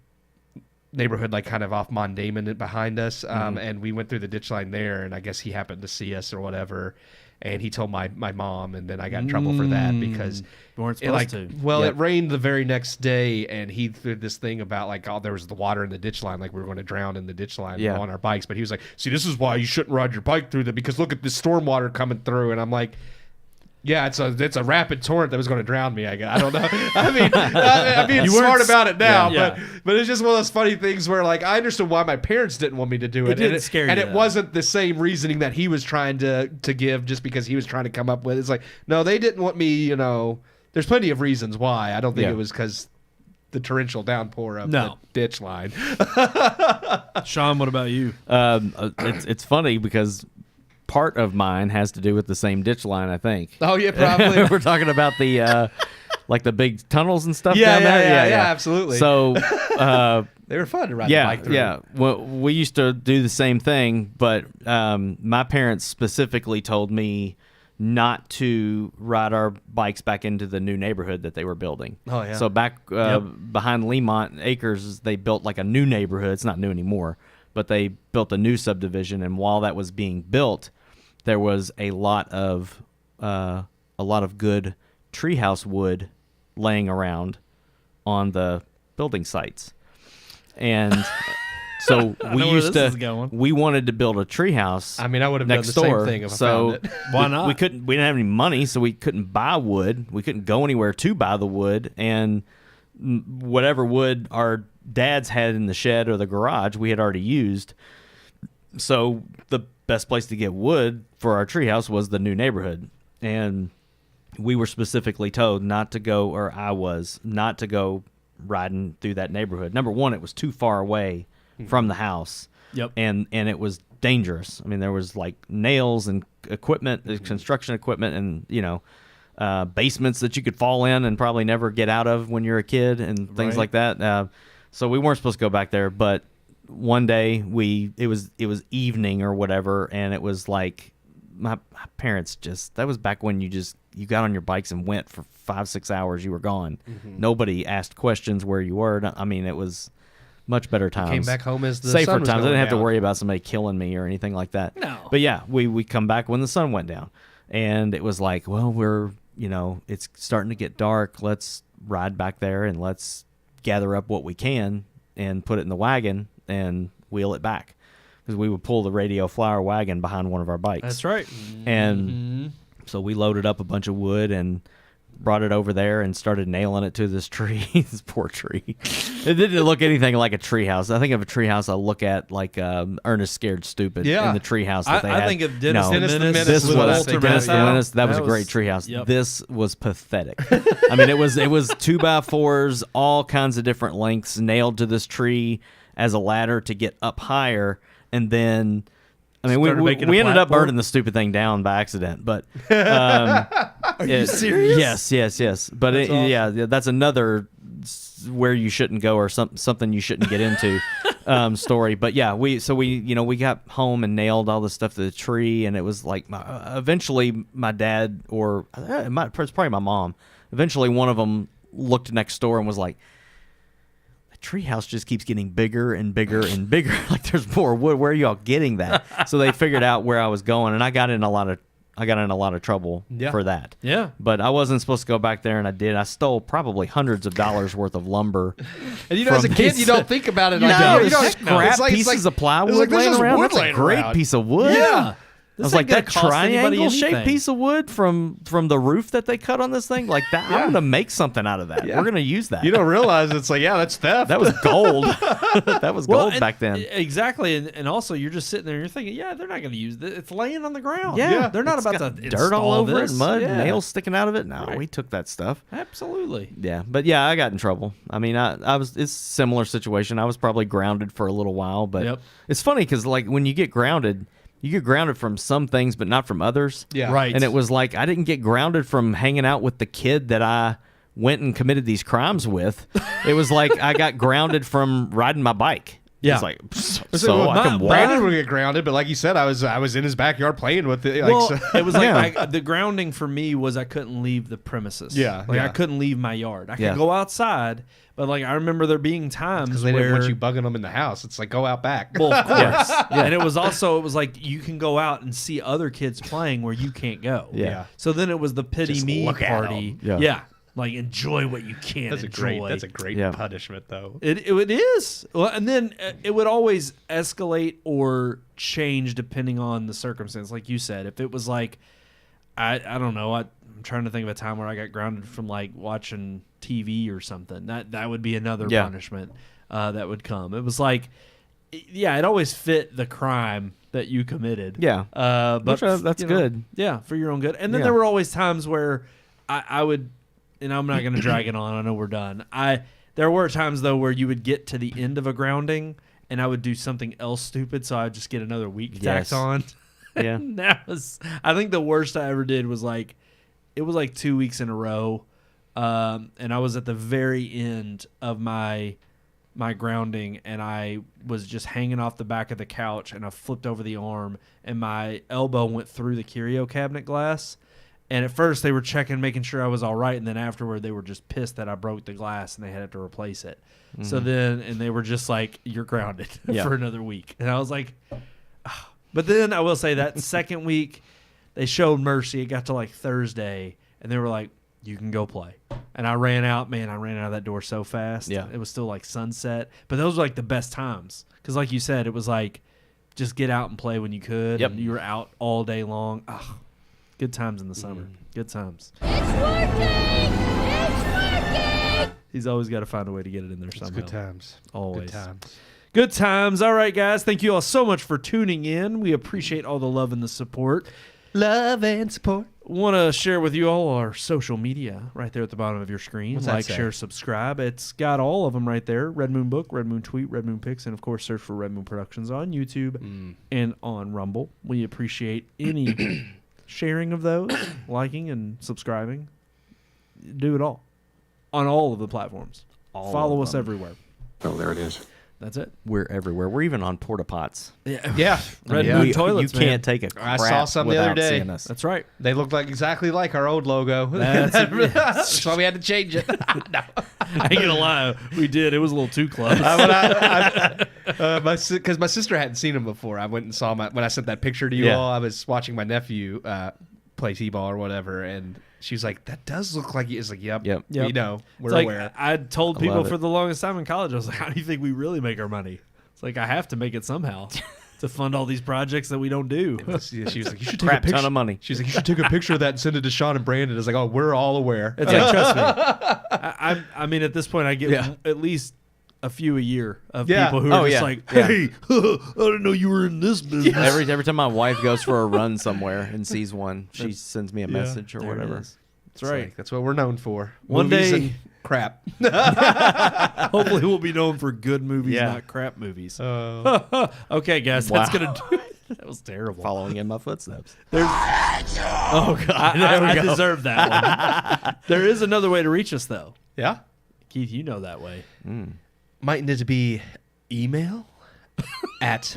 Speaker 4: neighborhood, like kind of off Mondayman behind us, and we went through the ditch line there, and I guess he happened to see us or whatever. And he told my mom, and then I got in trouble for that because
Speaker 5: You weren't supposed to.
Speaker 4: Well, it rained the very next day, and he threw this thing about like, oh, there was the water in the ditch line, like we were going to drown in the ditch line on our bikes. But he was like, see, this is why you shouldn't ride your bike through there, because look at the storm water coming through. And I'm like, yeah, it's a rapid torrent that was going to drown me. I don't know. I mean, I'm being smart about it now, but it's just one of those funny things where like I understood why my parents didn't want me to do it.
Speaker 5: It didn't scare you,
Speaker 4: and it
Speaker 5: though.
Speaker 4: wasn't the same reasoning that he was trying to give just because he was trying to come up with. It's like, no, they didn't want me. You know, there's plenty of reasons why. I don't think it was because the torrential downpour of the ditch line.
Speaker 5: Sean, what about you?
Speaker 3: It's funny because part of mine has to do with the same ditch line, I think.
Speaker 4: Oh yeah, probably.
Speaker 3: We're talking about the like the big tunnels and stuff down there.
Speaker 4: Yeah, absolutely.
Speaker 3: So
Speaker 4: they were fun to ride the bike through.
Speaker 3: Yeah. Well, we used to do the same thing, but my parents specifically told me not to ride our bikes back into the new neighborhood that they were building.
Speaker 4: Oh yeah.
Speaker 3: So back behind Lemont Acres, they built like a new neighborhood. It's not new anymore, but they built a new subdivision, and while that was being built, there was a lot of good treehouse wood laying around on the building sites, and so we wanted to build a treehouse.
Speaker 4: I mean, I would have
Speaker 3: next
Speaker 4: done the
Speaker 3: door,
Speaker 4: same thing if
Speaker 3: so
Speaker 4: I found it.
Speaker 5: Why not?
Speaker 3: We didn't have any money, so we couldn't buy wood. We couldn't go anywhere to buy the wood, and whatever wood our dads had in the shed or the garage, we had already used. So the best place to get wood for our treehouse was the new neighborhood, and we were specifically told not to go, or I was not to go riding through that neighborhood. Number one, it was too far away from the house.
Speaker 5: Yep.
Speaker 3: And it was dangerous. I mean, there was like nails and equipment, construction equipment, and basements that you could fall in and probably never get out of when you're a kid and things like that. So we weren't supposed to go back there, but one day it was evening or whatever, and it was like my parents that was back when you got on your bikes and went for 5-6 hours. You were gone. Nobody asked questions where you were. I mean, it was much better times.
Speaker 4: Came back home as the
Speaker 3: safer
Speaker 4: sun was
Speaker 3: times. I
Speaker 4: going
Speaker 3: didn't have to
Speaker 4: down.
Speaker 3: worry about somebody killing me or anything like that.
Speaker 5: No.
Speaker 3: But yeah, we come back when the sun went down, and it was like, well, we're it's starting to get dark. Let's ride back there and let's gather up what we can and put it in the wagon and wheel it back. Because we would pull the radio flower wagon behind one of our bikes.
Speaker 5: That's right.
Speaker 3: And so we loaded up a bunch of wood and brought it over there and started nailing it to this tree. This poor tree. It didn't look anything like a tree house. I think of a tree house I look at like Ernest Scared Stupid in the tree house that they had.
Speaker 5: I think of Dennis the Menace.
Speaker 3: This was
Speaker 5: Walter
Speaker 3: Dennis the Menace. That was a
Speaker 5: was-
Speaker 3: great tree house.
Speaker 5: Yep.
Speaker 3: This was pathetic. I mean, it was 2x4s, all kinds of different lengths, nailed to this tree as a ladder to get up higher, and then. I mean,
Speaker 5: Started
Speaker 3: we
Speaker 5: making a
Speaker 3: ended up
Speaker 5: platform?
Speaker 3: burning the stupid thing down by accident, but
Speaker 5: Are you serious?
Speaker 3: Yes. But yeah, that's another where you shouldn't go or something you shouldn't get into story. But yeah, we got home and nailed all the stuff to the tree, and it was like eventually my dad or it's probably my mom. Eventually, one of them looked next door and was like, treehouse just keeps getting bigger and bigger and bigger. Like there's more wood. Where are y'all getting that? So they figured out where I was going, and I got in a lot of trouble for that.
Speaker 5: Yeah.
Speaker 3: But I wasn't supposed to go back there, and I did. I stole probably hundreds of dollars worth of lumber.
Speaker 4: And as a kid, you don't think about it like
Speaker 3: No,
Speaker 4: that. You
Speaker 3: it's
Speaker 4: don't
Speaker 3: scrap
Speaker 4: it's like-
Speaker 3: pieces of plywood
Speaker 4: it's like, there's
Speaker 3: laying
Speaker 4: just
Speaker 3: around.
Speaker 4: wood
Speaker 3: That's a
Speaker 4: laying
Speaker 3: great
Speaker 4: around.
Speaker 3: piece of wood.
Speaker 5: Yeah.
Speaker 3: I was like,
Speaker 5: ain't
Speaker 3: that
Speaker 5: gonna cost anybody
Speaker 3: triangle-shaped
Speaker 5: anything.
Speaker 3: piece of wood from the roof that they cut on this thing, like that, I'm going to make something out of that.
Speaker 4: Yeah.
Speaker 3: We're going to use that.
Speaker 4: You don't realize it's like, that's theft.
Speaker 3: That was gold. That was gold
Speaker 5: and-
Speaker 3: back then.
Speaker 5: Exactly. And also, you're just sitting there and you're thinking, they're not going to use it. It's laying on the ground.
Speaker 3: Yeah.
Speaker 5: They're not
Speaker 3: It's
Speaker 5: about
Speaker 3: got
Speaker 5: to
Speaker 3: dirt all
Speaker 5: install
Speaker 3: over
Speaker 5: this.
Speaker 3: it, mud,
Speaker 5: Yeah.
Speaker 3: nails sticking out of it. No,
Speaker 5: Right.
Speaker 3: we took that stuff.
Speaker 5: Absolutely.
Speaker 3: Yeah, but yeah, I got in trouble. I mean, I was. It's a similar situation. I was probably grounded for a little while, but
Speaker 5: Yep.
Speaker 3: it's funny because like when you get grounded from some things, but not from others.
Speaker 4: Yeah.
Speaker 5: Right.
Speaker 3: And it was like I didn't get grounded from hanging out with the kid that I went and committed these crimes with. It was like I got grounded from riding my bike.
Speaker 5: Yeah.
Speaker 3: It's like
Speaker 4: So
Speaker 3: I can walk.
Speaker 4: Brandon would get grounded, but like you said, I was in his backyard playing with it. Like,
Speaker 5: Well,
Speaker 4: so-
Speaker 5: it was like
Speaker 3: Yeah.
Speaker 5: the grounding for me was I couldn't leave the premises.
Speaker 4: Yeah,
Speaker 5: Like I
Speaker 4: yeah.
Speaker 5: couldn't leave my yard. I could
Speaker 3: Yeah.
Speaker 5: go outside, but like I remember there being times
Speaker 4: because they
Speaker 5: where
Speaker 4: didn't want you bugging them in the house. It's like, go out back.
Speaker 5: Well, of course. And it was like you can go out and see other kids playing where you can't go.
Speaker 3: Yeah.
Speaker 5: So then it was the pity
Speaker 4: Just
Speaker 5: me
Speaker 4: look at
Speaker 5: party.
Speaker 3: 'em. Yeah.
Speaker 5: Like enjoy what you can
Speaker 4: That's
Speaker 5: enjoy.
Speaker 4: a great
Speaker 3: Yeah.
Speaker 4: punishment, though.
Speaker 5: It is. Well, and then it would always escalate or change depending on the circumstance. Like you said, if it was like, I don't know. I'm trying to think of a time where I got grounded from like watching TV or something. That would be another
Speaker 3: Yeah.
Speaker 5: punishment that would come. It was like, it always fit the crime that you committed.
Speaker 3: Yeah.
Speaker 5: But
Speaker 3: Which, that's
Speaker 5: you know,
Speaker 3: good.
Speaker 5: Yeah, for your own good. And then
Speaker 3: Yeah.
Speaker 5: there were always times where I would, and I'm not going to drag it on. I know we're done. There were times though where you would get to the end of a grounding, and I would do something else stupid, so I'd just get another week tacked
Speaker 3: Yes.
Speaker 5: on.
Speaker 3: Yeah.
Speaker 5: And that was, I think the worst I ever did was like, it was like 2 weeks in a row, and I was at the very end of my grounding, and I was just hanging off the back of the couch, and I flipped over the arm, and my elbow went through the curio cabinet glass. And at first they were checking, making sure I was all right, and then afterward they were just pissed that I broke the glass and they had to replace it. So then, and they were just like, "You're grounded
Speaker 3: Yeah.
Speaker 5: for another week," and I was like, "Ah." But then I will say that second week they showed mercy. It got to like Thursday, and they were like, "You can go play." And I ran out, man. I ran out of that door so fast.
Speaker 3: Yeah.
Speaker 5: It was still like sunset, but those were like the best times because, like you said, it was like just get out and play when you could.
Speaker 3: Yep.
Speaker 5: And you were out all day long. Oh, good times in the summer. Good times.
Speaker 6: It's working! It's working!
Speaker 5: He's always got to find a way to get it in there
Speaker 4: It's
Speaker 5: somehow.
Speaker 4: good times.
Speaker 5: Always.
Speaker 4: Good times.
Speaker 5: Good times. All right, guys. Thank you all so much for tuning in. We appreciate all the love and the support.
Speaker 4: Love and support.
Speaker 5: Want to share with you all our social media right there at the bottom of your screen.
Speaker 4: What's that
Speaker 5: Like,
Speaker 4: say?
Speaker 5: share, subscribe. It's got all of them right there. Red Moon Book, Red Moon Tweet, Red Moon Pics, and of course search for Red Moon Productions on YouTube and on Rumble. We appreciate any sharing of those, liking and subscribing. Do it all on all of the platforms.
Speaker 3: All
Speaker 5: Follow
Speaker 3: of
Speaker 5: us
Speaker 3: them.
Speaker 5: everywhere.
Speaker 7: Oh, there it is.
Speaker 5: That's it.
Speaker 3: We're everywhere. We're even on porta pots.
Speaker 4: Yeah.
Speaker 5: Red
Speaker 4: Yeah.
Speaker 5: Moon toilets,
Speaker 3: You
Speaker 5: man.
Speaker 3: can't take a
Speaker 4: I
Speaker 3: crap
Speaker 4: saw some the other
Speaker 3: without
Speaker 4: day.
Speaker 3: seeing us.
Speaker 5: That's right.
Speaker 4: They look like exactly like our old logo.
Speaker 5: That's
Speaker 4: That's why we had to change it.
Speaker 5: I ain't gonna lie, we did. It was a little too close.
Speaker 4: Because my sister hadn't seen him before. I went and saw when I sent that picture to you
Speaker 3: Yeah.
Speaker 4: all. I was watching my nephew play t-ball or whatever, and She was like, that does look like you. It's like, yep.
Speaker 5: Yep.
Speaker 4: We know. We're
Speaker 5: It's like,
Speaker 4: aware.
Speaker 5: I told
Speaker 3: I
Speaker 5: people
Speaker 3: love
Speaker 5: for
Speaker 3: it.
Speaker 5: the longest time in college, I was like, how do you think we really make our money? It's like, I have to make it somehow to fund all these projects that we don't do.
Speaker 4: She was like, you should take
Speaker 3: Crap
Speaker 4: a picture.
Speaker 3: ton of money.
Speaker 4: She's like, you should take a picture of that and send it to Sean and Brandon. It's like, oh, we're all aware.
Speaker 5: It's like, trust me. I mean, at this point, I get at least a few a year of people who are just like, hey, I didn't know you were in this business.
Speaker 3: Every time my wife goes for a run somewhere and sees one, she sends me a message or
Speaker 5: there it
Speaker 3: whatever.
Speaker 5: is.
Speaker 4: That's right. That's what we're known for.
Speaker 5: One
Speaker 4: Movies
Speaker 5: day-
Speaker 4: and crap.
Speaker 5: Hopefully, we'll be known for good movies, not crap movies. Okay, guys, that's
Speaker 3: Wow.
Speaker 5: going to do it. That was terrible.
Speaker 3: Following in my footsteps.
Speaker 5: Oh, God. I deserve that one. There is another way to reach us, though.
Speaker 4: Yeah.
Speaker 5: Keith, you know that way.
Speaker 4: Mightn't it be email at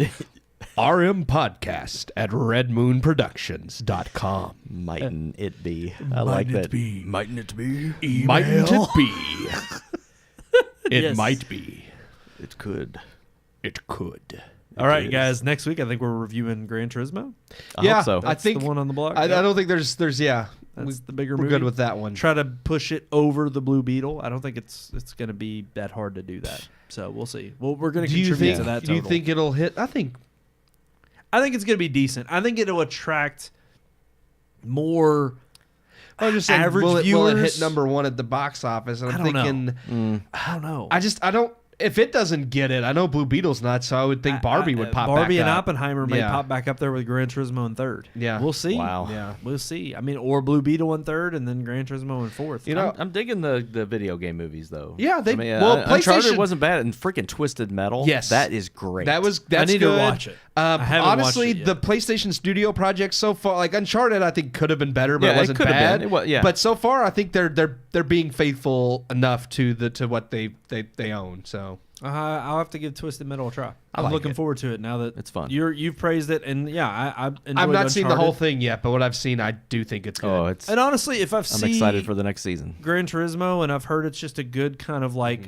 Speaker 4: RMPodcast at redmoonproductions.com.
Speaker 3: Mightn't it be? I like that.
Speaker 1: Mightn't it be?
Speaker 4: Mightn't it be? It
Speaker 5: Yes.
Speaker 4: might be.
Speaker 3: It could.
Speaker 4: It could.
Speaker 5: All right, guys. Next week, I think we're reviewing Gran Turismo.
Speaker 3: I hope so.
Speaker 5: That's the one on the block.
Speaker 4: I
Speaker 5: Yep.
Speaker 4: don't think there's
Speaker 5: That's the bigger
Speaker 4: we're
Speaker 5: movie.
Speaker 4: good with that one.
Speaker 5: Try to push it over the Blue Beetle. I don't think it's going to be that hard to do that. So we'll see. Well, we're going to
Speaker 4: Do you
Speaker 5: contribute
Speaker 4: think?
Speaker 5: to that
Speaker 4: Do you
Speaker 5: total.
Speaker 4: think it'll hit? I think
Speaker 5: it's going to be decent. I think it'll attract more
Speaker 4: I was just saying,
Speaker 5: average
Speaker 4: will it
Speaker 5: viewers.
Speaker 4: hit number one at the box office? And I'm
Speaker 5: I don't know.
Speaker 4: thinking,
Speaker 5: I don't know.
Speaker 4: I don't. If it doesn't get it, I know Blue Beetle's not, so I would think Barbie would pop
Speaker 5: Barbie
Speaker 4: back
Speaker 5: and
Speaker 4: up.
Speaker 5: Oppenheimer may
Speaker 4: Yeah.
Speaker 5: pop back up there with Gran Turismo in third.
Speaker 4: Yeah.
Speaker 5: We'll see.
Speaker 3: Wow.
Speaker 4: Yeah.
Speaker 5: We'll see. I mean, or Blue Beetle in third and then Gran Turismo in fourth.
Speaker 4: You know,
Speaker 3: I'm digging the video game movies though.
Speaker 4: Yeah, they-
Speaker 3: I mean,
Speaker 4: well,
Speaker 3: Uncharted
Speaker 4: PlayStation-
Speaker 3: wasn't bad, and freaking Twisted Metal.
Speaker 4: Yes.
Speaker 3: that is great.
Speaker 4: that's
Speaker 5: I need
Speaker 4: good.
Speaker 5: to watch it. I haven't
Speaker 4: honestly,
Speaker 5: watched it yet.
Speaker 4: the PlayStation Studio project so far, like Uncharted, I think could have been better, but
Speaker 3: Yeah,
Speaker 4: it
Speaker 3: it
Speaker 4: wasn't
Speaker 3: could have
Speaker 4: bad.
Speaker 3: been. It was- yeah.
Speaker 4: But so far, I think they're being faithful enough to what they own. So
Speaker 5: I'll have to give Twisted Metal a try. I'm
Speaker 4: like
Speaker 5: looking
Speaker 4: it.
Speaker 5: forward to it now that
Speaker 3: It's fun.
Speaker 5: You've praised it, and I've
Speaker 4: I've not seen the whole
Speaker 5: Uncharted.
Speaker 4: thing yet, but what I've seen, I do think it's good.
Speaker 3: Oh, it's.
Speaker 5: And honestly, if
Speaker 3: I'm excited for the next season.
Speaker 5: Gran Turismo, and I've heard it's just a good kind of like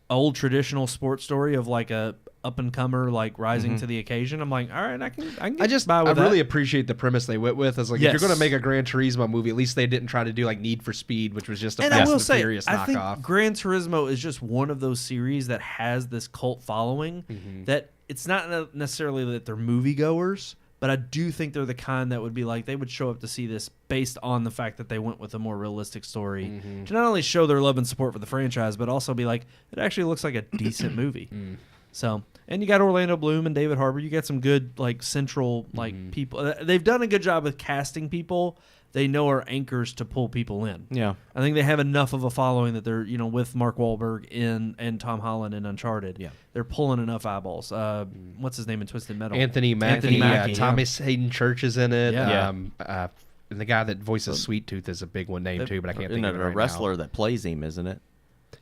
Speaker 5: old traditional sports story of like a up and comer like rising to the occasion. I'm like, all right, I can get by
Speaker 4: I
Speaker 5: with that.
Speaker 4: really appreciate the premise they went with. As like, if
Speaker 5: Yes.
Speaker 4: you're going to make a Gran Turismo movie, at least they didn't try to do like Need for Speed, which was just a
Speaker 5: And
Speaker 4: Fast
Speaker 5: I will
Speaker 4: and
Speaker 5: say,
Speaker 4: Furious
Speaker 5: I think
Speaker 4: knockoff.
Speaker 5: Gran Turismo is just one of those series that has this cult following that it's not necessarily that they're moviegoers, but I do think they're the kind that would be like, they would show up to see this based on the fact that they went with a more realistic story to not only show their love and support for the franchise, but also be like, it actually looks like a decent movie. So, and you got Orlando Bloom and David Harbour. You got some good, like, central, like, people. They've done a good job of casting people they know are anchors to pull people in.
Speaker 3: Yeah.
Speaker 5: I think they have enough of a following that they're, with Mark Wahlberg and Tom Holland in Uncharted.
Speaker 3: Yeah.
Speaker 5: They're pulling enough eyeballs. What's his name in Twisted Metal?
Speaker 4: Anthony Mackie,
Speaker 5: Mackie,
Speaker 4: Thomas Hayden Church is in it.
Speaker 5: Yeah.
Speaker 4: And the guy that voices Sweet Tooth is a big one name too, but I can't
Speaker 3: Isn't
Speaker 4: think
Speaker 3: it
Speaker 4: of it
Speaker 3: a
Speaker 4: right
Speaker 3: wrestler that plays him, isn't it?
Speaker 4: now.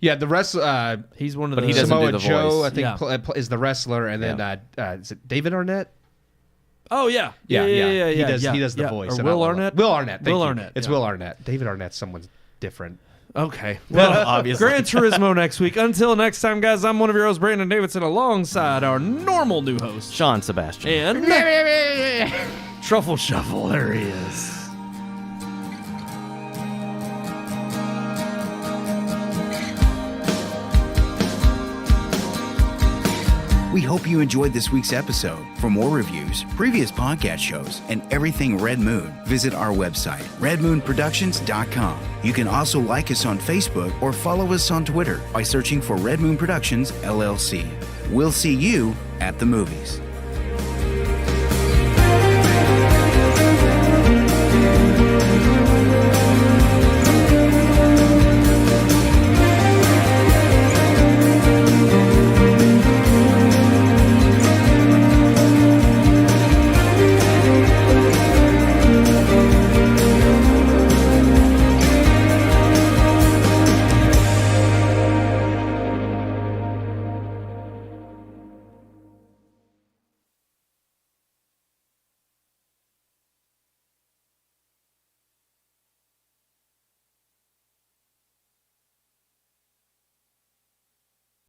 Speaker 4: Yeah, the wrestler.
Speaker 5: He's one of
Speaker 3: But
Speaker 5: the
Speaker 3: he doesn't
Speaker 4: Samoa
Speaker 3: do the
Speaker 4: Joe,
Speaker 3: voice.
Speaker 4: I think,
Speaker 5: Yeah.
Speaker 4: is the wrestler, and then is it David Arnett?
Speaker 5: Oh, yeah.
Speaker 4: Yeah.
Speaker 5: He
Speaker 4: He does the voice.
Speaker 5: Or
Speaker 4: and I
Speaker 5: Will
Speaker 4: love it.
Speaker 5: Arnett?
Speaker 4: Will Arnett. Thank
Speaker 5: Will
Speaker 4: you.
Speaker 5: Arnett,
Speaker 4: It's
Speaker 5: yeah.
Speaker 4: Will Arnett. David Arnett's someone's different.
Speaker 5: Okay. Well,
Speaker 3: obviously.
Speaker 5: Gran Turismo next week. Until next time, guys, I'm one of your hosts, Brandon Davidson, alongside our normal new host,
Speaker 3: Sean Sebastian.
Speaker 5: and Truffle Shuffle. There he is.
Speaker 1: We hope you enjoyed this week's episode. For more reviews, previous podcast shows, and everything Red Moon, visit our website, redmoonproductions.com. You can also like us on Facebook or follow us on Twitter by searching for Red Moon Productions, LLC. We'll see you at the movies.